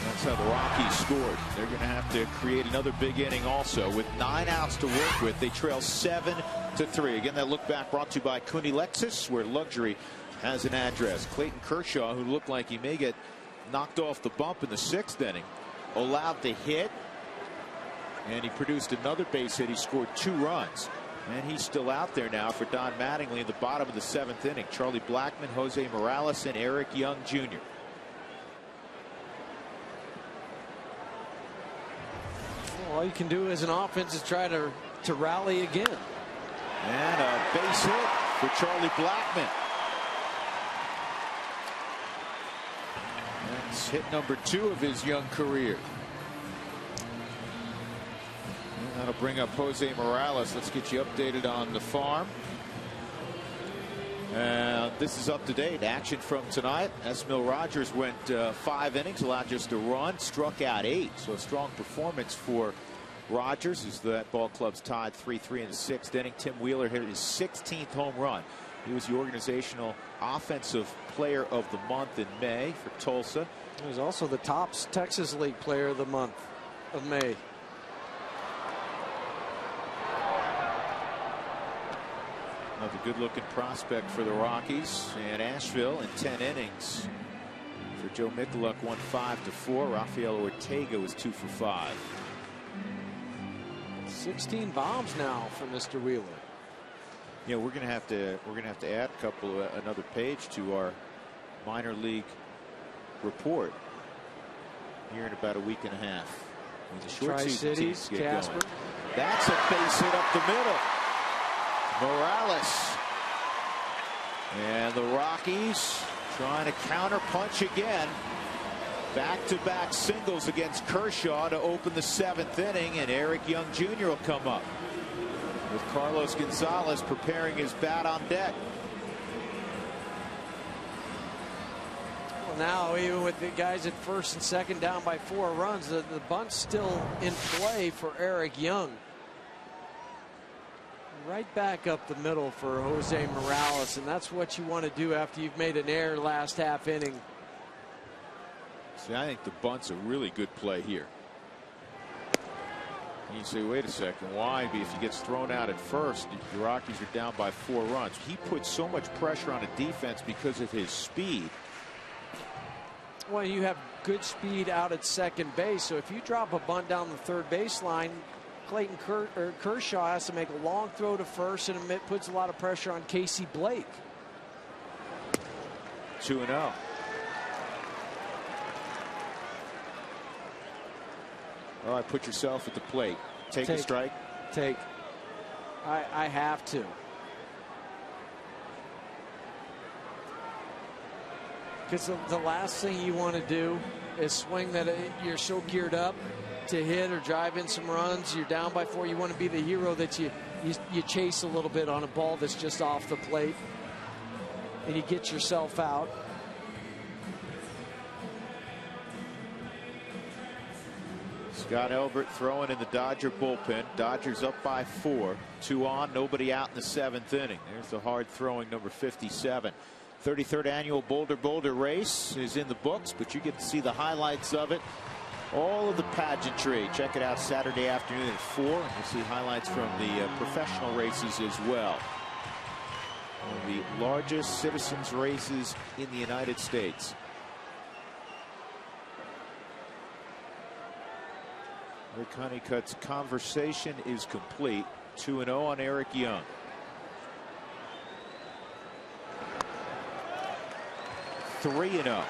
That's how the Rockies scored. They're going to have to create another big inning also. With 9 outs to work with, they trail 7-3. Again, that look back brought to you by Cooney Lexus, where luxury has an address. Clayton Kershaw, who looked like he may get knocked off the bump in the 6th inning, allowed to hit, and he produced another base hit. He scored 2 runs. And he's still out there now for Don Mattingly in the bottom of the 7th inning. Charlie Blackmon, Jose Morales, and Eric Young Jr. All you can do as an offense is try to rally again. And a base hit for Charlie Blackmon. That's hit number 2 of his young career. And that'll bring up Jose Morales. Let's get you updated on the farm. This is up to date. Action from tonight. Esmil Rogers went 5 innings, allowed just a run, struck out 8. So a strong performance for Rogers, as that ball club's tied 3-3 in the 6th inning. Tim Wheeler hit his 16th home run. He was the organizational offensive player of the month in May for Tulsa. He was also the top Texas League player of the month of May. Another good-looking prospect for the Rockies. And Asheville in 10 innings for Joe Michaluk won 5-4. Rafael Ortega was 2 for 5. 16 bombs now for Mr. Wheeler. Yeah, we're gonna have to add another page to our minor league report here in about a week and a half. The short season teams get Casper. going. That's a base hit up the middle. Morales. And the Rockies trying to counter punch again. Back-to-back singles against Kershaw to open the 7th inning, and Eric Young Jr. will come up with Carlos Gonzalez preparing his bat on deck. Well, now even with the guys at first and second down by 4 runs, the bunt's still in play for Eric Young. Right back up the middle for Jose Morales, and that's what you want to do after you've made an error last half inning. See, I think the bunt's a really good play here. You say, wait a second, why? If he gets thrown out at first, the Rockies are down by 4 runs. He puts so much pressure on a defense because of his speed. Well, you have good speed out at second base, so if you drop a bunt down the third baseline, Clayton Kershaw has to make a long throw to first, and it puts a lot of pressure on Casey Blake. 2-0. All right, put yourself at the plate. Take a strike. Take. I have to. Because the last thing you want to do is swing that you're so geared up to hit or drive in some runs. You're down by 4. You want to be the hero that you chase a little bit on a ball that's just off the plate, and you get yourself out. Scott Elbert throwing in the Dodger bullpen. Dodgers up by 4. 2 on, nobody out in the 7th inning. There's the hard throwing number 57. 33rd annual Boulder race is in the books, but you get to see the highlights of it. All of the pageantry. Check it out Saturday afternoon at 4. You'll see highlights from the professional races as well. One of the largest citizens races in the United States. Rick Honeycutt's conversation is complete. 2-0 on Eric Young. Three 3-0.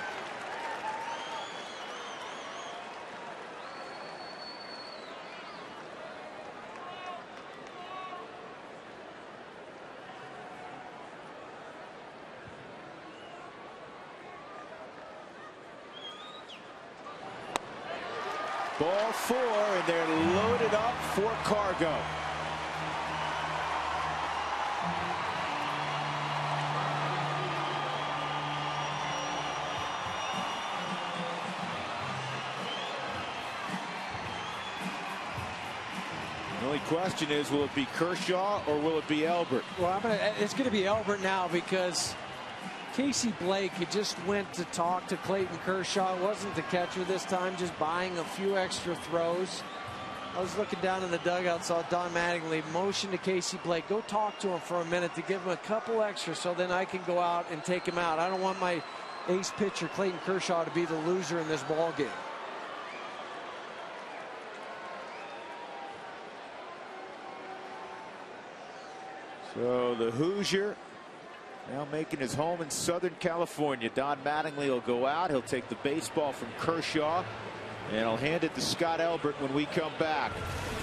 Ball 4, and they're loaded up for Cargo. The only question is, will it be Kershaw or will it be Elbert? Well, it's going to be Elbert now, because Casey Blake had just went to talk to Clayton Kershaw. It wasn't the catcher this time, just buying a few extra throws. I was looking down in the dugout, saw Don Mattingly motion to Casey Blake, go talk to him for a minute to give him a couple extra so then I can go out and take him out. I don't want my ace pitcher, Clayton Kershaw, to be the loser in this ball game. So the Hoosier now making his home in Southern California. Don Mattingly will go out. He'll take the baseball from Kershaw, and he'll hand it to Scott Elbert when we come back.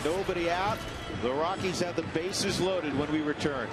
Nobody out. The Rockies have the bases loaded when we return.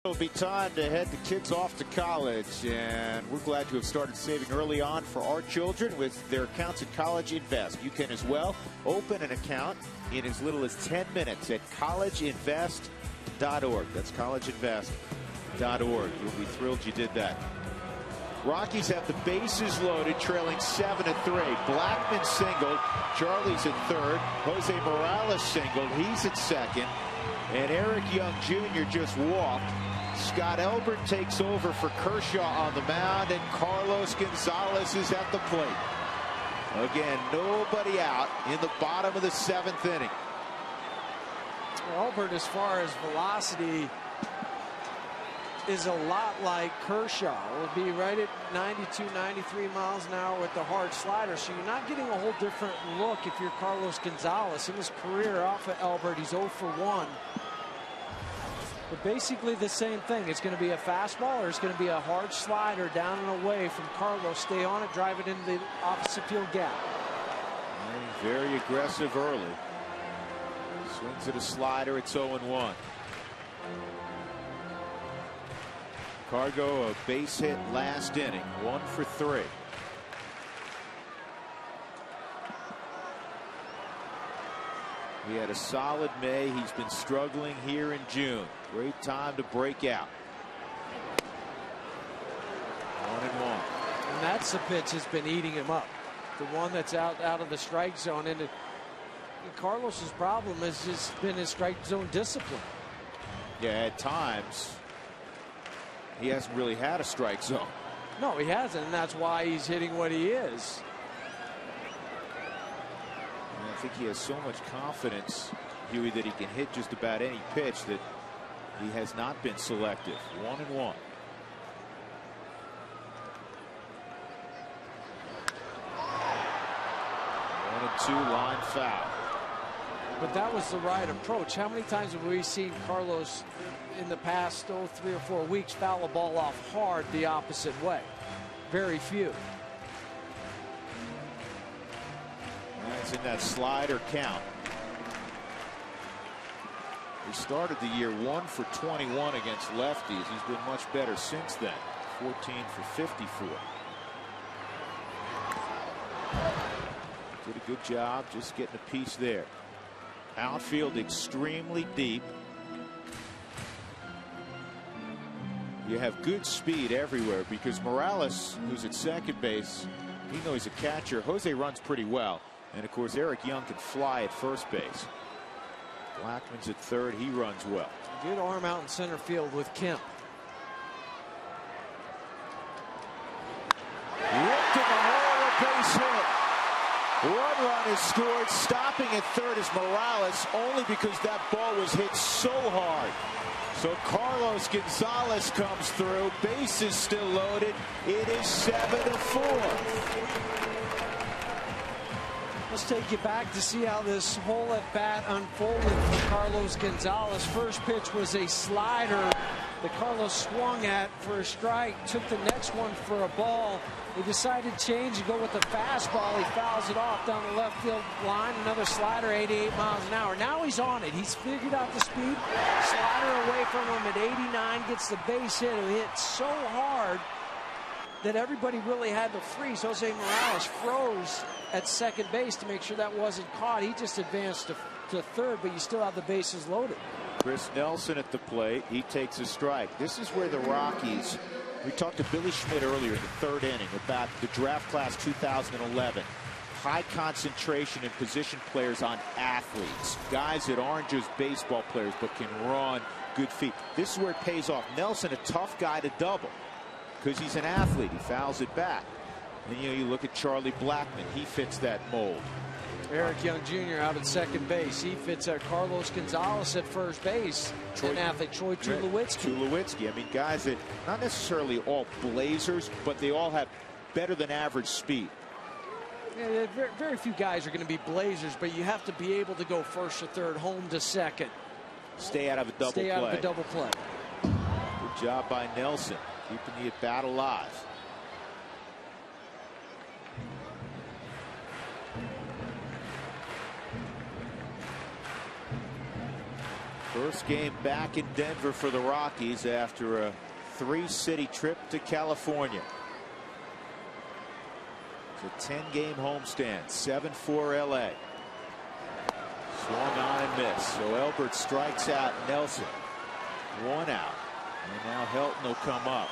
It'll be time to head the kids off to college, and we're glad to have started saving early on for our children with their accounts at College Invest. You can as well open an account in as little as 10 minutes at collegeinvest.org. That's collegeinvest.org. You'll be thrilled you did that. Rockies have the bases loaded, trailing 7-3. Blackman singled. Charlie's at third. Jose Morales singled. He's at second. And Eric Young Jr. just walked. Scott Elbert takes over for Kershaw on the mound, and Carlos Gonzalez is at the plate. Again, nobody out in the bottom of the 7th inning. Elbert, as far as velocity, is a lot like Kershaw. Will be right at 92, 93 miles an hour with the hard slider. So you're not getting a whole different look if you're Carlos Gonzalez. In his career off of Elbert, he's 0 for 1. But basically the same thing. It's going to be a fastball or it's going to be a hard slider down and away from Carlos. Stay on it, drive it into the opposite field gap. Very aggressive early. Swings at a slider. It's 0-1. Cargo a base hit last inning. 1 for 3. He had a solid May. He's been struggling here in June. Great time to break out. 1-1. And that's the pitch that's been eating him up. The one that's out of the strike zone. And Carlos's problem has just been his strike zone discipline. Yeah, at times he hasn't really had a strike zone. No, he hasn't, and that's why he's hitting what he is. And I think he has so much confidence, Huey, that he can hit just about any pitch that he has not been selective. 1-1. Two line foul. But that was the right approach. How many times have we seen Carlos in the past 3 or 4 weeks foul a ball off hard the opposite way? Very few. That's in that slider count. He started the year 1 for 21 against lefties. He's been much better since then. 14 for 54. Did a good job just getting a piece there. Outfield extremely deep. You have good speed everywhere because Morales, who's at second base, he knows he's a catcher. Jose runs pretty well. And of course, Eric Young can fly at first base. Blackman's at third. He runs well. Good arm out in center field with Kemp. Ripped in the hole, a base hit. One run is scored. Stopping at third is Morales, only because that ball was hit so hard. So Carlos Gonzalez comes through. Base is still loaded. It is 7-4. Let's take you back to see how this whole at bat unfolded for Carlos Gonzalez. First pitch was a slider that Carlos swung at for a strike. Took the next one for a ball. He decided to change and go with the fastball. He fouls it off down the left field line. Another slider, 88 miles an hour. Now he's on it. He's figured out the speed. Slider away from him at 89. Gets the base hit. It hit so hard that everybody really had to freeze. Jose Morales froze at second base to make sure that wasn't caught. He just advanced to third, but you still have the bases loaded. Chris Nelson at the plate. He takes a strike. This is where the Rockies, we talked to Billy Schmidt earlier in the third inning about the draft class 2011. High concentration in position players on athletes. Guys that aren't just baseball players but can run, good feet. This is where it pays off. Nelson, a tough guy to double because he's an athlete. He fouls it back. And you look at Charlie Blackman. He fits that mold. Eric Young Jr. out at second base. He fits Carlos Gonzalez at first base. An athlete, Troy Tulowitzki. I mean, guys that not necessarily all blazers, but they all have better than average speed. Yeah, very few guys are going to be blazers, but you have to be able to go first to third, home to second. Stay out of a double play. Stay out of a double play. Good job by Nelson, keeping the at bat alive. First game back in Denver for the Rockies after a three-city trip to California. It's a 10-game homestand, 7-4 LA. Swung on and missed. So Elbert strikes out Nelson. One out. And now Helton will come up.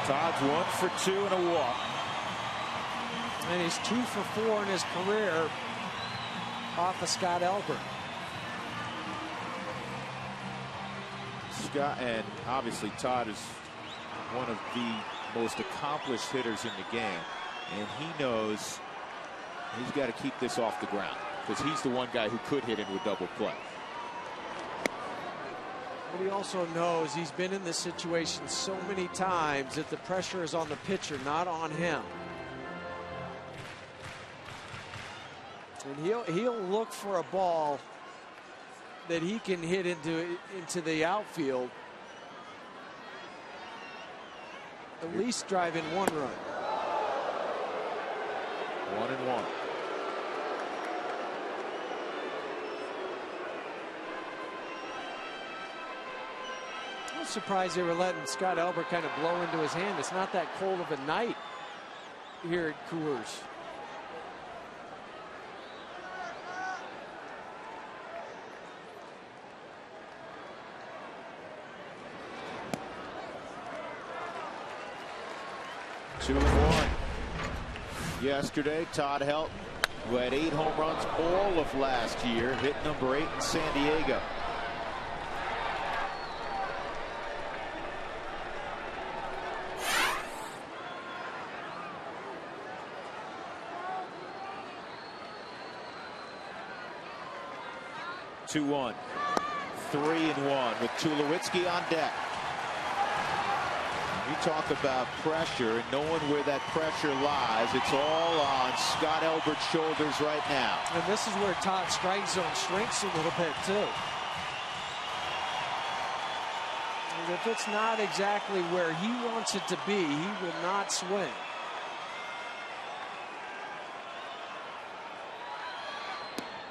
Todd's 1 for 2 and a walk. And he's 2 for 4 in his career off of Scott Elbert. Scott, and obviously Todd is one of the most accomplished hitters in the game, and he knows he's got to keep this off the ground because he's the one guy who could hit into a double play. But he also knows he's been in this situation so many times that the pressure is on the pitcher, not on him. And he'll look for a ball that he can hit into the outfield, at least drive in 1 run. 1-1. I'm surprised they were letting Scott Elbert kind of blow into his hand. It's not that cold of a night here at Coors. Two and one. Yesterday, Todd Helton, who had 8 home runs all of last year, hit number 8 in San Diego. Two one. 3-1 with Tulowitzki on deck. You talk about pressure and knowing where that pressure lies. It's all on Scott Elbert's shoulders right now. And this is where Todd's strike zone shrinks a little bit too. And if it's not exactly where he wants it to be, he will not swing.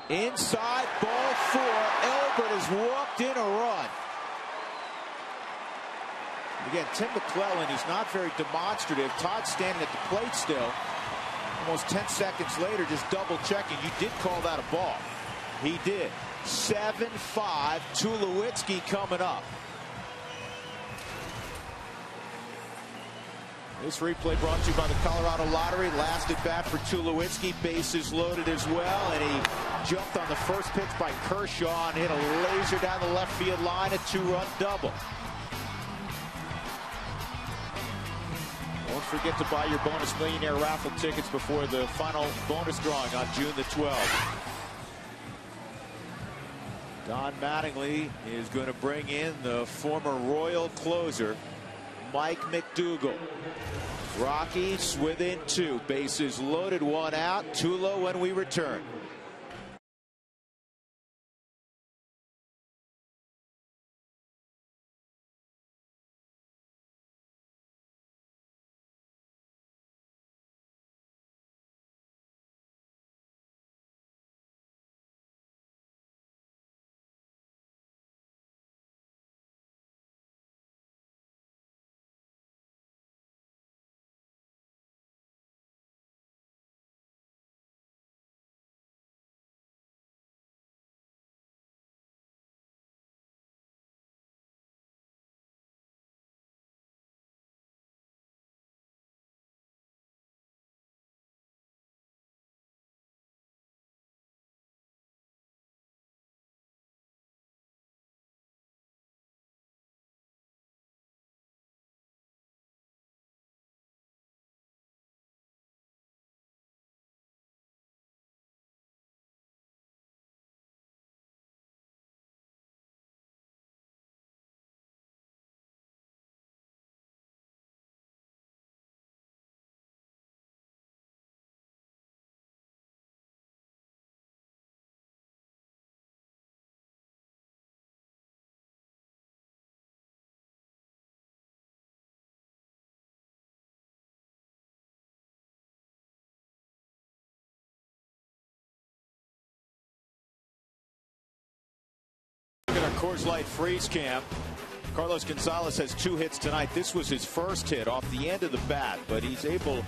Inside, ball Elbert has walked in a run. Again, Tim McClellan, who's not very demonstrative. Todd standing at the plate still. Almost 10 seconds later, just double checking. You did call that a ball. He did. 7-5. Tulowitzki coming up. This replay brought to you by the Colorado Lottery. Last at bat for Tulowitzki. Bases loaded as well. And he jumped on the first pitch by Kershaw and hit a laser down the left field line. A 2-run double. Don't forget to buy your bonus millionaire raffle tickets before the final bonus drawing on June the 12th. Don Mattingly is going to bring in the former Royal closer, Mike McDougall. Rockies within 2. Bases loaded, 1 out. Tulo when we return. Look at our Coors Light freeze cam. Carlos Gonzalez has 2 hits tonight. This was his first hit off the end of the bat, but he's able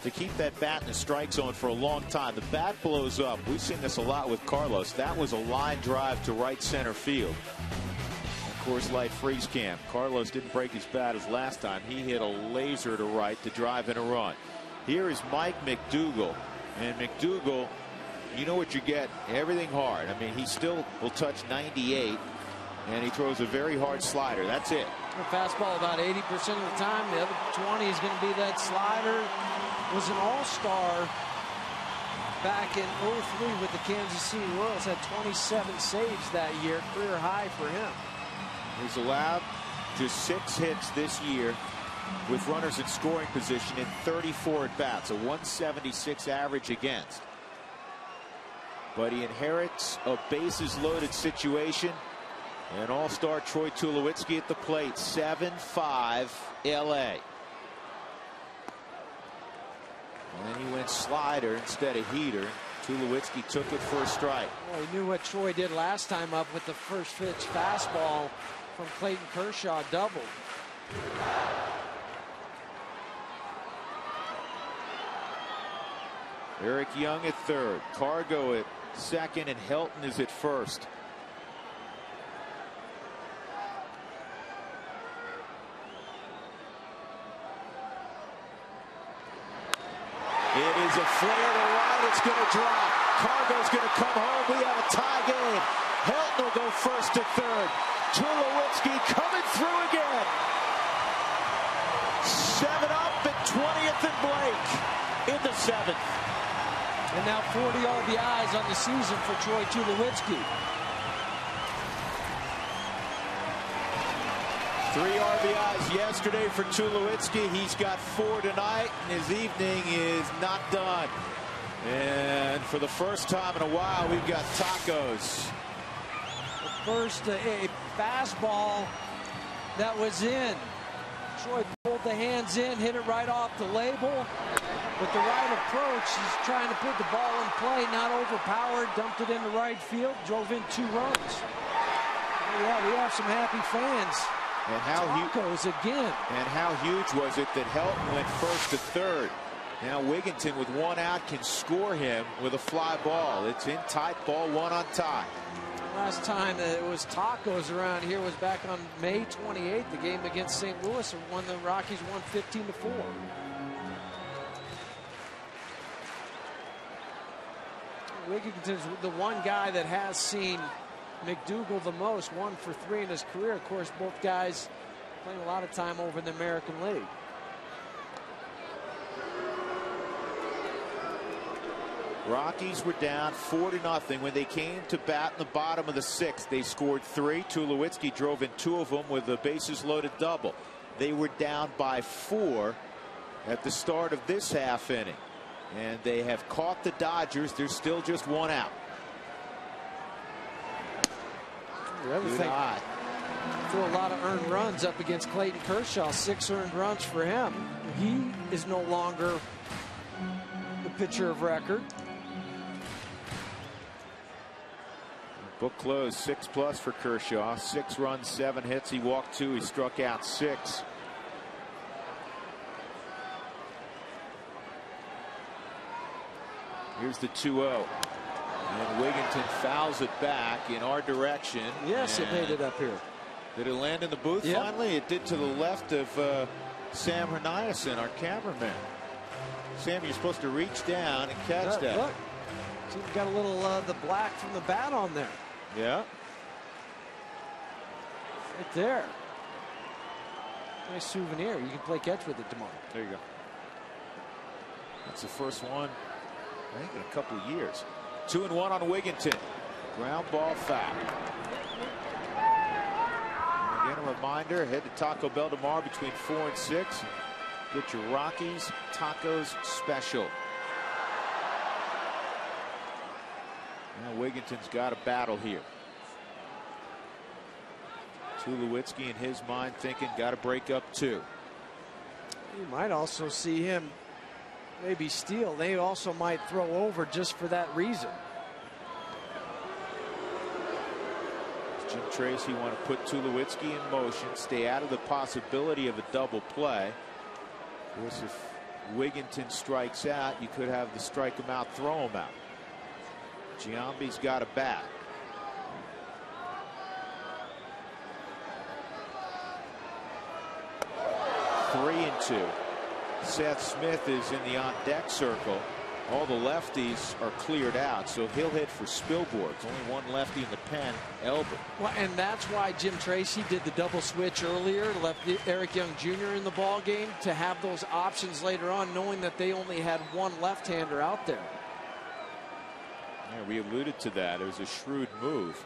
to keep that bat in the strike zone for a long time. The bat blows up. We've seen this a lot with Carlos. That was a line drive to right center field. Coors Light freeze cam. Carlos didn't break his bat as last time. He hit a laser to right to drive in a run. Here is Mike McDougall. And McDougall, you know what you get. Everything hard. I mean, he still will touch 98. And he throws a very hard slider. That's it. The fastball about 80% of the time. The other 20 is going to be that slider. Was an all-star back in 03 with the Kansas City Royals. Had 27 saves that year. Career high for him. He's allowed just 6 hits this year with runners in scoring position in 34 at-bats. A 176 average against. But he inherits a bases-loaded situation. And all-star Troy Tulowitzki at the plate. 7-5 LA. And then he went slider instead of heater. Tulowitzki took it for a strike. Well, he knew what Troy did last time up with the first pitch fastball from Clayton Kershaw doubled. Eric Young at third. Cargo at second, and Helton is at first. It is a flare to right. It's going to drop. Cargo's going to come home. We have a tie game. Helton will go first to third. Tulowitzki coming through again. 7 up at 20th and Blake in the 7th. And now 40 RBIs on the season for Troy Tulowitzki. 3 RBIs yesterday for Tulowitzki. He's got 4 tonight, and his evening is not done. And for the first time in a while, we've got tacos. First, a fastball that was in. Troy pulled the hands in, hit it right off the label. With the right approach, he's trying to put the ball in play, not overpowered, dumped it into right field, drove in 2 runs. Oh, yeah, we have some happy fans. And how huge was it that Helton went first to third? Now Wigginton with 1 out can score him with a fly ball. It's in tight, ball 1 on tie. Last time that it was tacos around here was back on May 28th, the game against St. Louis, when the Rockies won 15-4. Wigginton's the one guy that has seen McDougal the most, 1 for 3 in his career. Of course, both guys playing a lot of time over in the American League. Rockies were down 4-0 when they came to bat in the bottom of the 6th. They scored 3. Tulowitzki drove in 2 of them with a bases loaded double. They were down by 4 at the start of this half inning, and they have caught the Dodgers. There's still just 1 out. The other thing, threw a lot of earned runs up against Clayton Kershaw. 6 earned runs for him. He is no longer the pitcher of record. Book closed 6+ for Kershaw. 6 runs, 7 hits. He walked 2. He struck out 6. Here's the 2-0. And Wigginton fouls it back in our direction. Yes, it made it up here. Did it land in the booth finally? It did to the left of Sam Herniason, our cameraman. Sam, you're supposed to reach down and catch that. Look, see, we've got a little the black from the bat on there. Yeah. Right there. Nice souvenir. You can play catch with it tomorrow. There you go. That's the first one, I think, in a couple of years. 2-1 on Wigginton. Ground ball foul. And again, a reminder, head to Taco Bell tomorrow between 4 and 6. Get your Rockies Tacos special. Now Wigginton's got a battle here. Tulowitzki in his mind thinking got to break up 2. You might also see him maybe steal. They also might throw over just for that reason. Jim Tracy want to put Tulowitzki in motion, stay out of the possibility of a double play. Of course, if Wigginton strikes out, you could have the strike him out, throw him out. Giambi's got a bat. Three and 2. Seth Smith is in the on-deck circle. All the lefties are cleared out, so he'll hit for Spilborghs. Only one lefty in the pen, Elbert. Well, and that's why Jim Tracy did the double switch earlier, left Eric Young Jr. in the ball game to have those options later on, knowing that they only had one left-hander out there. Yeah, we alluded to that. It was a shrewd move.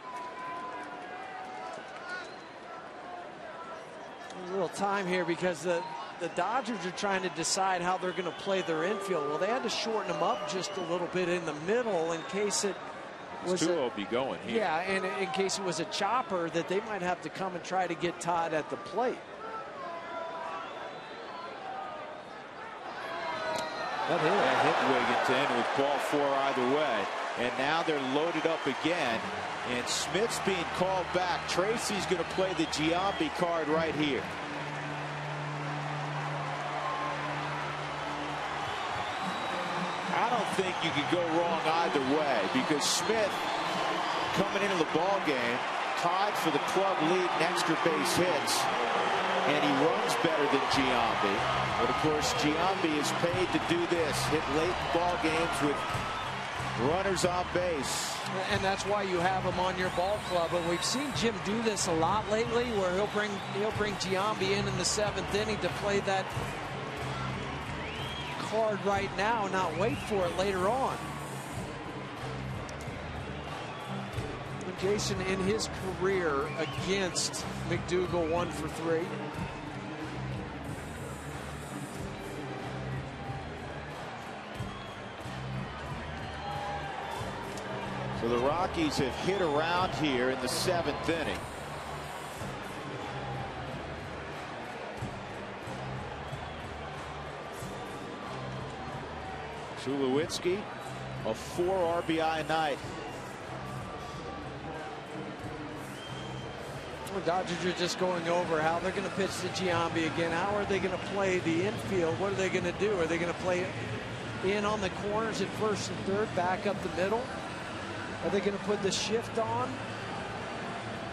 A little time here because the Dodgers are trying to decide how they're going to play their infield. Well, they had to shorten them up just a little bit in the middle in case it was be going here. Yeah, and in case it was a chopper that they might have to come and try to get Todd at the plate. That hit Wigginton with ball 4 either way. And now they're loaded up again. And Smith's being called back. Tracy's going to play the Giambi card right here. I don't think you could go wrong either way, because Smith coming into the ball game tied for the club lead in extra base hits, and he runs better than Giambi. But of course, Giambi is paid to do this, hit late ball games with runners on base. And that's why you have him on your ball club. And we've seen Jim do this a lot lately, where he'll bring Giambi in the 7th inning to play that card right now and not wait for it later on. And Jason, in his career against McDougal, 1 for 3. So the Rockies have hit around here in the 7th inning. Tulowitzki, a 4 RBI night. The Dodgers are just going over how they're going to pitch to Giambi again. How are they going to play the infield? What are they going to do? Are they going to play in on the corners at first and third, back up the middle? Are they going to put the shift on?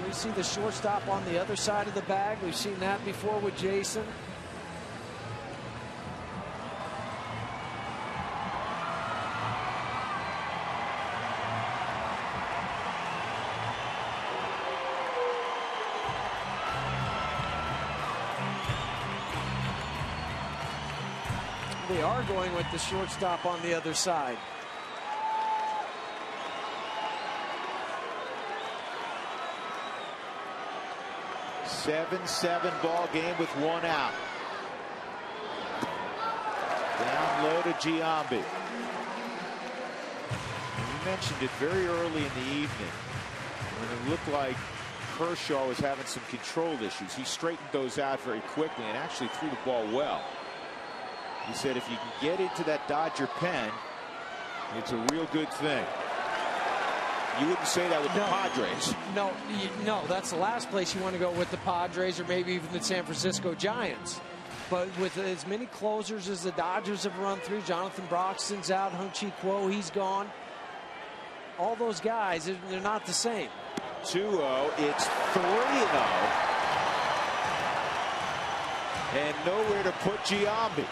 We see the shortstop on the other side of the bag. We've seen that before with Jason. They are going with the shortstop on the other side. Seven ball game with 1 out. Down low to Giambi. You mentioned it very early in the evening when it looked like Kershaw was having some control issues. He straightened those out very quickly and actually threw the ball well. He said if you can get into that Dodger pen, it's a real good thing. You wouldn't say that with the Padres. No, that's the last place you want to go with the Padres or maybe even the San Francisco Giants. But with as many closers as the Dodgers have run through, Jonathan Broxton's out, Hung-Chi Kuo, he's gone. All those guys, they're not the same. 2-0, it's 3-0. And nowhere to put Giambi.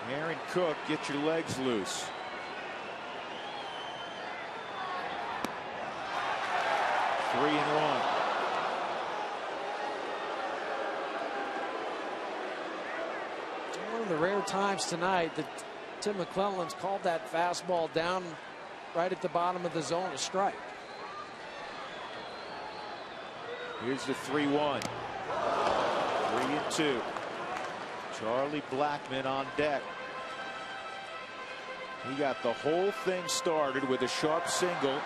Aaron Cook, get your legs loose. Three and one. One of the rare times tonight that Tim McClellan's called that fastball down right at the bottom of the zone, a strike. Here's the 3-1. 3-2. Charlie Blackmon on deck. He got the whole thing started with a sharp single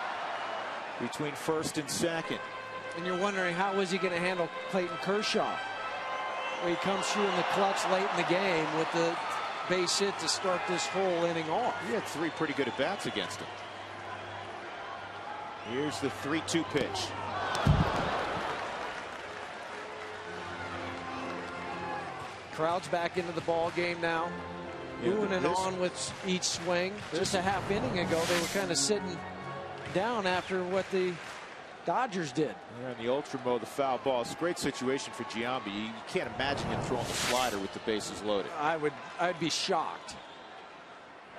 between first and second. And you're wondering how is he going to handle Clayton Kershaw? Well, he comes through in the clutch late in the game with the base hit to start this whole inning off. He had 3 pretty good at-bats against him. Here's the 3-2 pitch. Crowd's back into the ball game now. Moving and on with each swing. Just a half inning ago, they were kind of sitting down after what the Dodgers did. Yeah, in the ultra mode, the foul ball. It's a great situation for Giambi. You can't imagine him throwing the slider with the bases loaded. I'd be shocked.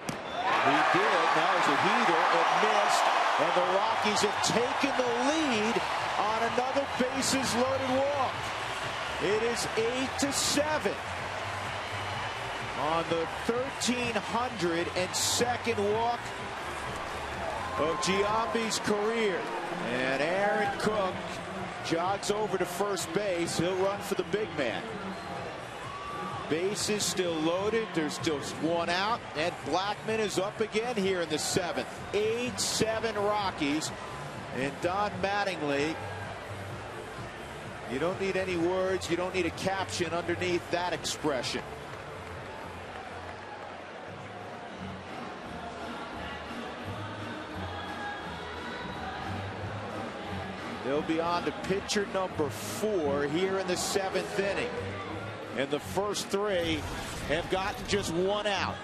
He did. Now it's a heater. It missed. And the Rockies have taken the lead on another bases loaded walk. It is 8-7 on the 1,302nd walk of Giambi's career. And Aaron Cook jogs over to first base. He'll run for the big man. Bases still loaded. There's still 1 out. And Blackmon is up again here in the 7th. 8-7 Rockies. And Don Mattingly. You don't need any words. You don't need a caption underneath that expression. They'll be on to pitcher number 4 here in the 7th inning. And the first 3 have gotten just 1 out.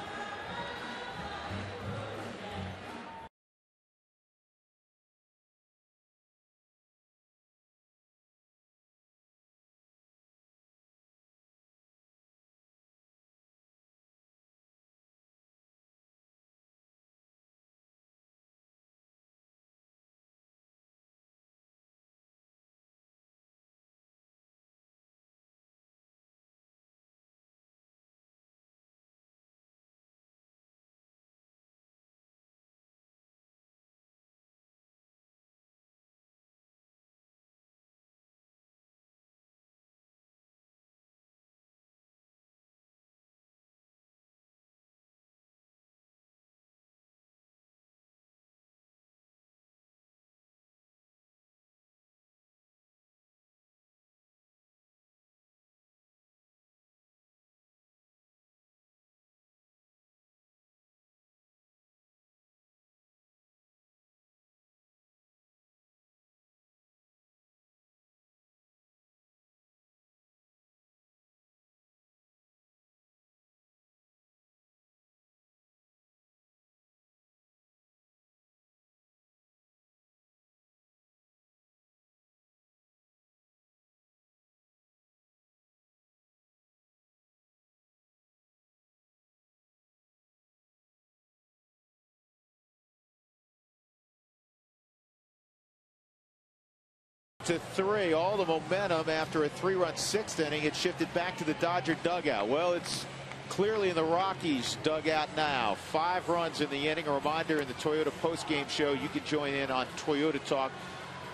6-3. All the momentum after a 3-run 6th inning. It shifted back to the Dodger dugout. Well, it's clearly in the Rockies dugout now. 5 runs in the inning. A reminder, in the Toyota postgame show, you can join in on Toyota Talk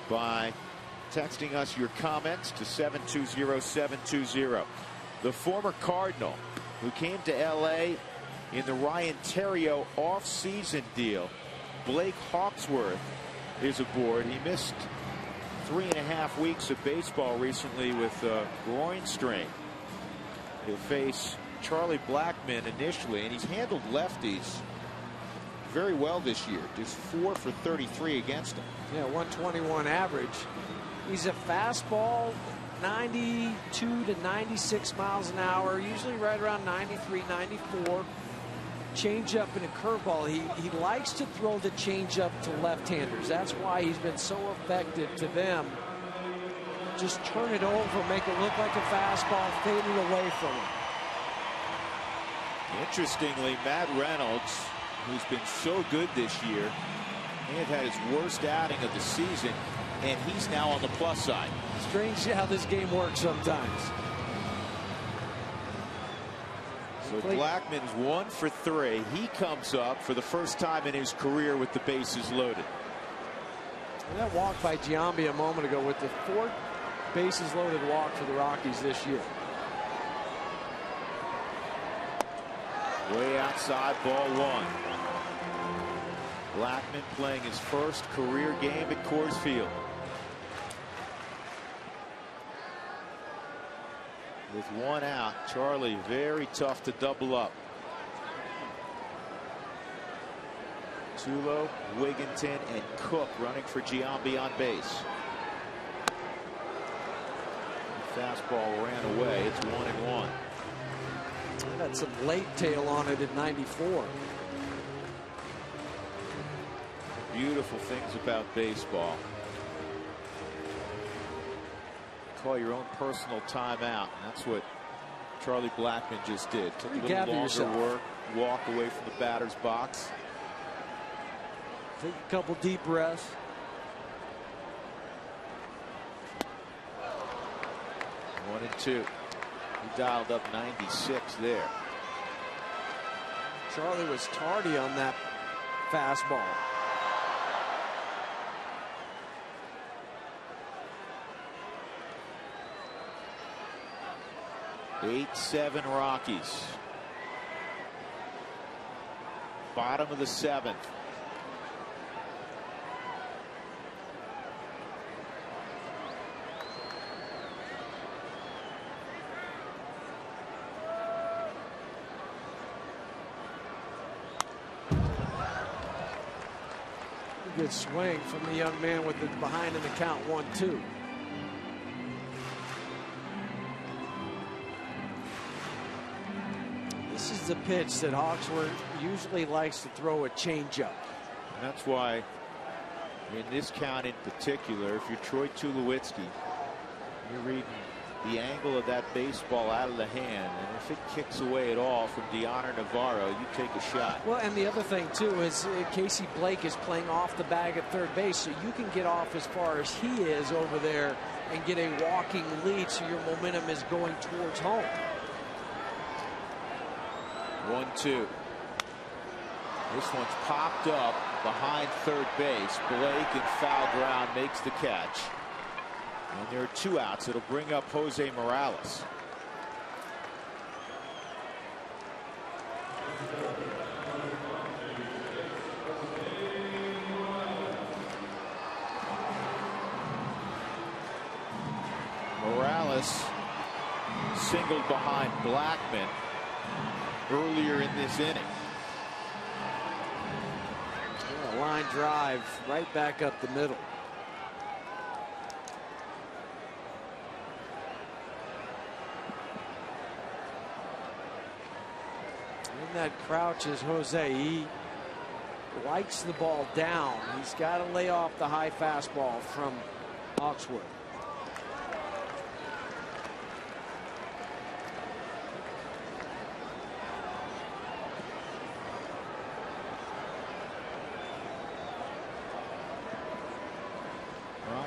by texting us your comments to 720-720. The former Cardinal who came to L.A. in the Ryan Theriot off-season deal, Blake Hawksworth, is aboard. He missed 3.5 weeks of baseball recently with a groin strain. He'll face Charlie Blackmon initially, and he's handled lefties very well this year. Just 4 for 33 against them. Yeah, 121 average. He's a fastball 92 to 96 miles an hour, usually right around 93, 94. Changeup and a curveball. He likes to throw the changeup to left-handers. That's why he's been so effective to them. Just turn it over, make it look like a fastball, fade it away from him. Interestingly, Matt Reynolds, who's been so good this year, may have had his worst outing of the season, and he's now on the plus side. Strange how this game works sometimes. So Blackmon's 1 for 3. He comes up for the first time in his career with the bases loaded. And that walk by Giambi a moment ago with the 4th bases loaded walk for the Rockies this year. Way outside, ball 1. Blackmon playing his first career game at Coors Field. With 1 out, Charlie very tough to double up. Tulo, Wigginton, and Cook running for Giambi on base. The fastball ran away. It's 1-1. Had some late tail on it at 94. Beautiful things about baseball. Call your own personal timeout. That's what Charlie Blackmon just did. Took a little longer work, walk away from the batter's box. Take a couple deep breaths. One and two. He dialed up 96 there. Charlie was tardy on that fastball. 8-7 Rockies. Bottom of the 7th. Good swing from the young man with the behind in the count 1-2. This is the pitch that Hawksworth usually likes to throw a changeup. And that's why in this count in particular, if you're Troy Tulowitzki, you're reading the angle of that baseball out of the hand, and if it kicks away at all from Deoner Navarro, you take a shot. Well, and the other thing too is Casey Blake is playing off the bag at third base, so you can get off as far as he is over there and get a walking lead, so your momentum is going towards home. 1-2. This one's popped up behind third base. Blake in foul ground makes the catch. And there are 2 outs. It'll bring up Jose Morales. Morales singled behind Blackmon earlier in this inning. Yeah, line drive right back up the middle. In that crouch is Jose. He likes the ball down. He's got to lay off the high fastball from Hawksworth.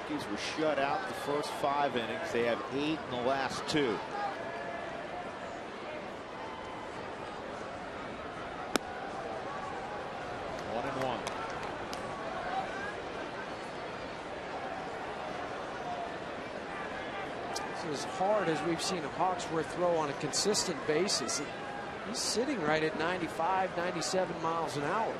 Rockies were shut out the first 5 innings. They have 8 in the last 2. One and one. As hard as we've seen Hawksworth throw on a consistent basis, he's sitting right at 95, 97 miles an hour.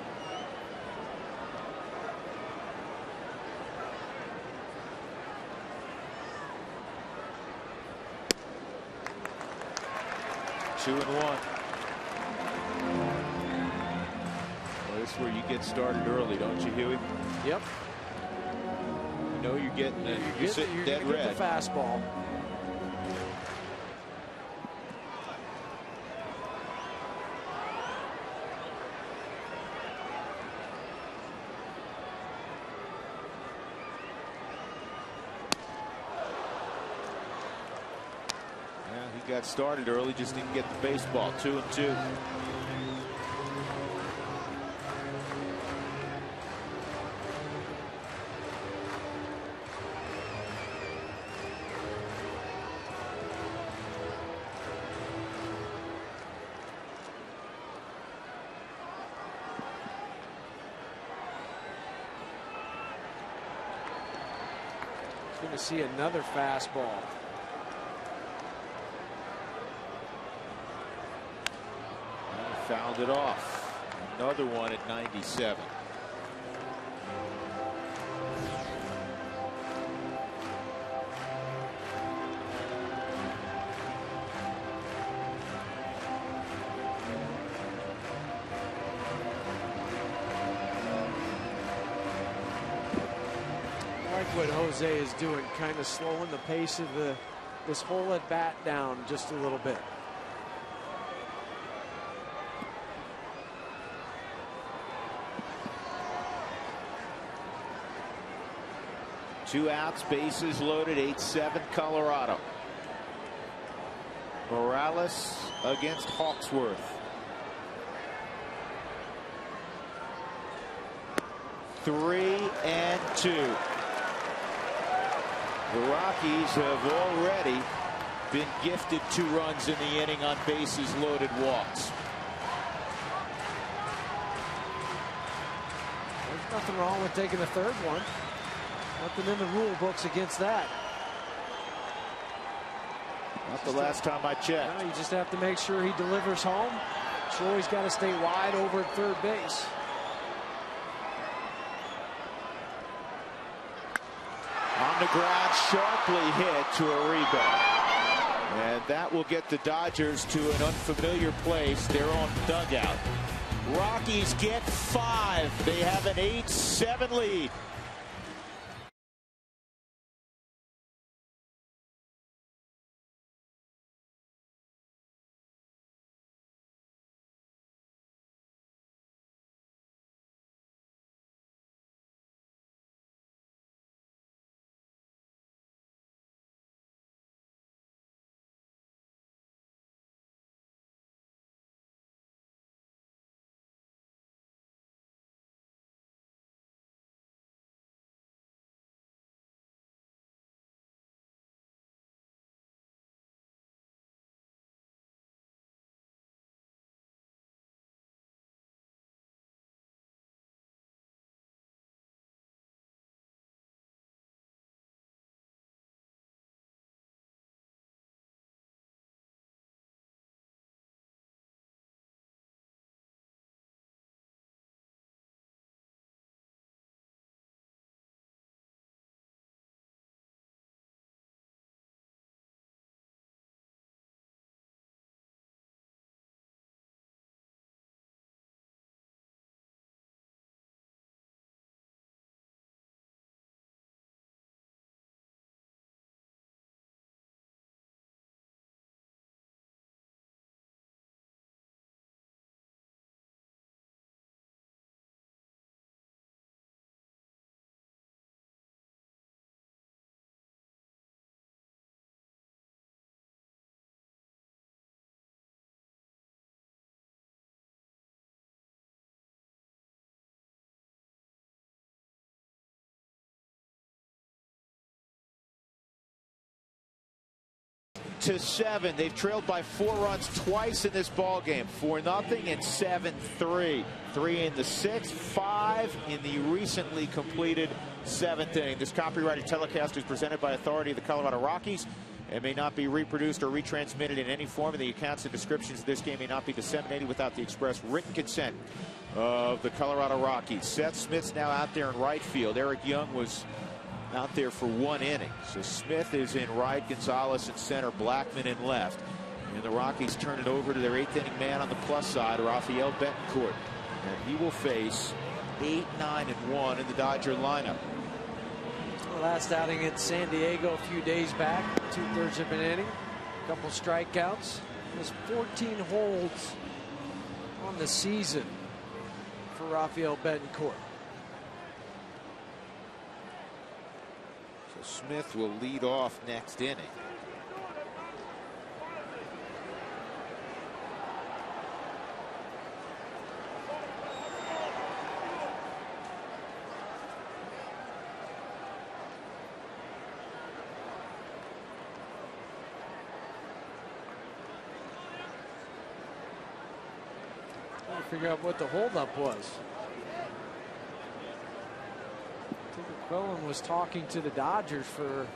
Two and one. Well, this is where you get started early, don't you, Huey? Yep. You know you're getting you're sitting dead red. The fastball. He got started early, just didn't get the baseball. 2 and 2. He's going to see another fastball. Fouled it off. Another one at 97. I like what Jose is doing, kind of slowing the pace of this whole at bat down just a little bit. Two outs, bases loaded, 8-7 Colorado. Morales against Hawksworth. Three and two. The Rockies have already been gifted 2 runs in the inning on bases loaded walks. There's nothing wrong with taking the 3rd one. Nothing in the rule books against that. Not the last time I checked. No, you just have to make sure he delivers home. Troy's got to stay wide over at 3rd base. On the ground, sharply hit to a rebound. And that will get the Dodgers to an unfamiliar place, their own dugout. Rockies get 5. They have an 8-7 lead. 8-7. They've trailed by 4 runs twice in this ball game. 4-0 and 7-3. 3 in the 6th, 5 in the recently completed 7th inning. This copyrighted telecast is presented by authority of the Colorado Rockies and may not be reproduced or retransmitted in any form. And the accounts and descriptions of this game may not be disseminated without the express written consent of the Colorado Rockies. Seth Smith's now out there in right field. Eric Young was out there for 1 inning. So Smith is in right, Gonzalez in center, Blackman in left. And the Rockies turn it over to their 8th inning man on the plus side, Rafael Betancourt. And he will face 8, 9, and 1 in the Dodger lineup. Last outing at San Diego a few days back, 2/3 of an inning, a couple strikeouts. There's 14 holds on the season for Rafael Betancourt. So Smith will lead off next inning. Figure out what the holdup was. I think McClellan was talking to the Dodgers for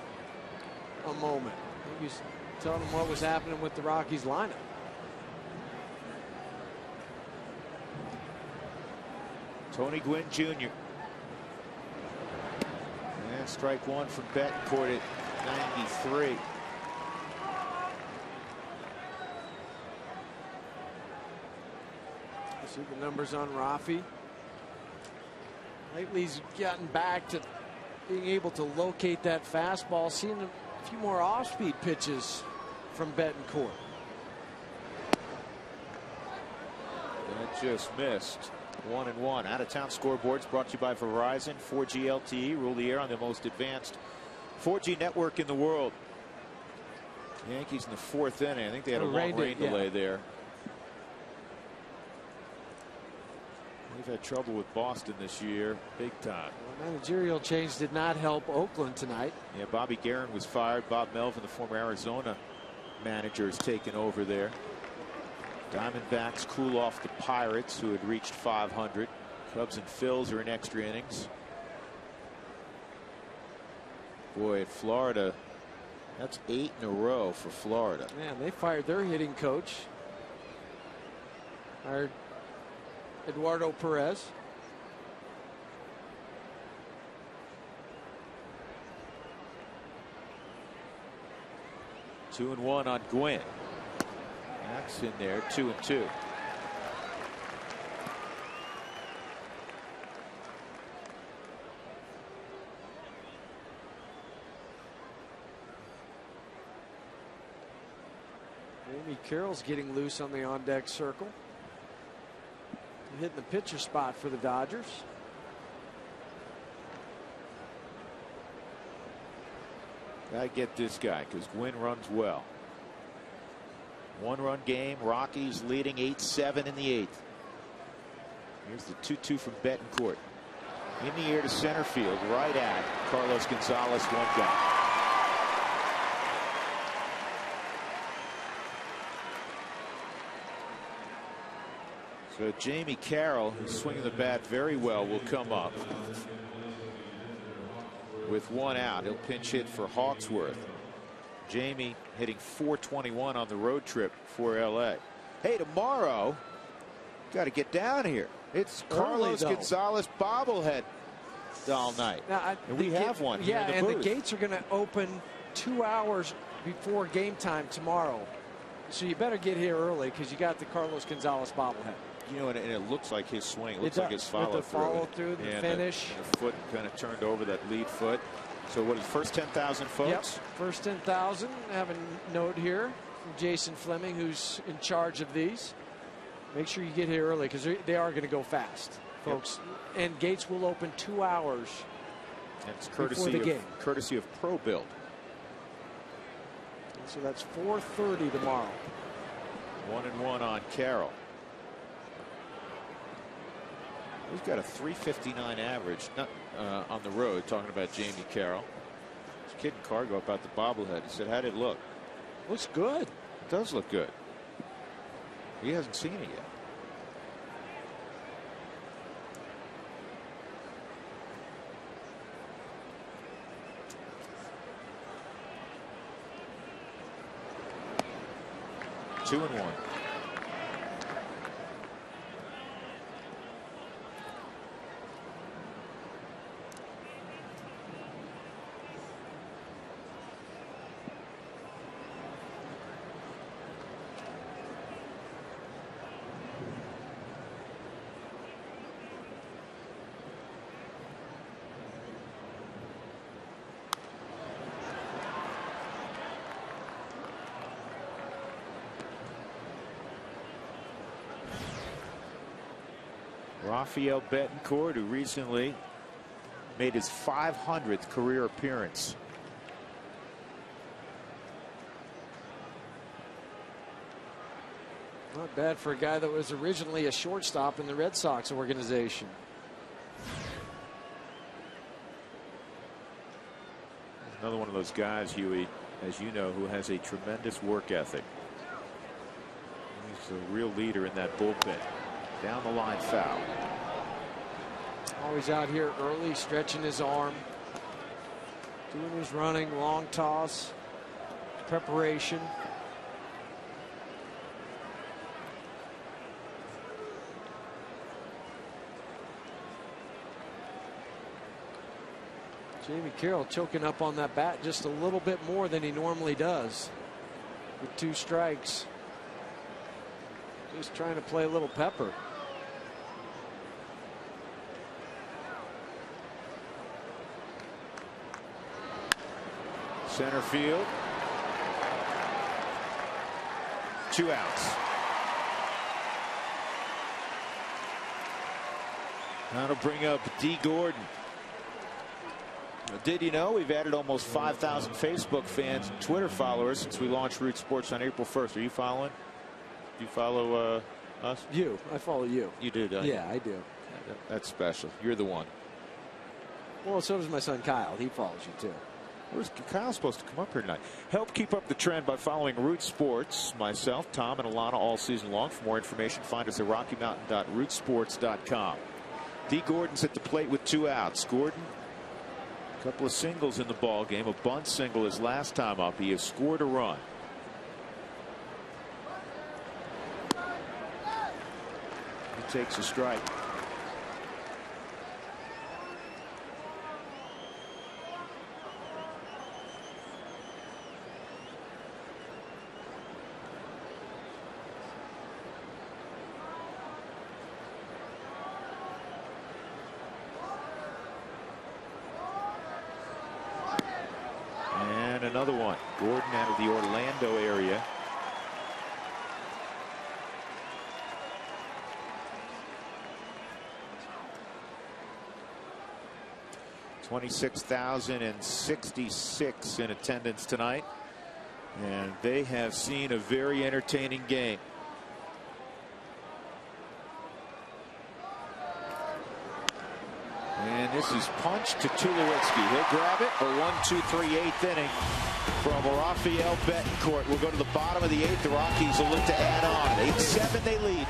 a moment. He was telling them what was happening with the Rockies lineup. Tony Gwynn Jr. And strike 1 from Betancourt at 93. See the numbers on Rafi. Lately he's gotten back to being able to locate that fastball. Seeing a few more off-speed pitches from Betancourt. That just missed. 1-1. Out of town scoreboards brought to you by Verizon. 4G LTE. Rule the air on the most advanced 4G network in the world. Yankees in the 4th inning. I think they had a long rain delay there. We've had trouble with Boston this year, big time. Well, managerial change did not help Oakland tonight. Yeah, Bobby Guerin was fired. Bob Melvin, the former Arizona manager, is taken over there. Diamondbacks cool off the Pirates, who had reached 500. Cubs and Phils are in extra innings. Boy, at Florida, that's 8 in a row for Florida. Man, they fired their hitting coach. Hired Eduardo Perez. Two and 1 on Gwynn. That's in there, 2-2. Jamie Carroll's getting loose on the on-deck circle. Hitting the pitcher spot for the Dodgers. Gotta get this guy because Gwynn runs well. 1-run game. Rockies leading 8-7 in the 8th. Here's the 2-2 from Betancourt. In the air to center field, right at Carlos Gonzalez. 1 down. So Jamie Carroll, who's swinging the bat very well, will come up. With 1 out, he'll pinch hit for Hawksworth. Jamie hitting .421 on the road trip for LA. Hey, tomorrow, got to get down here. It's Carlos Gonzalez bobblehead all night. Now, and we have one here in the booth. The gates are going to open 2 hours before game time tomorrow. So you better get here early because you got the Carlos Gonzalez bobblehead. You know, and it looks like his swing. It looks like his follow-through. The follow-through, the finish. The foot kind of turned over, that lead foot. So what is first 10,000 folks? Yep, first 10,000. I have a note here from Jason Fleming, who's in charge of these. Make sure you get here early because they are going to go fast, folks. Yep. And gates will open 2 hours That's before the game. Courtesy of Pro Build. And so that's 4:30 tomorrow. 1-1 on Carroll. He's got a .359 average on the road, talking about Jamie Carroll. This kid in Cargo about the bobblehead. He said, how'd it look? Looks good. It does look good. He hasn't seen it yet. Two and one. Rafael Betancourt, who recently made his 500th career appearance. Not bad for a guy that was originally a shortstop in the Red Sox organization. Another one of those guys, Huey, as you know, who has a tremendous work ethic. He's a real leader in that bullpen. Down the line foul. Always out here early, stretching his arm, doing his running, long toss, preparation. Jamie Carroll choking up on that bat just a little bit more than he normally does with 2 strikes. Just trying to play a little pepper. Center field. 2 outs. That'll bring up D. Gordon. Did you know we've added almost 5,000 Facebook fans and Twitter followers since we launched Root Sports on April 1st? Are you following? Do you follow us? You. I follow you. You do, don't you? you? Yeah, I do. That's special. You're the one. Well, so does my son Kyle. He follows you too. Where's Kyle supposed to come up here tonight? Help keep up the trend by following Root Sports. Myself, Tom, and Alana all season long. For more information, find us at RockyMountain.rootsports.com. D. Gordon's at the plate with 2 outs. Gordon, a couple of singles in the ball game. A bunt single his last time up. He has scored a run. He takes a strike. Another one. Gordon out of the Orlando area. $26,066 in attendance tonight, and they have seen a very entertaining game. And this is punched to Tulowitzki. He'll grab it. A 1-2-3 8th inning from Rafael Betancourt. We'll go to the bottom of the 8th. The Rockies will look to add on. 8-7 they lead.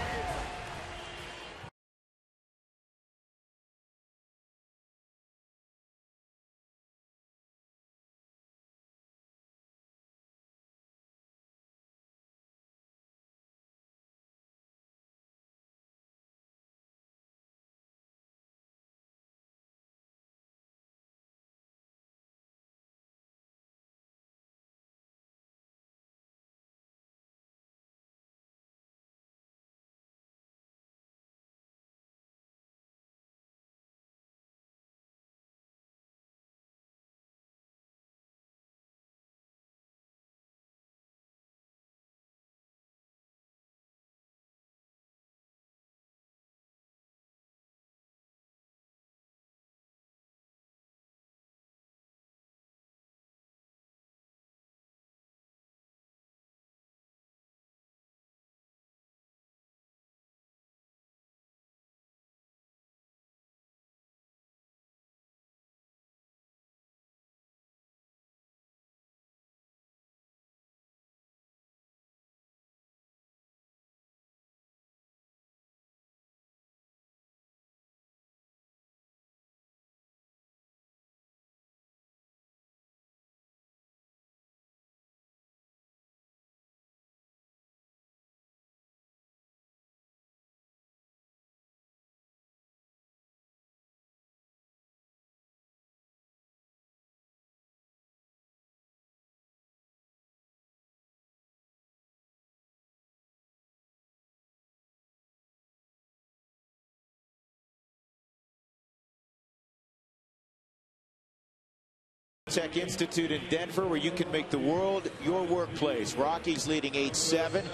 Tech Institute in Denver, where you can make the world your workplace. Rockies leading 8-7.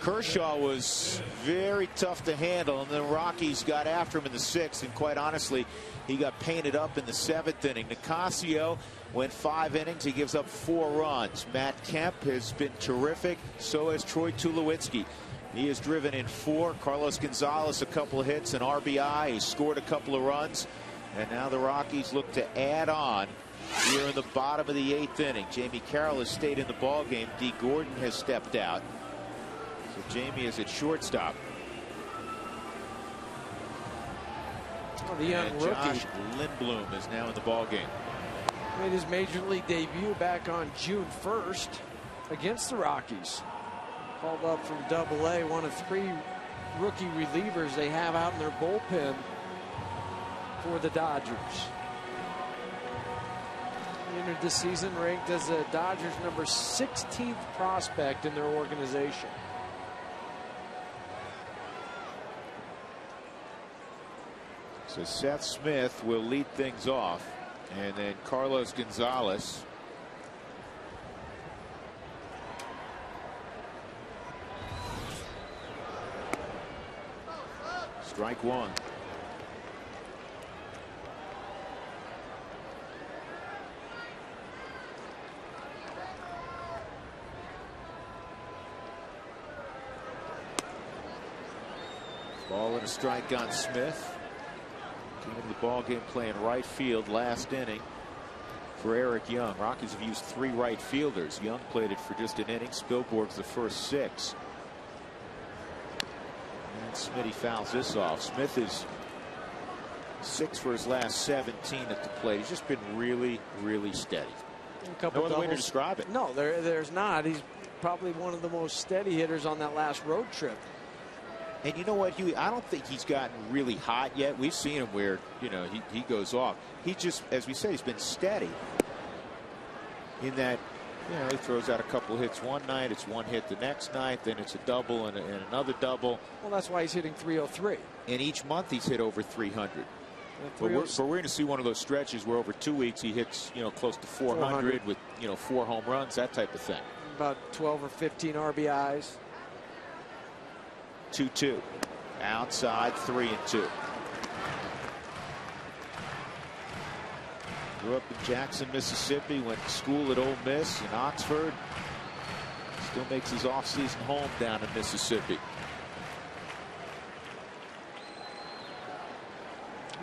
Kershaw was very tough to handle, and the Rockies got after him in the 6th, and quite honestly, he got painted up in the 7th inning. Nicasio went 5 innings. He gives up 4 runs. Matt Kemp has been terrific. So has Troy Tulowitzki. He has driven in 4. Carlos Gonzalez, a couple of hits, an RBI. He scored a couple of runs. And now the Rockies look to add on here in the bottom of the 8th inning. Jamie Carroll has stayed in the ball game. D. Gordon has stepped out. So Jamie is at shortstop. Oh, the young rookie. Josh Lindblom is now in the ball game. Made his major league debut back on June 1st against the Rockies. Called up from Double-A, one of 3 rookie relievers they have out in their bullpen for the Dodgers. He entered this season ranked as the Dodgers' number 16th prospect in their organization. So Seth Smith will lead things off, and then Carlos Gonzalez. Strike 1. Ball and a strike on Smith. Came into the ball game playing right field last inning for Eric Young. Rockies have used 3 right fielders. Young played it for just an inning. Spilborg's the first 6. And Smitty fouls this off. Smith is 6 for his last 17 at the plate. He's just been really, really steady. No other way to describe it. No, there's not. He's probably one of the most steady hitters on that last road trip. And you know what, Huey? I don't think he's gotten really hot yet. We've seen him where, you know, he goes off. He just, as we say, he's been steady in that, you know, he throws out a couple hits one night. It's 1 hit the next night. Then it's a double and another double. Well, that's why he's hitting 303. And each month he's hit over 300. But we're going to see one of those stretches where over 2 weeks he hits, you know, close to 400 with, you know, 4 home runs, that type of thing. About 12 or 15 RBIs. 2-2. Outside, 3-2. Grew up in Jackson, Mississippi. Went to school at Ole Miss in Oxford. Still makes his offseason home down in Mississippi.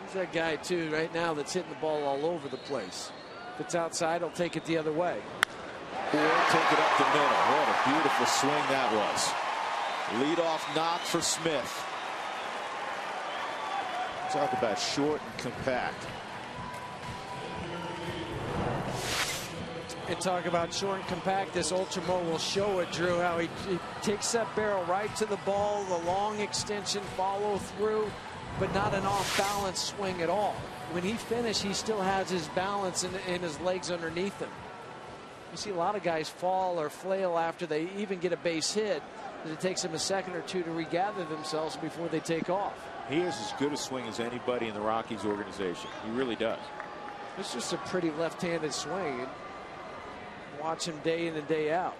He's that guy, too, right now that's hitting the ball all over the place. If it's outside, he'll take it the other way. Or take it up the middle. What a beautiful swing that was. Leadoff knock for Smith. Talk about short and compact. And talk about short and compact. This Ultramo will show it, Drew, how he takes that barrel right to the ball, the long extension follow through, but not an off balance swing at all. When he finished, he still has his balance and his legs underneath him. You see a lot of guys fall or flail after they even get a base hit. It takes them a second or 2 to regather themselves before they take off. He has as good a swing as anybody in the Rockies organization. He really does. It's just a pretty left-handed swing. Watch him day in and day out.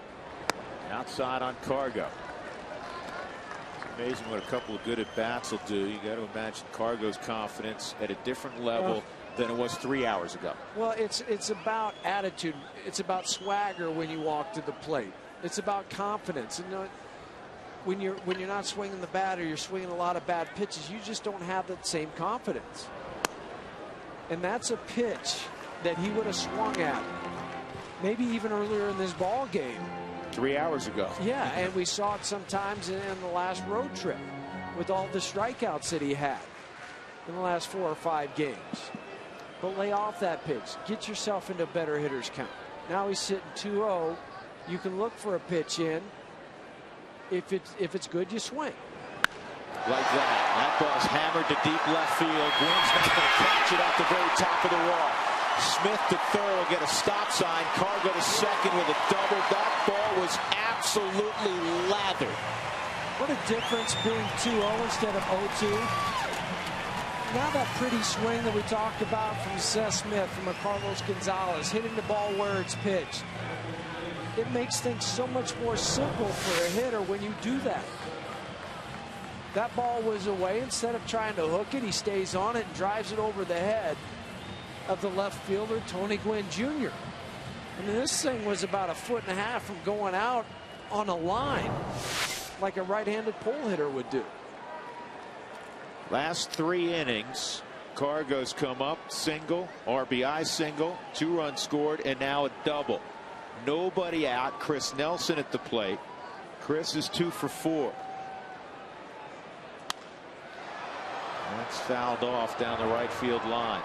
Outside on Cargo. It's amazing what a couple of good at-bats will do. You got to imagine Cargo's confidence at a different level than it was 3 hours ago. Well, it's about attitude. It's about swagger when you walk to the plate. It's about confidence. You know, when you're not swinging the bat or you're swinging a lot of bad pitches, you just don't have that same confidence. And that's a pitch that he would have swung at maybe even earlier in this ball game. 3 hours ago. Yeah, and we saw it sometimes in the last road trip with all the strikeouts that he had in the last 4 or 5 games. But lay off that pitch. Get yourself into a better hitter's count. Now he's sitting 2-0. You can look for a pitch in. If it's good, you swing. Like that. That ball's hammered to deep left field. Gwynn's not going to catch it at the very top of the wall. Smith to third will get a stop sign. Cargo to second with a double. That ball was absolutely lathered. What a difference being 2-0 instead of 0-2. now that pretty swing that we talked about from Seth Smith, from a Carlos Gonzalez, hitting the ball where it's pitched. It makes things so much more simple for a hitter when you do that. That ball was away. Instead of trying to hook it, he stays on it and drives it over the head of the left fielder, Tony Gwynn Jr. I mean, this thing was about 1.5 feet from going out on a line like a right-handed pull hitter would do. Last 3 innings, Cargo's come up, single, RBI single, 2 runs scored, and now a double. Nobody out. Chris Nelson at the plate. Chris is 2 for 4. That's fouled off down the right field line.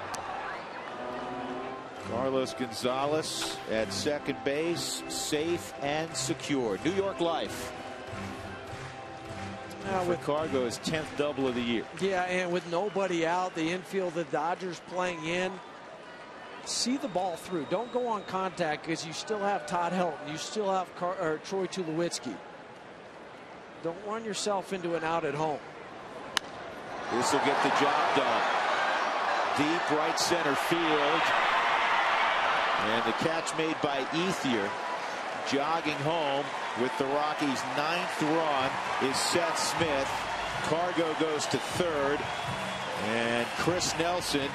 Carlos Gonzalez at second base, safe and secure. New York life. Now with Cargo, his 10th double of the year. Yeah, and with nobody out, the infield, the Dodgers playing in. See the ball through. Don't go on contact because you still have Todd Helton. You still have Troy Tulowitzki. Don't run yourself into an out at home. This will get the job done. Deep right center field. And the catch made by Ethier. Jogging home with the Rockies' 9th run is Seth Smith. Cargo goes to third. And Chris Nelson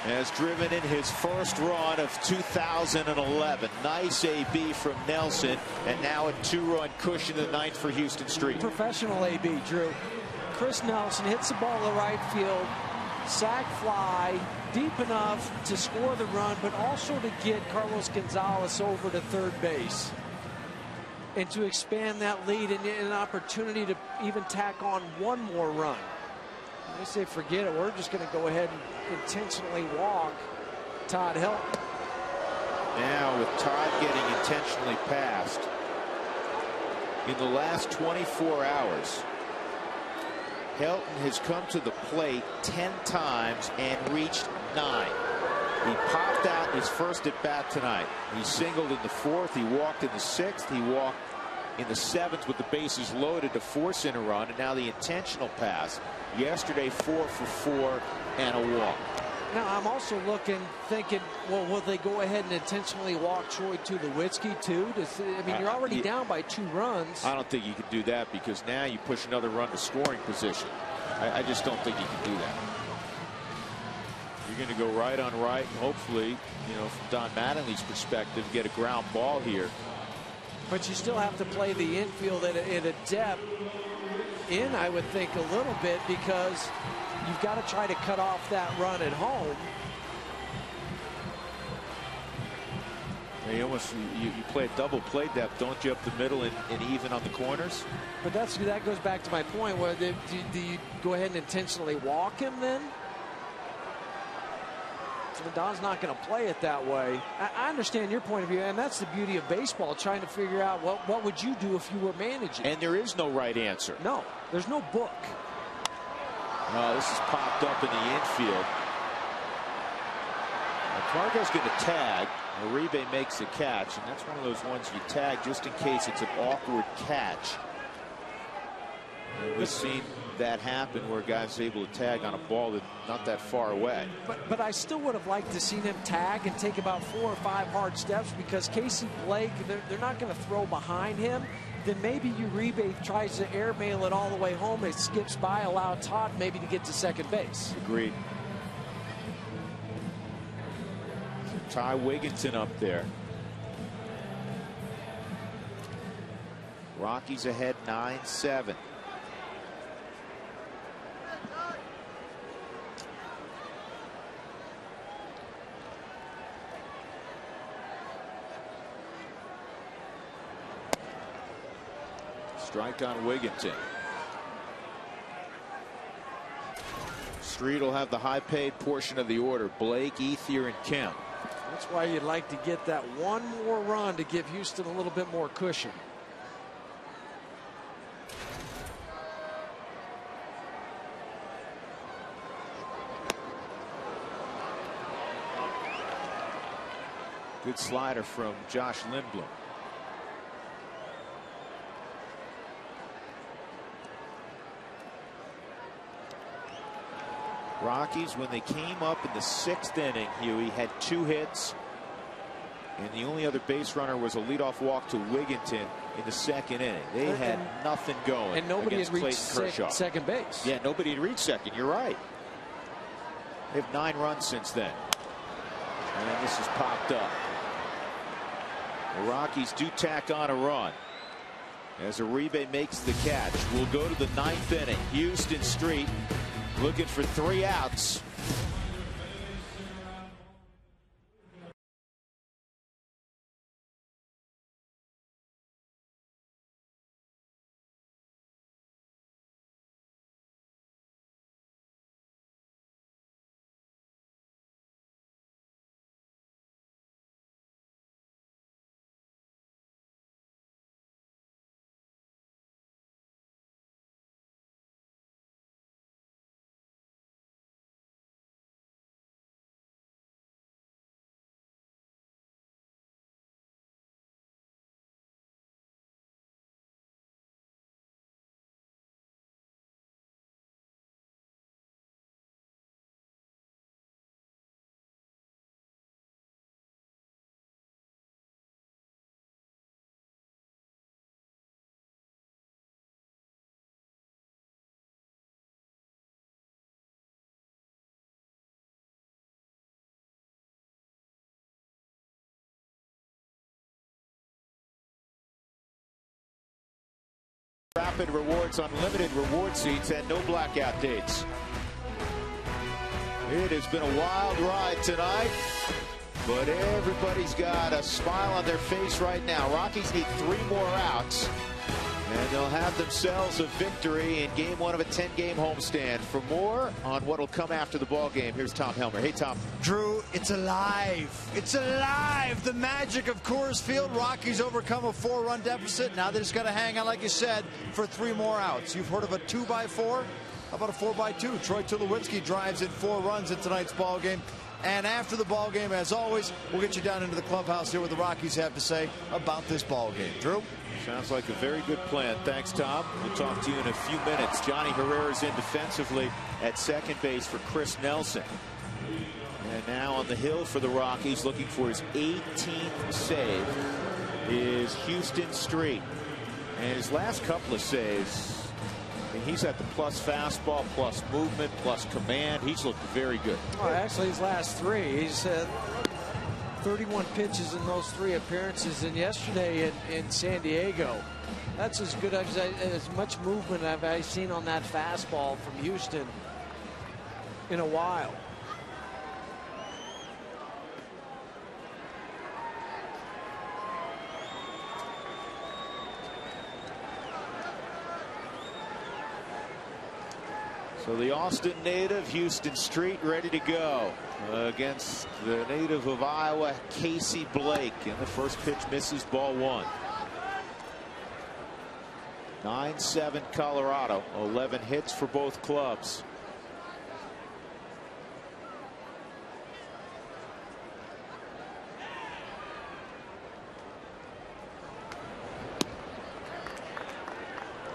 has driven in his first run of 2011. Nice AB from Nelson. And now a 2-run cushion in the 9th for Houston Street. Professional AB, Drew. Chris Nelson hits the ball to right field. Sac fly deep enough to score the run, but also to get Carlos Gonzalez over to third base and to expand that lead and an opportunity to even tack on one more run. They say forget it, we're just going to go ahead and intentionally walk Todd Helton. Now with Todd getting intentionally passed, in the last 24 hours Helton has come to the plate 10 times and reached 9. He popped out his first at bat tonight. He singled in the 4th. He walked in the 6th. He walked in the 7th with the bases loaded to force in a run. And now the intentional pass. Yesterday 4 for 4 and a walk. Now I'm also thinking, well, will they go ahead and intentionally walk Troy Tulowitzki too? I mean, you're already down by 2 runs. I don't think you can do that because now you push another run to scoring position. I just don't think you can do that. You're going to go right on right, and hopefully, you know, from Don Mattingly's perspective, get a ground ball here. But you still have to play the infield at a depth in, I would think, a little bit, because you've got to try to cut off that run at home. You play a double play depth, don't you, up the middle and even on the corners? But that goes back to my point, where do you go ahead and intentionally walk him then? So Don's not going to play it that way. I understand your point of view, and that's the beauty of baseball, trying to figure out what would you do if you were managing. And there is no right answer. No, there's no book. No, this is popped up in the infield. Cargo's going to tag. Uribe makes a catch, and that's one of those ones you tag just in case it's an awkward catch. And we've seen that happen where a guy's able to tag on a ball that's not that far away. But I still would have liked to see him tag and take about 4 or 5 hard steps, because Casey Blake, they're not going to throw behind him. Then maybe Uribe tries to airmail it all the way home. It skips by, allow Todd maybe to get to second base. Agreed. Ty Wigginton up there. Rockies ahead 9-7. Strike on Wigginton. Street will have the high-paid portion of the order. Blake, Ethier, and Kemp. That's why you'd like to get that one more run to give Houston a little bit more cushion. Good slider from Josh Lindblom. Rockies, when they came up in the 6th inning, Huey had 2 hits, and the only other base runner was a leadoff walk to Wigginton in the 2nd inning. They had nothing going. And nobody had reached second base. Yeah, nobody had reached second. You're right. They have 9 runs since then. And this has popped up. The Rockies do tack on a run as Uribe makes the catch. We'll go to the 9th inning. Houston Street looking for 3 outs. Rapid Rewards Unlimited reward seats and no blackout dates. It has been a wild ride tonight, but everybody's got a smile on their face right now. Rockies need 3 more outs, and they'll have themselves a victory in game 1 of a 10-game homestand. For more on what will come after the ball game, here's Tom Helmer. Hey, Tom. Drew, it's alive. It's alive. The magic of Coors Field. Rockies overcome a 4-run deficit. Now they just got to hang on, like you said, for 3 more outs. You've heard of a 2x4? How about a 4x2? Troy Tulowitzki drives in 4 runs in tonight's ball game. And after the ball game, as always, we'll get you down into the clubhouse here what the Rockies have to say about this ball game. Drew? Sounds like a very good plan. Thanks, Tom. We'll talk to you in a few minutes. Johnny Herrera's in defensively at second base for Chris Nelson. And now on the hill for the Rockies, looking for his 18th save, is Houston Street. And his last couple of saves, I mean, he's at the plus fastball, plus movement, plus command. He's looked very good. Oh, actually, his last 3. He's 31 pitches in those 3 appearances, and yesterday in San Diego. That's as good as much movement I've seen on that fastball from Houston in a while. So the Austin native, Houston Street, ready to go against the native of Iowa, Casey Blake. And the first pitch misses, ball 1. 9-7 Colorado, 11 hits for both clubs.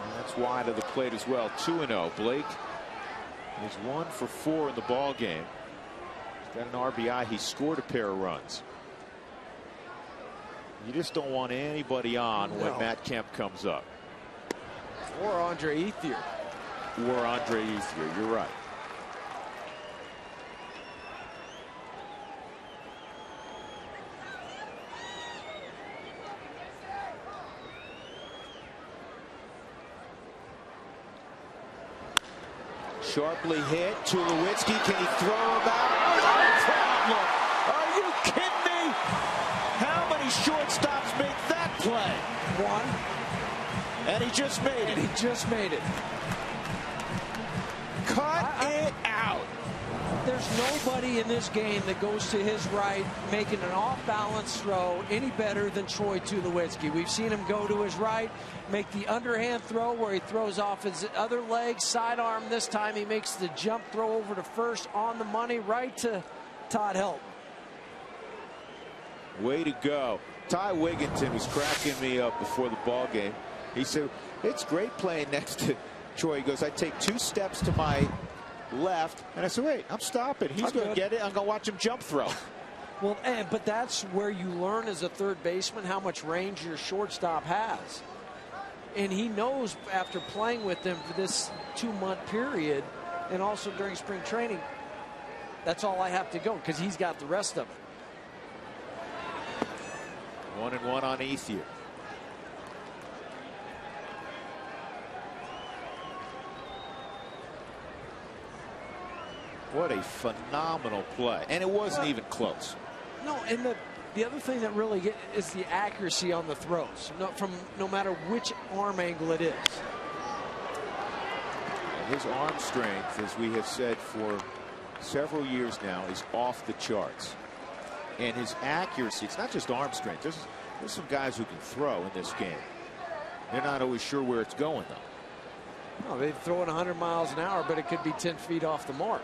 And that's wide of the plate as well. 2-0. Blake is 1 for 4 in the ball game. He's got an RBI. He scored a pair of runs. You just don't want anybody on when Matt Kemp comes up. Or Andre Ethier. Or Andre Ethier. You're right. Sharply hit. Tulowitzki, can he throw him out? No problem. Are you kidding me? How many shortstops make that play? 1. And he just made it. And he just made it. Cut it out. There's nobody in this game that goes to his right making an off-balance throw any better than Troy Tulowitzki. We've seen him go to his right, make the underhand throw where he throws off his other leg, sidearm. This time he makes the jump throw over to first on the money, right to Todd Helton. Way to go. Ty Wigginton was cracking me up before the ball game. He said, it's great playing next to Troy. He goes, I take 2 steps to my left, and I said, wait, I'm stopping. He's going to get it. I'm going to watch him jump throw. Well, but that's where you learn as a third baseman how much range your shortstop has. And he knows after playing with them for this 2-month period and also during spring training, that's all I have to go because he's got the rest of it. 1-1 on Ethier. What a phenomenal play. And it wasn't even close. No, and the other thing that really is the accuracy on the throws, no matter which arm angle it is. His arm strength, as we have said for several years now, is off the charts. And his accuracy, it's not just arm strength. There's some guys who can throw in this game. They're not always sure where it's going, though. No, they throw it 100 miles an hour, but it could be 10 feet off the mark.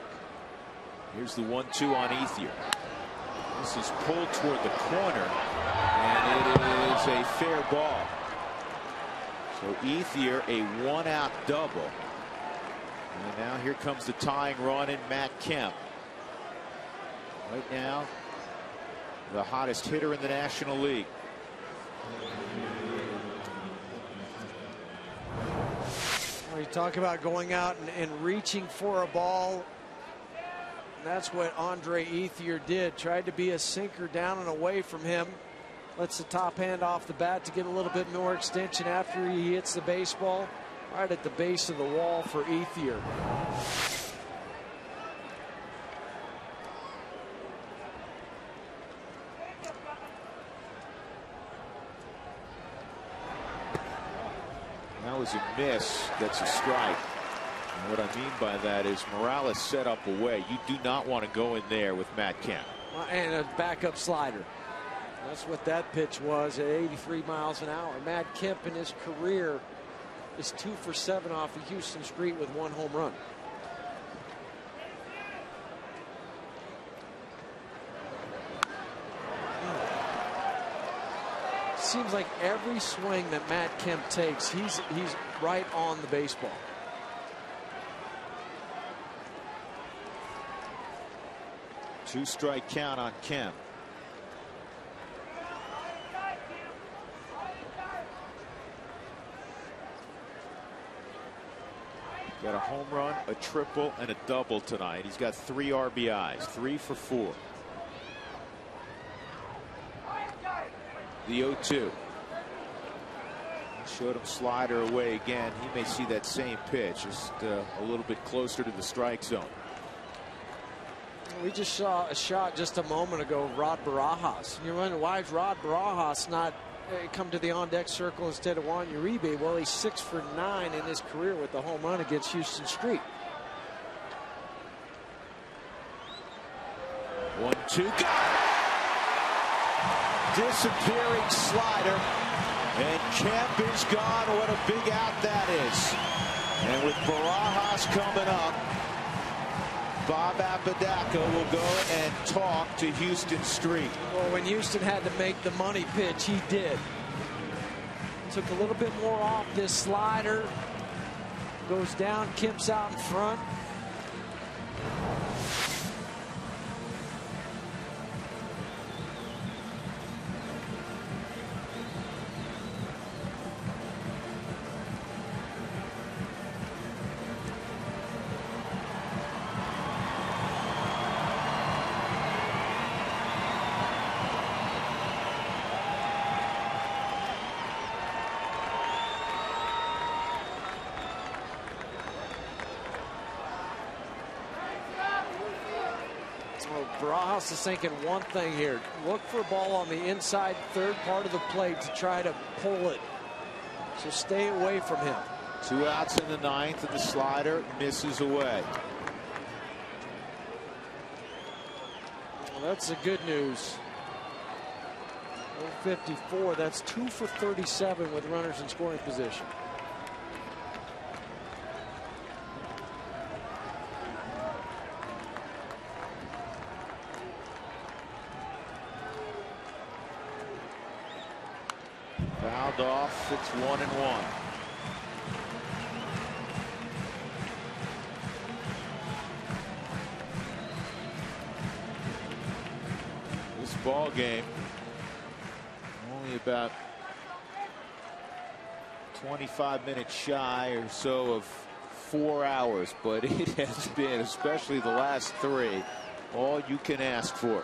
Here's the 1-2 on Ethier. This is pulled toward the corner, and it is a fair ball. So Ethier, a 1-out double. And now here comes the tying run in Matt Kemp. Right now, the hottest hitter in the National League. Well, you talk about going out and reaching for a ball. That's what Andre Ethier did. Tried to be a sinker down and away from him. Lets the top hand off the bat to get a little bit more extension after he hits the baseball. Right at the base of the wall for Ethier. That was a miss. That's a strike. And what I mean by that is Morales set up away. You do not want to go in there with Matt Kemp. And a backup slider. That's what that pitch was at 83 miles an hour. Matt Kemp in his career is 2 for 7 off of Houston Street with 1 home run. Seems like every swing that Matt Kemp takes, he's right on the baseball. Two-strike count on Kemp. Got a home run, a triple, and a double tonight. He's got 3 RBIs, 3 for 4. The 0-2. Showed him slider away again. He may see that same pitch, just a little bit closer to the strike zone. We just saw a shot just a moment ago of Rod Barajas. You're wondering, why is Rod Barajas not come to the on-deck circle instead of Juan Uribe? Well, he's 6 for 9 in his career with the home run against Houston Street. 1-2, got it! Disappearing slider, and Kemp is gone. What a big out that is. And with Barajas coming up, Bob Apodaca will go and talk to Houston Street. Well, when Houston had to make the money pitch, he did. Took a little bit more off this slider. Goes down, Kemp's out in front. Barajas is thinking one thing here. Look for a ball on the inside third part of the plate to try to pull it. So stay away from him. 2 outs in the 9th, and the slider misses away. Well, that's the good news. 54. That's 2 for 37 with runners in scoring position. Fouled off. It's 1-1. ball game. Only about 25 minutes shy or so of 4 hours, but it has been, especially the last 3, all you can ask for.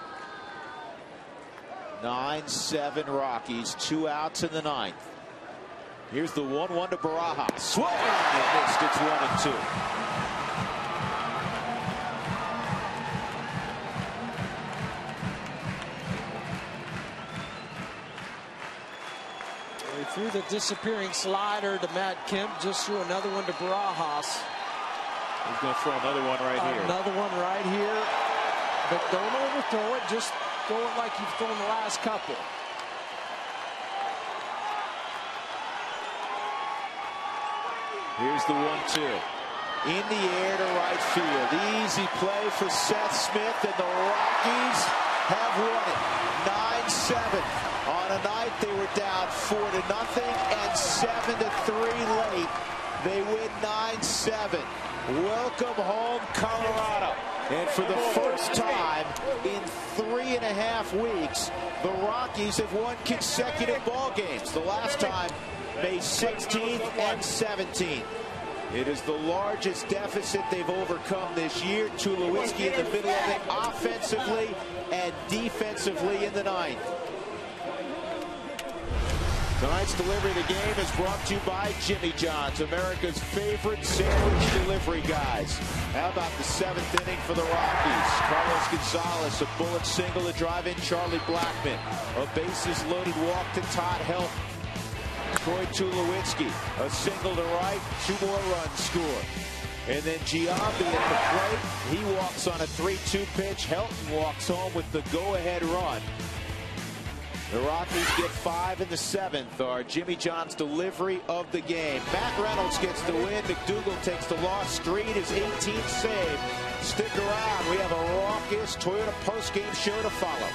9-7 Rockies, 2 outs in the 9th. Here's the 1-1 to Barajas. Swing and missed. It's 1-2. He threw the disappearing slider to Matt Kemp, just threw another one to Barajas. He's going to throw another one right here. Another one right here. But don't overthrow it. Just throw it like you've thrown the last couple. Here's the 1-2. In the air to right field. Easy play for Seth Smith, and the Rockies have won it. 9-7. On a night they were down 4-0 and 7-3 late. They win 9-7. Welcome home, Colorado. And for the first time in 3.5 weeks, the Rockies have won consecutive ball games. The last time, May 16th and 17th. It is the largest deficit they've overcome this year. Tulowitzki in the middle of it, offensively and defensively in the 9th. Tonight's delivery of the game is brought to you by Jimmy John's, America's favorite sandwich delivery guys. How about the 7th inning for the Rockies? Carlos Gonzalez, a bullet single to drive in Charlie Blackmon. A bases loaded walk to Todd Helton. Troy Tulowitzki, a single to right, 2 more runs scored. And then Giambi at the plate. He walks on a 3-2 pitch. Helton walks home with the go-ahead run. The Rockies get 5 in the 7th. Our Jimmy John's delivery of the game. Matt Reynolds gets the win. McDougal takes the loss. Street is 18th save. Stick around. We have a raucous Toyota postgame show to follow.